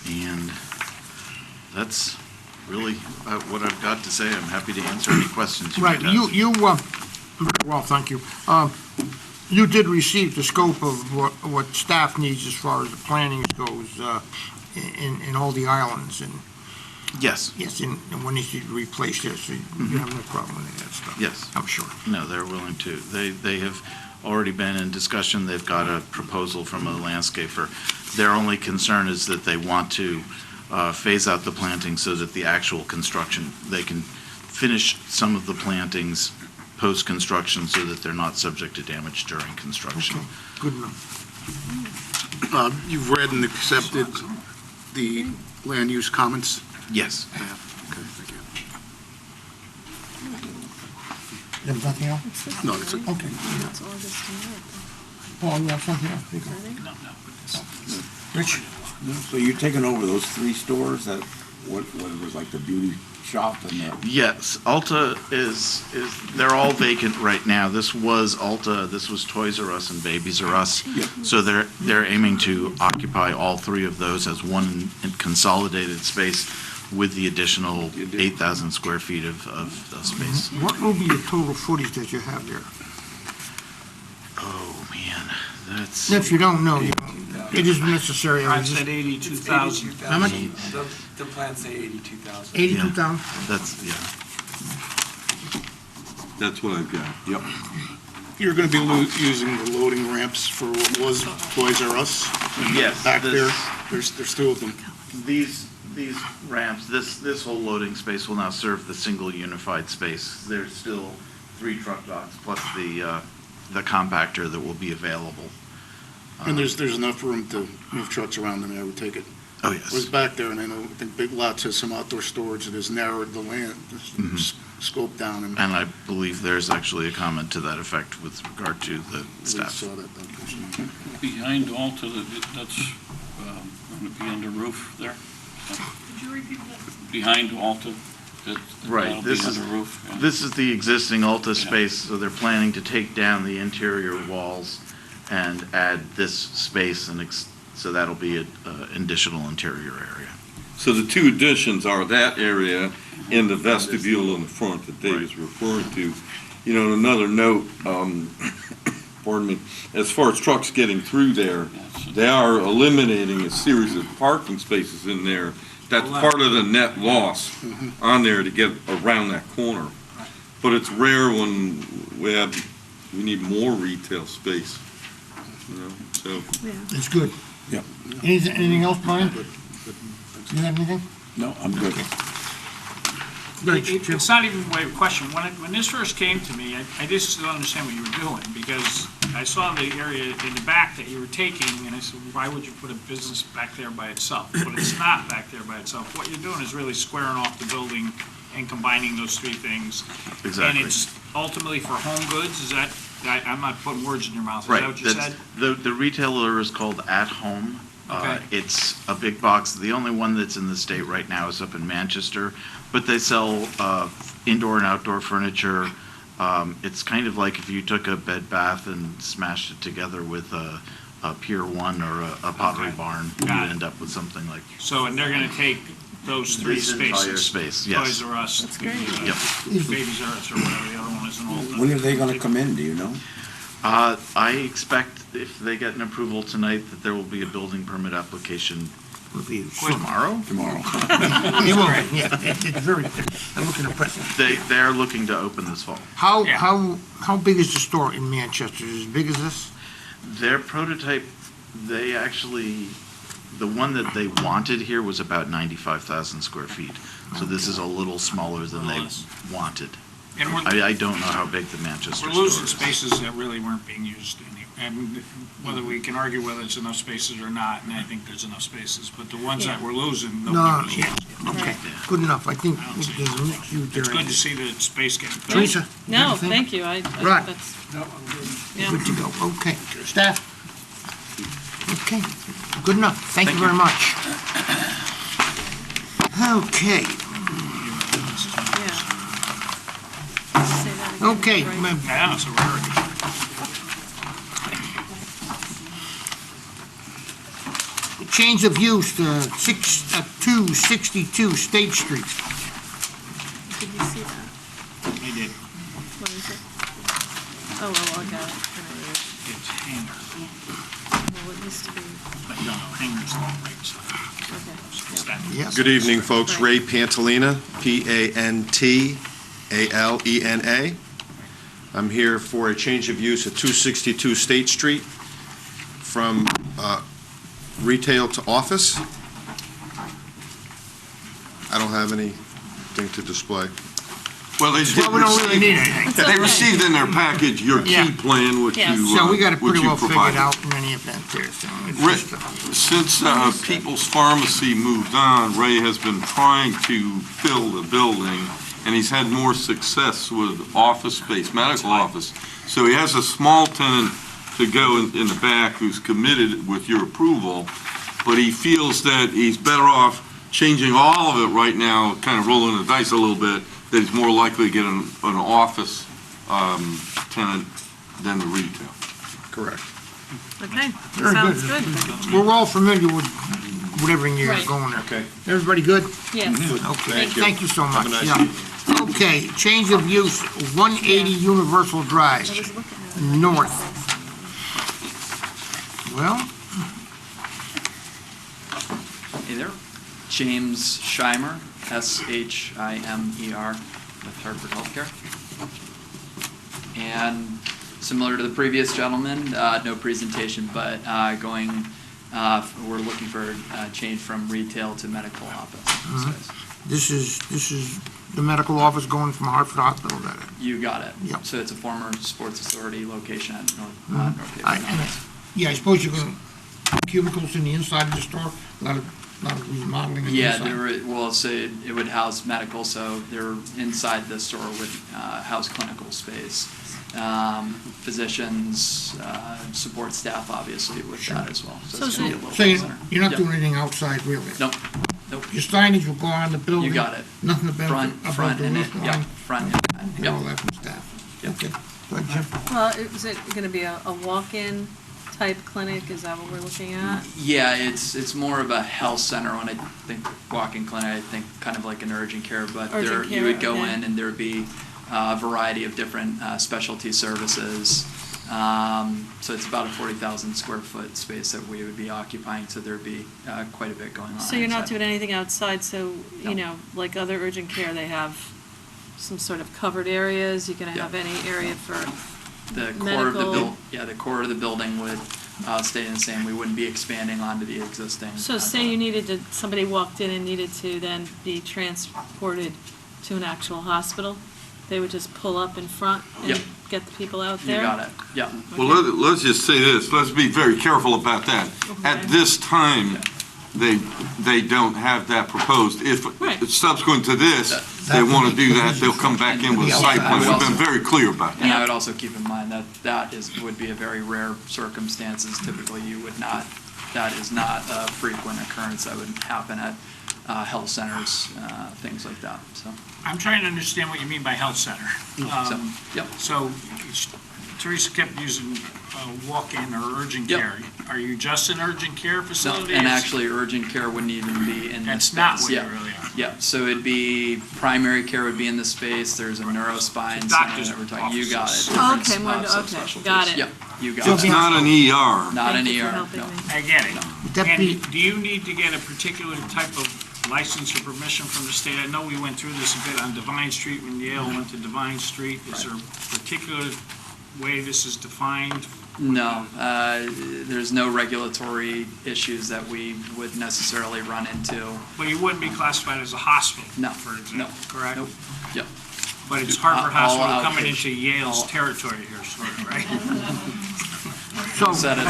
And that's really what I've got to say. I'm happy to answer any questions you might Right, have. you, very well, thank you. You did receive the scope of what staff needs as far as the planning goes in all the islands, and Yes. yes, and when you replace this, so you have no problem with that stuff. Yes. I'm sure. No, they're willing to. They have already been in discussion. They've got a proposal from a landscaper. Their only concern is that they want to phase out the planting so that the actual construction, they can finish some of the plantings post-construction so that they're not subject to damage during construction. Okay, good enough. You've read and accepted the land use comments? Yes. Yeah. Okay, thank you. There's nothing else? No, that's it. Okay. Paul, you have something else? You go. Rich? So you're taking over those 3 stores that, what it was like the beauty shop and the... Yes, Ulta is, they're all vacant right now. This was Ulta, this was Toys R Us and Babies R Us. Yep. So they're aiming to occupy all 3 of those as one consolidated space with the additional 8,000 square feet of space. What will be the total footage that you have there? Oh, man, that's... If you don't know, you don't. It isn't necessary. I said 82,000. How much? The plans say 82,000. 82,000? That's, yeah. That's what I've got. Yep. You're going to be using the loading ramps for what was Toys R Us? Yes, Back this- there, there's 2 of them. These ramps, this whole loading space will now serve the single unified space. There's still 3 truck docks plus the compactor that will be available. And there's enough room to move trucks around in there, I would take it. Oh, I was yes. back there, and I know, I think Big Lots has some outdoor storage that has narrowed the land, scope down. And I believe there's actually a comment to that effect with regard to the staff. Saw that, Behind Alta, that's going to be under roof there? Could you repeat that? Behind Alta? Right, that'll be this is, under roof, yeah. this is the existing Ulta space, so they're planning to take down the interior walls and add this space, and so that'll be an additional interior area. So the 2 additions are that area and the vestibule in the front that Dave is referring to. You know, another note, pardon me, as far as trucks getting through there, they are eliminating a series of parking spaces in there. That's part of the net loss on there to get around that corner. But it's rare when we need more retail space, you know, so. It's good. Yeah. Anything else, Brian? You have anything? No, I'm good. It's not even a question. When this first came to me, I just didn't understand what you were doing, because I saw the area in the back that you were taking, and I said, why would you put a business back there by itself? But it's not back there by itself. What you're doing is really squaring off the building and combining those 3 things. Exactly. And it's ultimately for home goods, is that, I'm not putting words in your mouth, is Right, that what you that's, said? the retailer is called At Home. Okay. It's a big box. The only one that's in the state right now is up in Manchester, but they sell indoor and outdoor furniture. It's kind of like if you took a Bed Bath and smashed it together with a Pier 1 or a Pottery Barn. You'd end up with something like. So, and they're gonna take those 3 This spaces. entire space, yes. Toys R Us. Yep. Babies R Us or whatever the other one is, an old. When are they gonna come in, do you know? I expect if they get an approval tonight, that there will be a building permit application tomorrow? Tomorrow. It will, yeah, it's very, I'm looking at present. They are looking to open this fall. How big is the store in Manchester? Is it as big as this? Their prototype, they actually, the one that they wanted here was about 95,000 square feet. So this is a little smaller than they wanted. And we're- I don't know how big the Manchester We're store losing is. spaces that really weren't being used and whether we can argue whether it's enough spaces or not, and I think there's enough spaces, but the ones that we're losing, No, nobody was yeah, using. okay, good enough. I think there's a huge It's area. good to see the space getting filled. Teresa? No, anything? thank you, I Right. that's, yeah. Good to go, okay. Staff? Okay, good enough, thank you very much. Okay, okay. Yeah, so we're already. Change of use to 262 State Street. Did you see that? I did. What is it? Oh, well, I got it. It's hanger. Well, it used to be, But no, hanger's on the right side. okay. Yes. Good evening, folks. Ray Pantalena, Pantalena. I'm here for a change of use at 262 State Street from retail to office. I don't have anything to display. Well, they did Well, we don't really need anything. They received in their package your Yeah. key plan, which you So we got it which pretty you well figured provided. out in any event there, so it's Ray, just since People's Pharmacy moved on, Ray has been trying to fill the building, and he's had more success with office space, medical office. So he has a small tenant to go in the back who's committed with your approval, but he feels that he's better off changing all of it right now, kind of rolling the dice a little bit, that he's more likely to get an office tenant than the retail. Correct. Okay, Very sounds good. good. We're all familiar with everything you're Right. going there. Okay. Everybody good? Yes. Good, okay. Thank you. Thank you so Have much. a nice Yeah. Okay, change of use, 180 Universal Drive, north. Well, Hey there, James Scheimer, Shimer, with Hartford Healthcare. And similar to the previous gentleman, no presentation, but we're looking for a change from retail to medical office. this is the medical office going from Hartford Hospital, that it? You got it. Yep. So it's a former Sports Authority location at North I- Haven. Yeah, I suppose you're going to cubicles in the inside of the store, a lot of remodeling in the Yeah, inside. so it would house medical, so they're inside the store would house clinical space. Physicians, support staff, obviously with that as well. So it's gonna be a little So you're center. you're not Yep. doing anything outside, really? Nope, nope. Your signage will go on the building? You got it. Nothing above Front the and roof it, line? yeah, front and back. Get all that from staff? Okay. Go ahead, Jim. Well, is it gonna be a walk-in type clinic, is that what we're looking at? Yeah, it's more of a health center when I think walk-in clinic, I think kind of like an urgent care, but Urgent there, care, you would go okay. in and there'd be a variety of different specialty services. So it's about a 40,000 square foot space that we would be occupying, so there'd be quite a bit going on. So you're not inside. doing anything outside, so, No. you know, like other urgent care, they have some sort of covered areas, you're gonna Yeah. have any area for The core of the medical? the core of the building would stay the same. We wouldn't be expanding onto the existing. So say you needed to, somebody walked in and needed to then be transported to an actual hospital, they would just pull up in front and Yep. get the people out You there? got it, yeah. Well, let's just say this, let's be very careful about that. At this time, they don't have that proposed. If subsequent to this, they want to do that, they'll come back in with a site plan. We've been very clear about And I that. would also keep in mind that would be a very rare circumstances. Typically, that is not a frequent occurrence that would happen at health centers, things like that, so. I'm trying to understand what you mean by health center. So, yep. So Teresa kept using walk-in or urgent Yep. care. Are you just an urgent care No, facility? and actually, urgent care wouldn't even be in this That's space. not what you Yeah. really are. Yeah, so it'd be, primary care would be in the space, there's a neurospine center doctor's that we're talking, you got it. Oh, different, okay, more, okay, subspecialties. got it. Yeah, you got So it. it's not an ER. Not an Thank you for ER, helping no. me. I get it. Deputy- And do you need to get a particular type of license or permission from the state? I know we went through this a bit on Divine Street when Yale went to Divine Street. Is there a particular way this is defined? No, there's no regulatory issues that we would necessarily run into. But you wouldn't be classified as a hospital, No, for no, example, correct? nope, yep. But it's Harvard All Hospital coming outpatient. into Yale's All- territory here, sort of, right? So, Said it.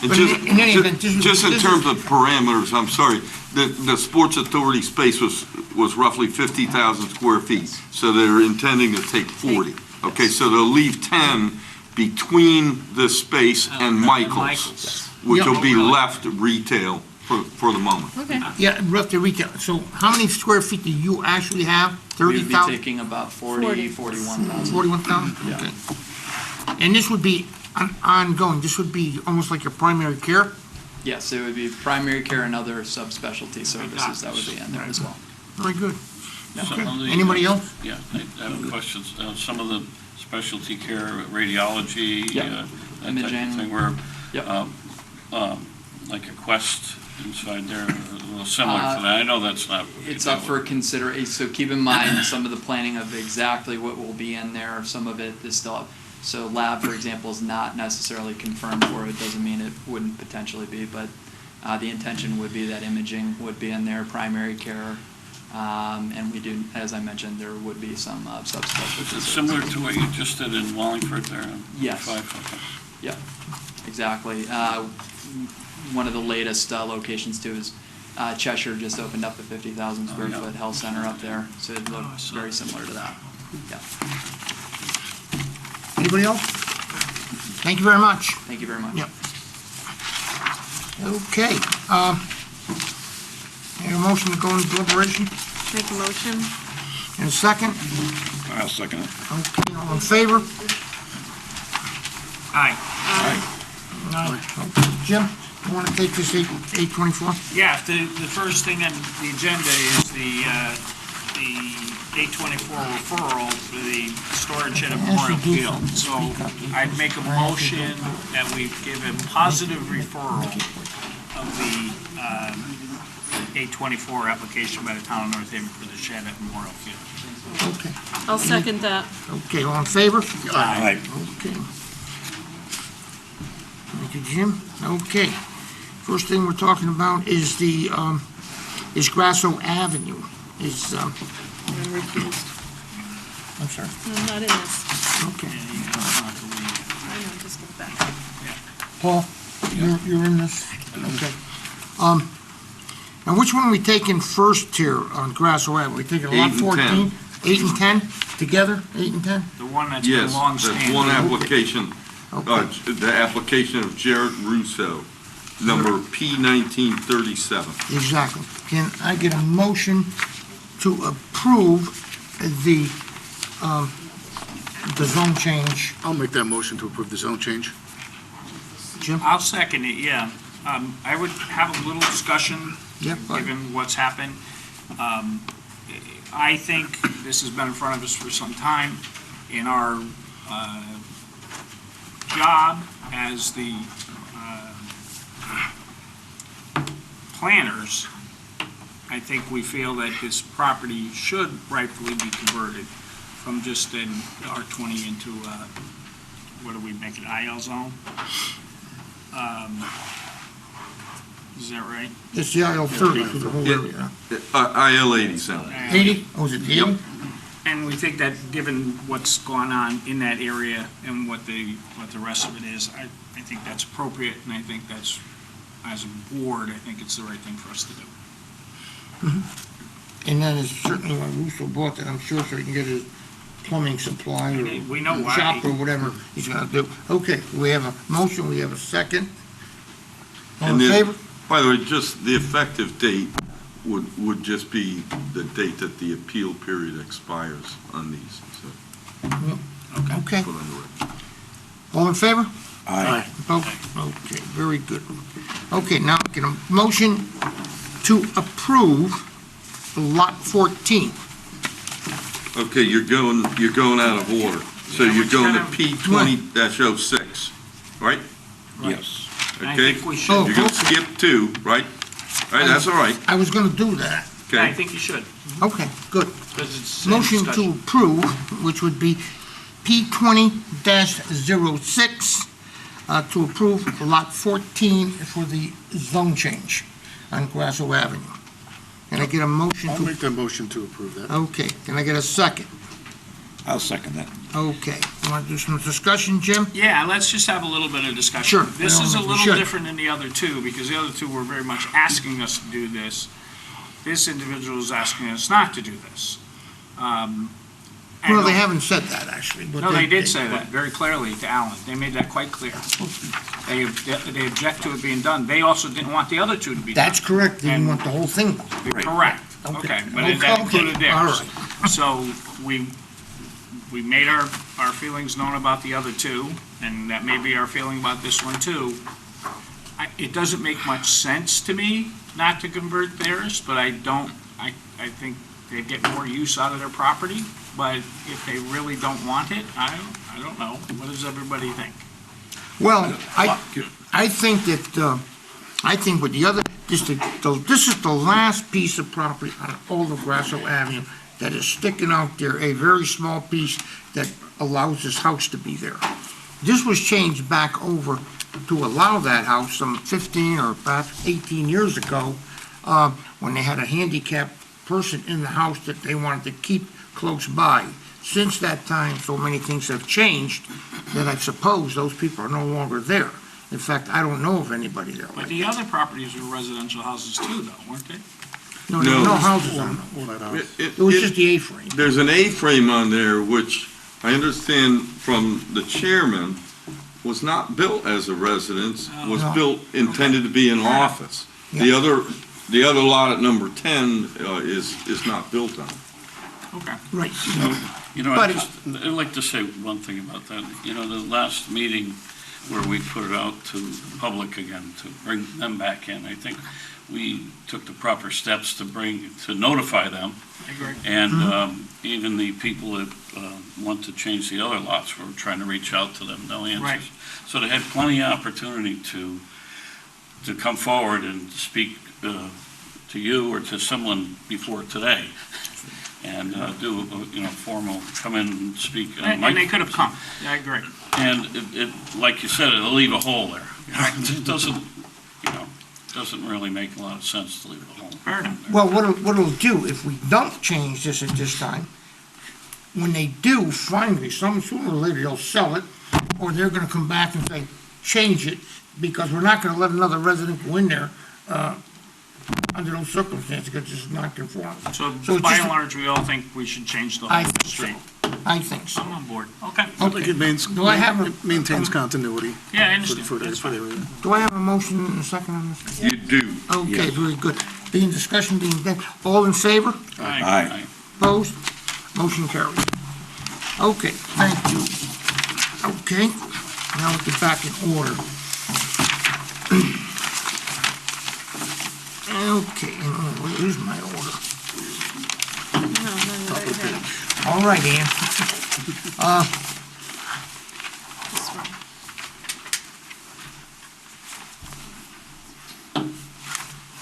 And But just, in any event, this is- just in this terms of parameters, I'm sorry, the Sports Authority space was roughly 50,000 square feet, so they're intending to take 40. Okay, so they'll leave 10 between this space and Michael's, which will be left retail for the moment. Okay. yeah, roughly retail. So how many square feet do you actually have? We'd be 30,000? taking about 41,000. 41,000? Yeah. Okay. And this would be ongoing, this would be almost like a primary care? Yes, it would be primary care and other subspecialty services that would be in there as well. Very good. Some of the- Anybody else? Yeah, I have a question. Some of the specialty care, radiology, Yeah. that type Imaging. of thing, where, Yep. like a Quest inside there, a little similar to that. I know that's not. It's up for consideration, so keep in mind some of the planning of exactly what will be in there, some of it is still up. So lab, for example, is not necessarily confirmed for it, doesn't mean it wouldn't potentially be, but the intention would be that imaging would be in there, primary care, and we do, as I mentioned, there would be some subspecialties. Is it similar to what you just did in Wallingford there? on Yes. 5? Okay. Yeah, exactly. One of the latest locations too is Cheshire just opened up a 50,000 square yeah. foot health center up there, so it looks very similar to that. Yeah, Anybody else? Thank you very much. thank you very much. Yep. Okay, need a motion to go into deliberation? Make a motion. And a second? I'll second it. Okay, all in favor? Aye. Okay. Jim, you want to take this 824? Yeah, the first thing on the agenda is the 824 referral for the storage at Memorial Field. So I'd make a motion that we give a positive referral of the 824 application by the town of North Haven for the shed at Memorial Field. Okay. I'll second that. Okay, all in favor? Aye. Okay. Thank you, Jim. Okay. First thing we're talking about is is Grasso Avenue. I'm recused. I'm sorry. I'm not in this. Okay. I know, just get back. Paul, you're in this? Okay. Now which one are we taking first here on Grasso Avenue? We taking lot 8 and 14? 8 and 10 together? 8 and 10? The one that's been Yes, long-standing. that's one application, the application of Jared Russo, number P 1937. Exactly. Can I get a motion to approve the zone change? I'll make that motion to approve the zone change. Jim? I'll second it, yeah. I would have a little discussion, Yep. given what's happened. I think this has been in front of us for some time. In our job as the planners, I think we feel that this property should rightfully be converted from just an R20 into, what do we make it, IL zone? Is that right? It's the IL 30 for the whole area. IL 87. 80? Oh, is it 80? And we think that, given what's gone on in that area and what the rest of it is, I think that's appropriate, and I think that's, as a board, I think it's the right thing for us to do. And that is certainly why Russo bought that, I'm sure, so he can get his plumbing supply or We know why. shop or whatever he's gonna do. Okay, we have a motion, we have a second. All in And then, favor? by the way, just the effective date would just be the date that the appeal period expires on these, so. Okay. All in favor? Aye. Okay, very good. Okay, now get a motion to approve Lot 14. Okay, you're going out of order. So you're going to P20-06, right? Yes. I Okay? think we should. You're going to skip 2, right? All right, that's all right. I was going to do that. Yeah, I Okay. think you should. Okay, good. Because it's the same Motion to discussion. approve, which would be P20-06, to approve Lot 14 for the zone change on Grasso Avenue. Can I get a motion I'll to, make that motion to approve that. okay, can I get a second? I'll second that. Okay, you want to do some discussion, Jim? Yeah, let's just have a little bit of discussion. Sure. This is a We little should. different than the other two, because the other two were very much asking us to do this. This individual is asking us not to do this. Well, they haven't said that, actually. but No, they did say that very clearly to Alan. They made that quite clear. They object to it being done. They also didn't want the other two to be done. That's correct, they didn't want the whole thing. Correct. Okay, but that included Okay, all theirs. right. So we made our feelings known about the other two, and that may be our feeling about this one too. It doesn't make much sense to me not to convert theirs, but I think they get more use out of their property. But if they really don't want it, I don't know. What does everybody think? Well, I think that, I think with the other, this is the last piece of property on Old Grasso Avenue that is sticking out there, a very small piece that allows this house to be there. This was changed back over to allow that house some 15 or perhaps 18 years ago, when they had a handicapped person in the house that they wanted to keep close by. Since that time, so many things have changed that I suppose those people are no longer there. In fact, I don't know of anybody there. But the other properties were residential houses too, though, weren't they? No, there were no houses on them. It was just the A-frame. There's an A-frame on there, which I understand from the chairman, was not built as a residence, was No. built, intended to be an office. The other lot at number 10 is not built on. Okay. Right. You know, But- I'd like to say one thing about that. You know, the last meeting where we put it out to the public again, to bring them back in, I think we took the proper steps to notify them. I agree. And even the people that want to change the other lots, we're trying to reach out to them, no answers. Right. So they had plenty of opportunity to come forward and speak to you or to someone before today, and do, formal, come in and speak. And they could have come. Yeah, I agree. And like you said, it'll leave a hole there. It doesn't really make a lot of sense to leave a hole. Fair enough. Well, what it'll do, if we don't change this at this time, when they do, finally, sooner or later, they'll sell it, or they're gonna come back and say, change it, because we're not gonna let another resident go in there, under those circumstances, because it's not conforming. So it's by just- and large, we all think we should change the I whole think so. street. I think so. I'm on board. Okay. I think it Do I have a- maintains continuity. Yeah, I understand. For That's the fine. area. Do I have a motion and a second on this? You do. Okay, very good. Being discussion, being done, all in favor? Aye. Opposed? Motion carries. Okay, thank you. Okay, now we'll get back in order. Okay, where is my order? All right, Ann.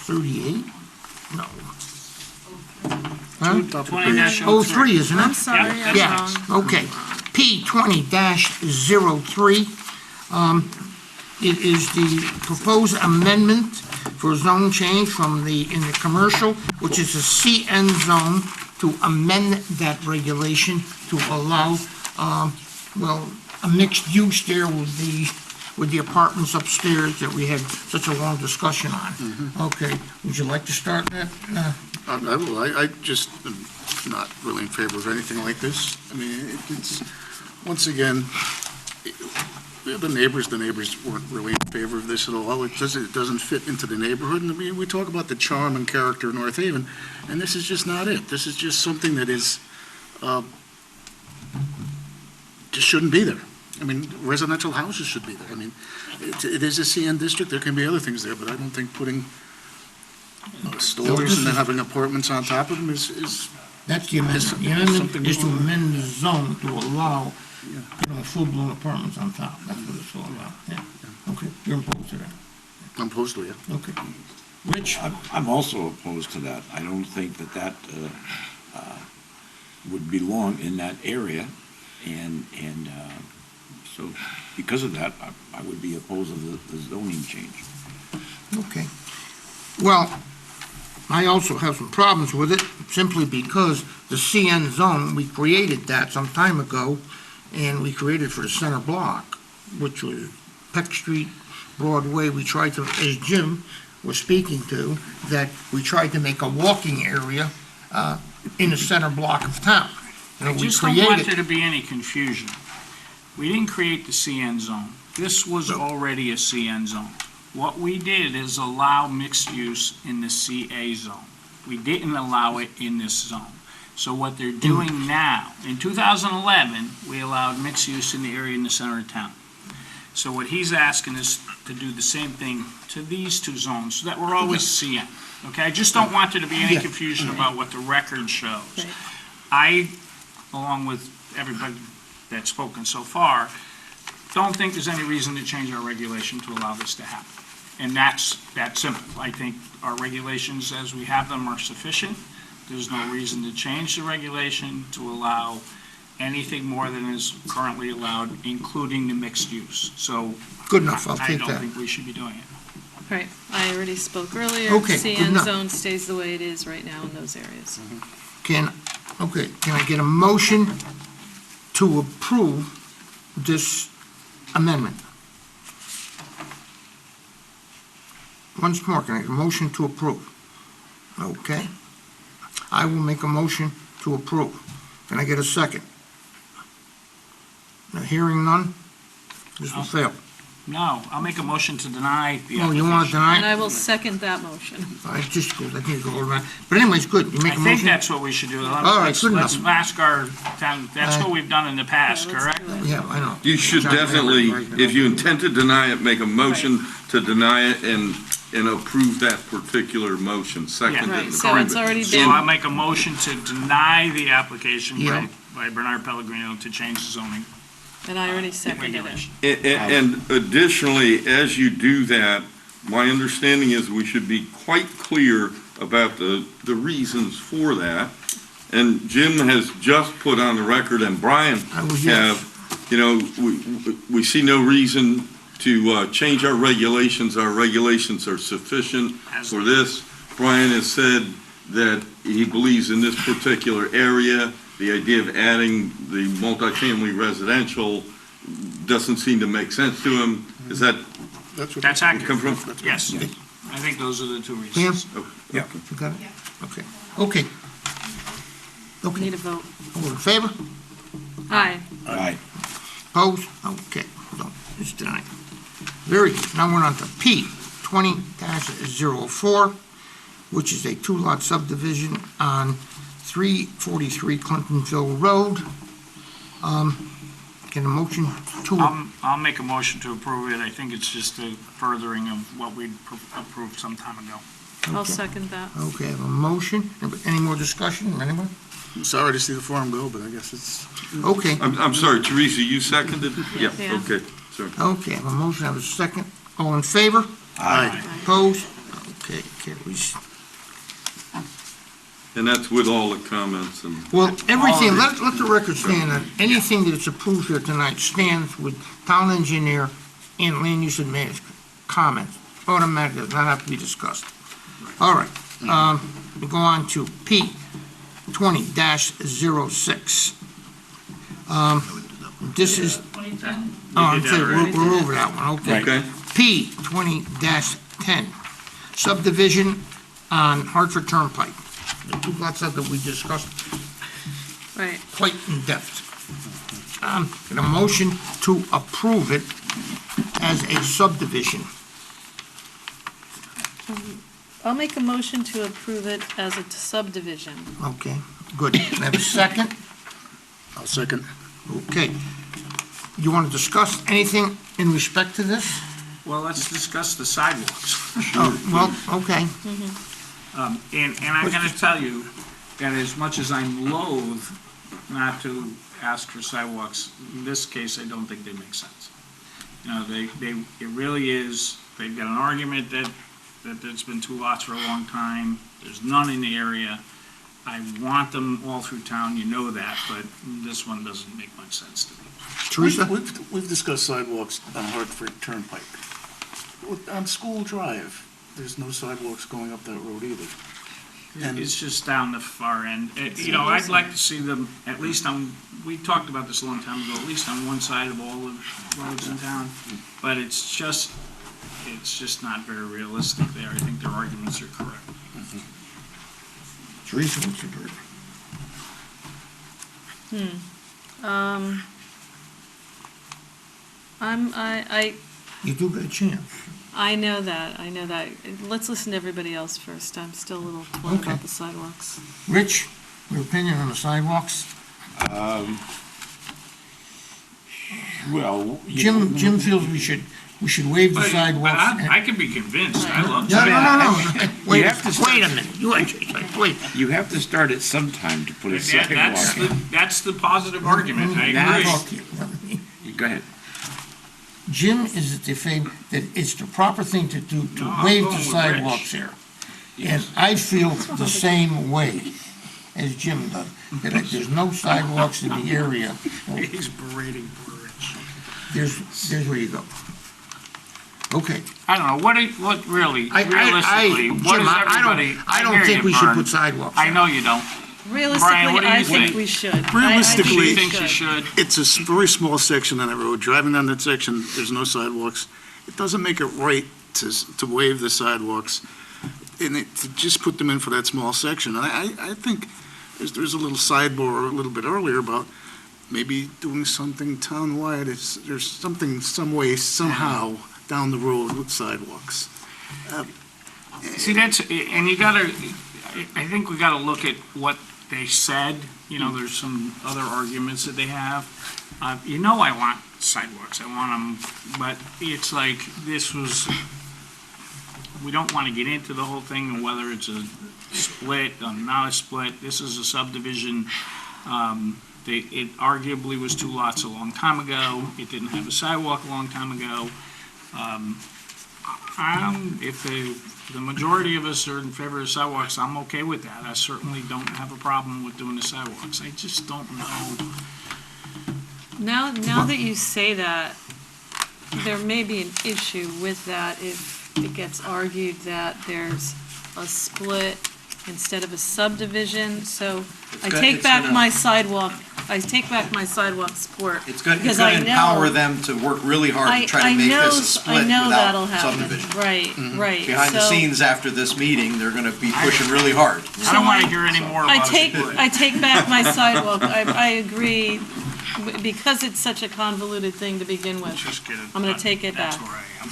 $38? No. Huh? 20-03, isn't it? I'm sorry, I'm Yeah, wrong. okay. P20-03, it is the proposed amendment for zone change from in the commercial, which is a CN zone, to amend that regulation to allow, a mixed use there with the apartments upstairs that we had such a long discussion on. Okay, would you like to start that? I will. I just am not really in favor of anything like this. I mean, it's, once again, the neighbors weren't really in favor of this at all. It doesn't fit into the neighborhood. And we talk about the charm and character of North Haven, and this is just not it. This is just something that is just shouldn't be there. I mean, residential houses should be there. I mean, it is a CN district, there can be other things there, but I don't think putting stores and then having apartments on top of them is That's the amendment. The amendment is to amend the zone to allow, full-blown apartments on top. That's what it's all about, yeah. Okay, you're opposed to that. I'm opposed to it, yeah. Okay. Rich? I'm also opposed to that. I don't think that would belong in that area, and so because of that, I would be opposed to the zoning change. Okay. Well, I also have some problems with it, simply because the CN zone, we created that some time ago, and we created for the center block, which was Peck Street, Broadway. We tried to, as Jim was speaking to, that we tried to make a walking area in the center block of town. I just don't want there to be any confusion. We didn't create the CN zone. This was already a CN zone. What we did is allow mixed use in the CA zone. We didn't allow it in this zone. So what they're doing now, in 2011, we allowed mixed use in the area in the center of town. So what he's asking is to do the same thing to these two zones, so that we're always CN. Okay, I just don't want there to be any confusion about what the record shows. I, along with everybody that's spoken so far, don't think there's any reason to change our regulation to allow this to happen. And that's that simple. I think our regulations as we have them are sufficient. There's no reason to change the regulation to allow anything more than is currently allowed, including the mixed use. So Good enough, I'll take I that. don't think we should be doing it. Right, I already spoke earlier. Okay, good CN enough. zone stays the way it is right now in those areas. Can I get a motion to approve this amendment? Once more, can I get a motion to approve? Okay. I will make a motion to approve. Can I get a second? Now, hearing none, this will fail. No, I'll make a motion to deny the Oh, you want to deny? And I will second that motion. I just go, I think go around. But anyways, good, you make I a think motion? that's what we should do. All right, Let's- good Let's enough. ask our town, that's what we've done in the past, correct? Yeah, I know. You should definitely, if you intend to deny it, make a motion to deny it and approve that particular motion, second Yeah. it. Right, so it's already So been, I'll make a motion to deny the application Yeah. by Bernard Pellegrino to change the zoning and I already seconded it. regulation. And additionally, as you do that, my understanding is we should be quite clear about the reasons for that. And Jim has just put on the record, and Brian have, we see no reason to change our regulations. Our regulations are sufficient for this. Brian has said that he believes in this particular area, the idea of adding the multifamily residential doesn't seem to make sense to him. Is that? That's accurate. Come from? Yes. I think those are the two reasons. Pam? Yeah. You got it? Okay. Okay. Okay. Need a vote. All in favor? Aye. Aye. Opposed? Okay, so it's denied. Very good. Now we're on to P 20-04, which is a two-lot subdivision on 343 Clintonville Road. Can a motion to, I'll make a motion to approve it. I think it's just a furthering of what we approved some time ago. I'll Okay. second that. okay, I have a motion. Any more discussion, anyone? Sorry to see the farm go, but I guess it's. Okay, I'm sorry, Teresa, you seconded? Yeah, Yeah. okay, sorry. okay, I have a motion, I have a second. All in favor? Aye. Opposed? Okay, carries. And that's with all the comments and. Well, everything, let the record stand that anything that's approved here tonight stands with town engineer and land use administrator comments. Automatically, does not have to be discussed. All right, we go on to P 20-06. This is, I'm sorry, we're over that one, okay. Okay. P 20-10, subdivision on Hartford Turnpike. The two lots that we discussed Right. quite in depth. Get a motion to approve it as a subdivision. I'll make a motion to approve it as a subdivision. Okay, good. Can I have a second? I'll second. Okay. you want to discuss anything in respect to this? Well, let's discuss the sidewalks. Oh, well, okay. And I'm gonna tell you that as much as I'm loath not to ask for sidewalks, in this case, I don't think they make sense. You know, it really is, they've got an argument that there's been two lots for a long time, there's none in the area. I want them all through town, you know that, but this one doesn't make much sense to me. Teresa? We've discussed sidewalks on Hartford Turnpike. On School Drive, there's no sidewalks going up that road either. And It's just down the far end. You know, I'd like to see them, at least on, we talked about this a long time ago, at least on one side of all the roads in town. But it's just not very realistic there. I think their arguments are correct. Teresa, what's your verdict? You do get a chance. I know that. Let's listen to everybody else first. I'm still a little torn Okay. about the sidewalks. Rich, your opinion on the sidewalks? Well, Jim feels we should waive the But sidewalks. I can be convinced. I love No. sidewalks. Wait, You have to start- wait a minute. Wait. you have to start at some time to put a sidewalk in. That's the positive argument. I That's- agree. Go ahead. Jim is at the favor that it's the proper thing to do to No, I'm waive going the with sidewalks Rich. here. And I feel the same way as Jim does, that if there's no sidewalks in the area, well, He's berating poor Rich. there's where you go. Okay. I don't know, what really, I- realistically, what Jim, is I don't- everybody? I don't hear think you, we should Vern. put sidewalks I there. know you don't. Realistically, Brian, what do you I think think? we should. Realistically, I think we should. it's a very small section on that road. Driving down that section, there's no sidewalks. It doesn't make it right to waive the sidewalks and to just put them in for that small section. And I think there's a little sidebar a little bit earlier about maybe doing something townwide. There's something, some way, somehow, down the road with sidewalks. See, that's, and you gotta, I think we gotta look at what they said, you know, there's some other arguments that they have. You know I want sidewalks, I want them, but it's like, this was, we don't wanna get into the whole thing and whether it's a split or not a split, this is a subdivision. It arguably was two lots a long time ago, it didn't have a sidewalk a long time ago. If the majority of us are in favor of sidewalks, I'm okay with that. I certainly don't have a problem with doing the sidewalks. I just don't know. Now that you say that, there may be an issue with that if it gets argued that there's a split instead of a subdivision, so I take back my sidewalk support. It's gonna because I know- empower them to work really hard to try to make this a split I know that'll without happen. subdivision. Right. Behind the So scenes after this meeting, they're gonna be pushing really hard. I don't want to hear any more I about take it. back my sidewalk. I agree, because it's such a convoluted thing to begin with. Just get it I'm gonna done. take it That's back. where I am.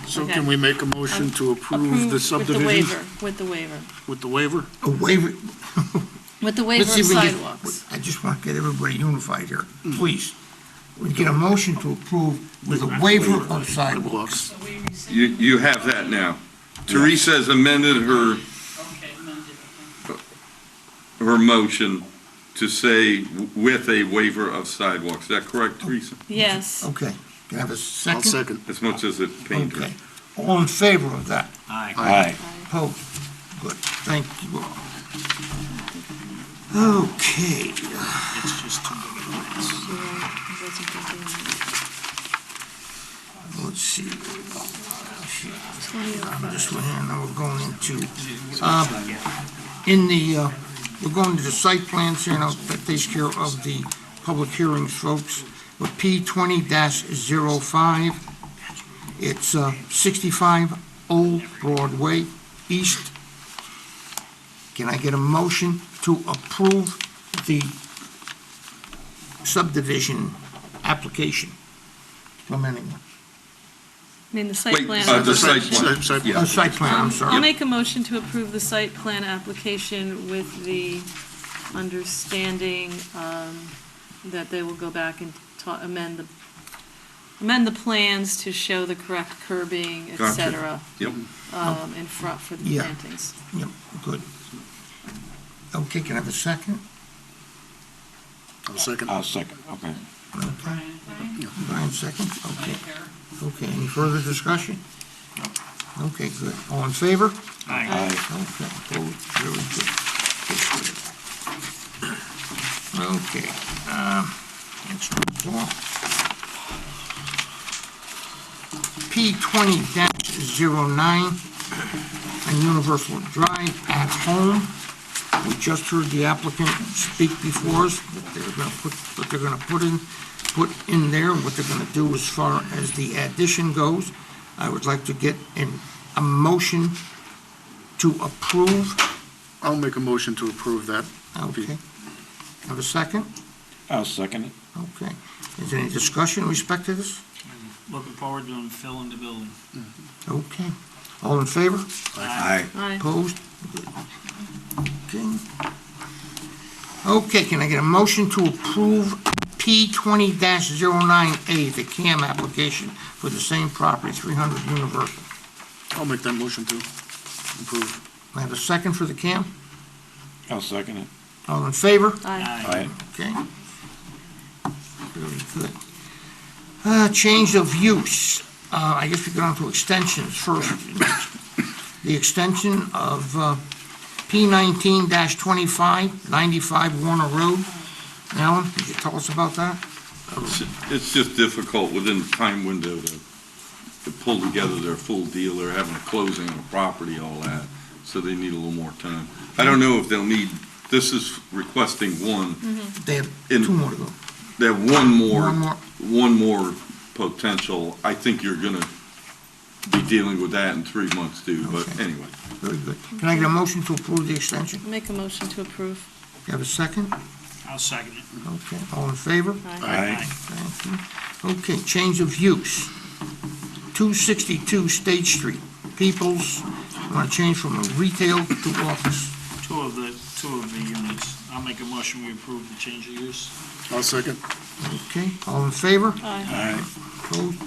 So Okay. can we make a motion to approve the With the subdivision? waiver, with the waiver. With the waiver? A waiver. With the waiver Let's see of if we get- sidewalks. I just want to get everybody unified here, please. We get a motion to approve with a waiver of sidewalks. You have that now. Teresa has amended her motion to say with a waiver of sidewalks. Is that correct, Teresa? Yes. Okay, can I have a second? I'll second. As much as it pains her. Okay, all in favor of that? Aye. Aye. Opposed? Good, thank you all. Okay, It's just too big of a mess. let's see. This one here, now we're going into, we're going to the site plans here, now that takes care of the public hearings, folks. With P20-05, it's 65 Old Broadway East. Can I get a motion to approve the subdivision application from anyone? I mean, the site Wait, plan. the site plan. Oh, site plan, I'm sorry. I'll make a motion to approve the site plan application with the understanding that they will go back and amend the amend the plans to show the correct curbing, et Gotcha. cetera, Yep. in front for the Yeah. plantings. Yep, good. Okay, can I have a second? I'll second. I'll second, okay. Okay. Brian seconds, okay. Okay, any further discussion? Okay, good. All in favor? Aye. Okay, opposed, very good. Okay, next one. P20-09 on Universal Drive at Home. We just heard the applicant speak before us, what they're gonna put in there, and what they're gonna do as far as the addition goes. I would like to get a motion to approve. I'll make a motion to approve that. Okay. Have a second? I'll second it. Okay. Is there any discussion in respect to this? Looking forward to them filling the building. Okay. All in favor? Aye. Aye. Opposed? Good. Okay. Okay, can I get a motion to approve P20-09A, the CAM application for the same property, 300 Universal? I'll make that motion to approve. I have a second for the CAM? I'll second it. All in favor? Aye. Aye. Okay. Very good. Change of use. I guess we go on to extensions first. The extension of P19-25, 95 Warner Road. Alan, could you tell us about that? It's just difficult within the time window to pull together their full deal. They're having a closing on a property, all that, so they need a little more time. I don't know if they'll need, this is requesting one. They have In- two more to go. They have one more potential. I think you're gonna be dealing with that in 3 months too, but Okay. anyway. Very good. Can I get a motion to approve the extension? Make a motion to approve. You have a second? I'll second it. Okay, all in favor? Aye. Thank you. Okay, change of use. 262 State Street. Peoples want to change from a retail to office. Two of the units. I'll make a motion, we approve the change of use. I'll second. Okay, all in favor? Aye. Opposed?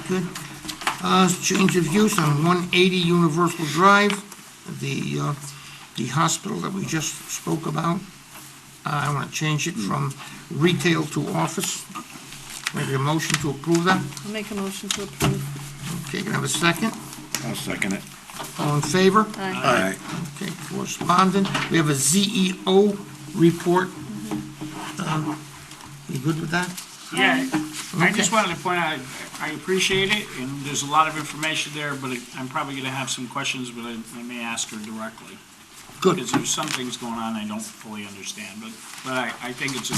Good. Change of use on 180 Universal Drive, the hospital that we just spoke about. I want to change it from retail to office. Make a motion to approve that. I'll make a motion to approve. Okay, can I have a second? I'll second it. All in favor? Aye. Okay, correspondent, we have a ZEO report. You good with that? Yeah, I Okay. just wanted to point out, I appreciate it, and there's a lot of information there, but I'm probably gonna have some questions, but I may ask her directly. Good. Because there's some things going on I don't fully understand, but I think it's a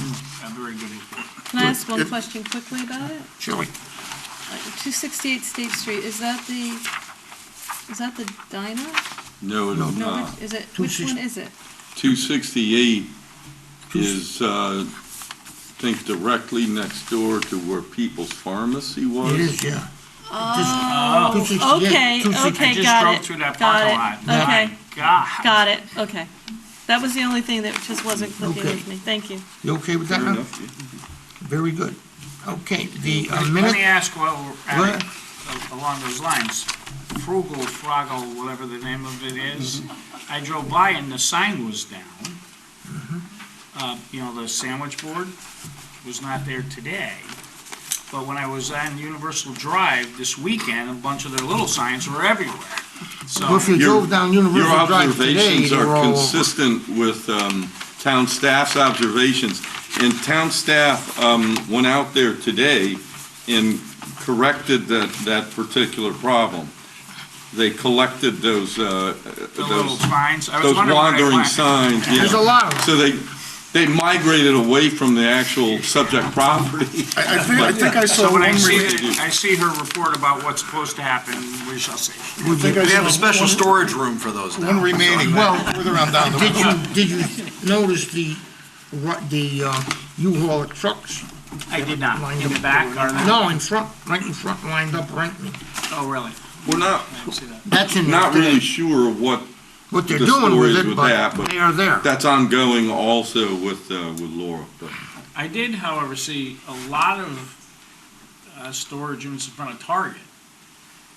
very good report. Can I ask one question quickly about it? Sure. 268 State Street, is that the diner? No, it is No, not. which one is it? 268 is, I think, directly next door to where People's Pharmacy was. It is, yeah. Oh, 268, okay, 268. okay, I just got drove it. through that Got parking it. lot. Okay, God. got it, okay. That was the only thing that just wasn't clicking Okay. with me. Thank you. You okay with that Fair now? enough. Very good. Okay, the Let minute, me ask while we're Go at ahead. it, along those lines. Froggle, whatever the name of it is, I drove by and the sign was down. The sandwich board was not there today. But when I was on Universal Drive this weekend, a bunch of their little signs were everywhere. So, well, if you drove down Universal Your Drive today, observations they were are all over. consistent with town staff's observations. And town staff went out there today and corrected that particular problem. They collected those, the little signs. I was those wondering where they wandering went. signs. yeah. There's a lot of them. So they migrated away from the actual subject property. I think I saw So when one I remaining. see her report about what's supposed to happen, we shall see. I think I We have a saw special one- storage room for those now. One remaining, Well, further on down the Did road. you notice the U-Haul trucks? I did not. Lined In the up. back or the? No, in front, right in front, lined up right me. Oh, really? We're not, I didn't see that. That's in there not really today. sure what What they're the doing story with is it, with that, but but they are there. that's ongoing also with Laura. But I did, however, see a lot of storage units in front of Target.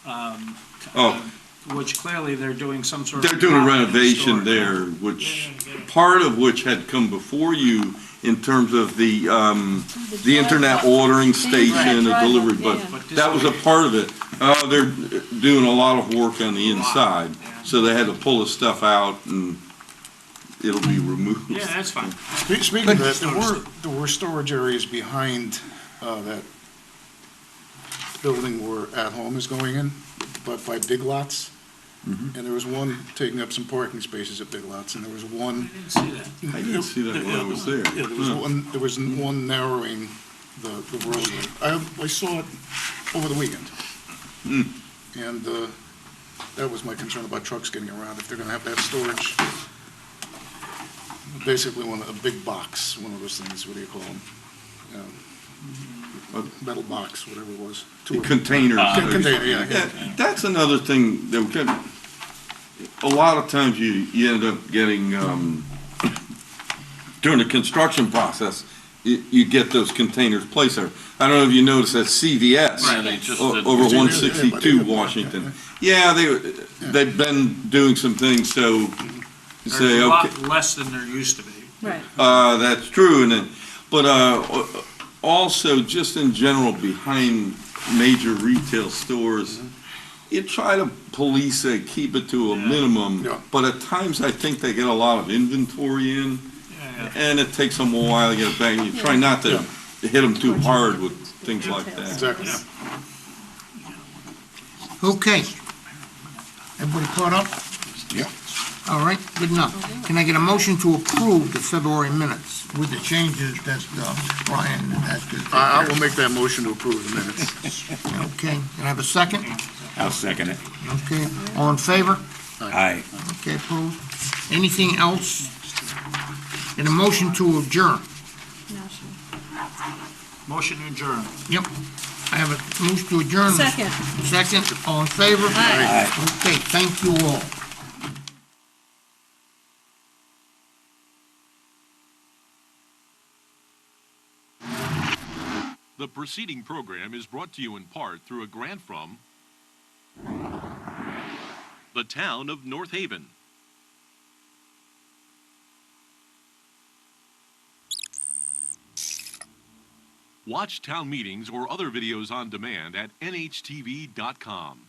Oh. Which clearly they're doing some sort of. They're doing a property renovation storage. there, which, part of which had come before you in terms of the internet ordering station, the delivery, but that was a part of it. They're doing a lot of work on the inside, so they had to pull the stuff out and it'll be removed. Yeah, that's fine. Speaking of that, there were storage areas behind that building where At Home is going in, but by Big Lots. And there was one taking up some parking spaces at Big Lots, and there was one. I didn't see that when I was there. Yeah, there was one narrowing the roadway. I saw it over the weekend. And that was my concern about trucks getting around, if they're gonna have to have storage. Basically, a big box, one of those things, what do you call them? A metal box, whatever it was. Containers. Container, yeah. That's another thing that we could, a lot of times you end up getting, during the construction process, you get those containers placed there. I don't know if you noticed that CVS Right, they just did- over 162 Washington. Yeah, they've been doing some things, so There's say, a okay. lot less than there used to be. Right. That's true, and then, but also just in general behind major retail stores, you try to police it, keep it to a minimum. But at times, I think they get a lot of inventory in, and it takes them a while to get it back. You try not to hit them too hard with things like that. Exactly. Okay. Everybody caught up? Yeah. All right, good enough. Can I get a motion to approve the February minutes with the changes that Brian has to take I care will make that motion to approve the minutes. of? Okay, can I have a second? I'll second it. Okay, all in favor? Aye. Okay, approved. Anything else? And a motion to adjourn? Motion to adjourn. Yep. I have a motion to adjourn. Second. Second, all in favor? Aye. Okay, thank you all. The preceding program is brought to you in part through a grant from the town of North Haven. Watch town meetings or other videos on demand at nhtv.com.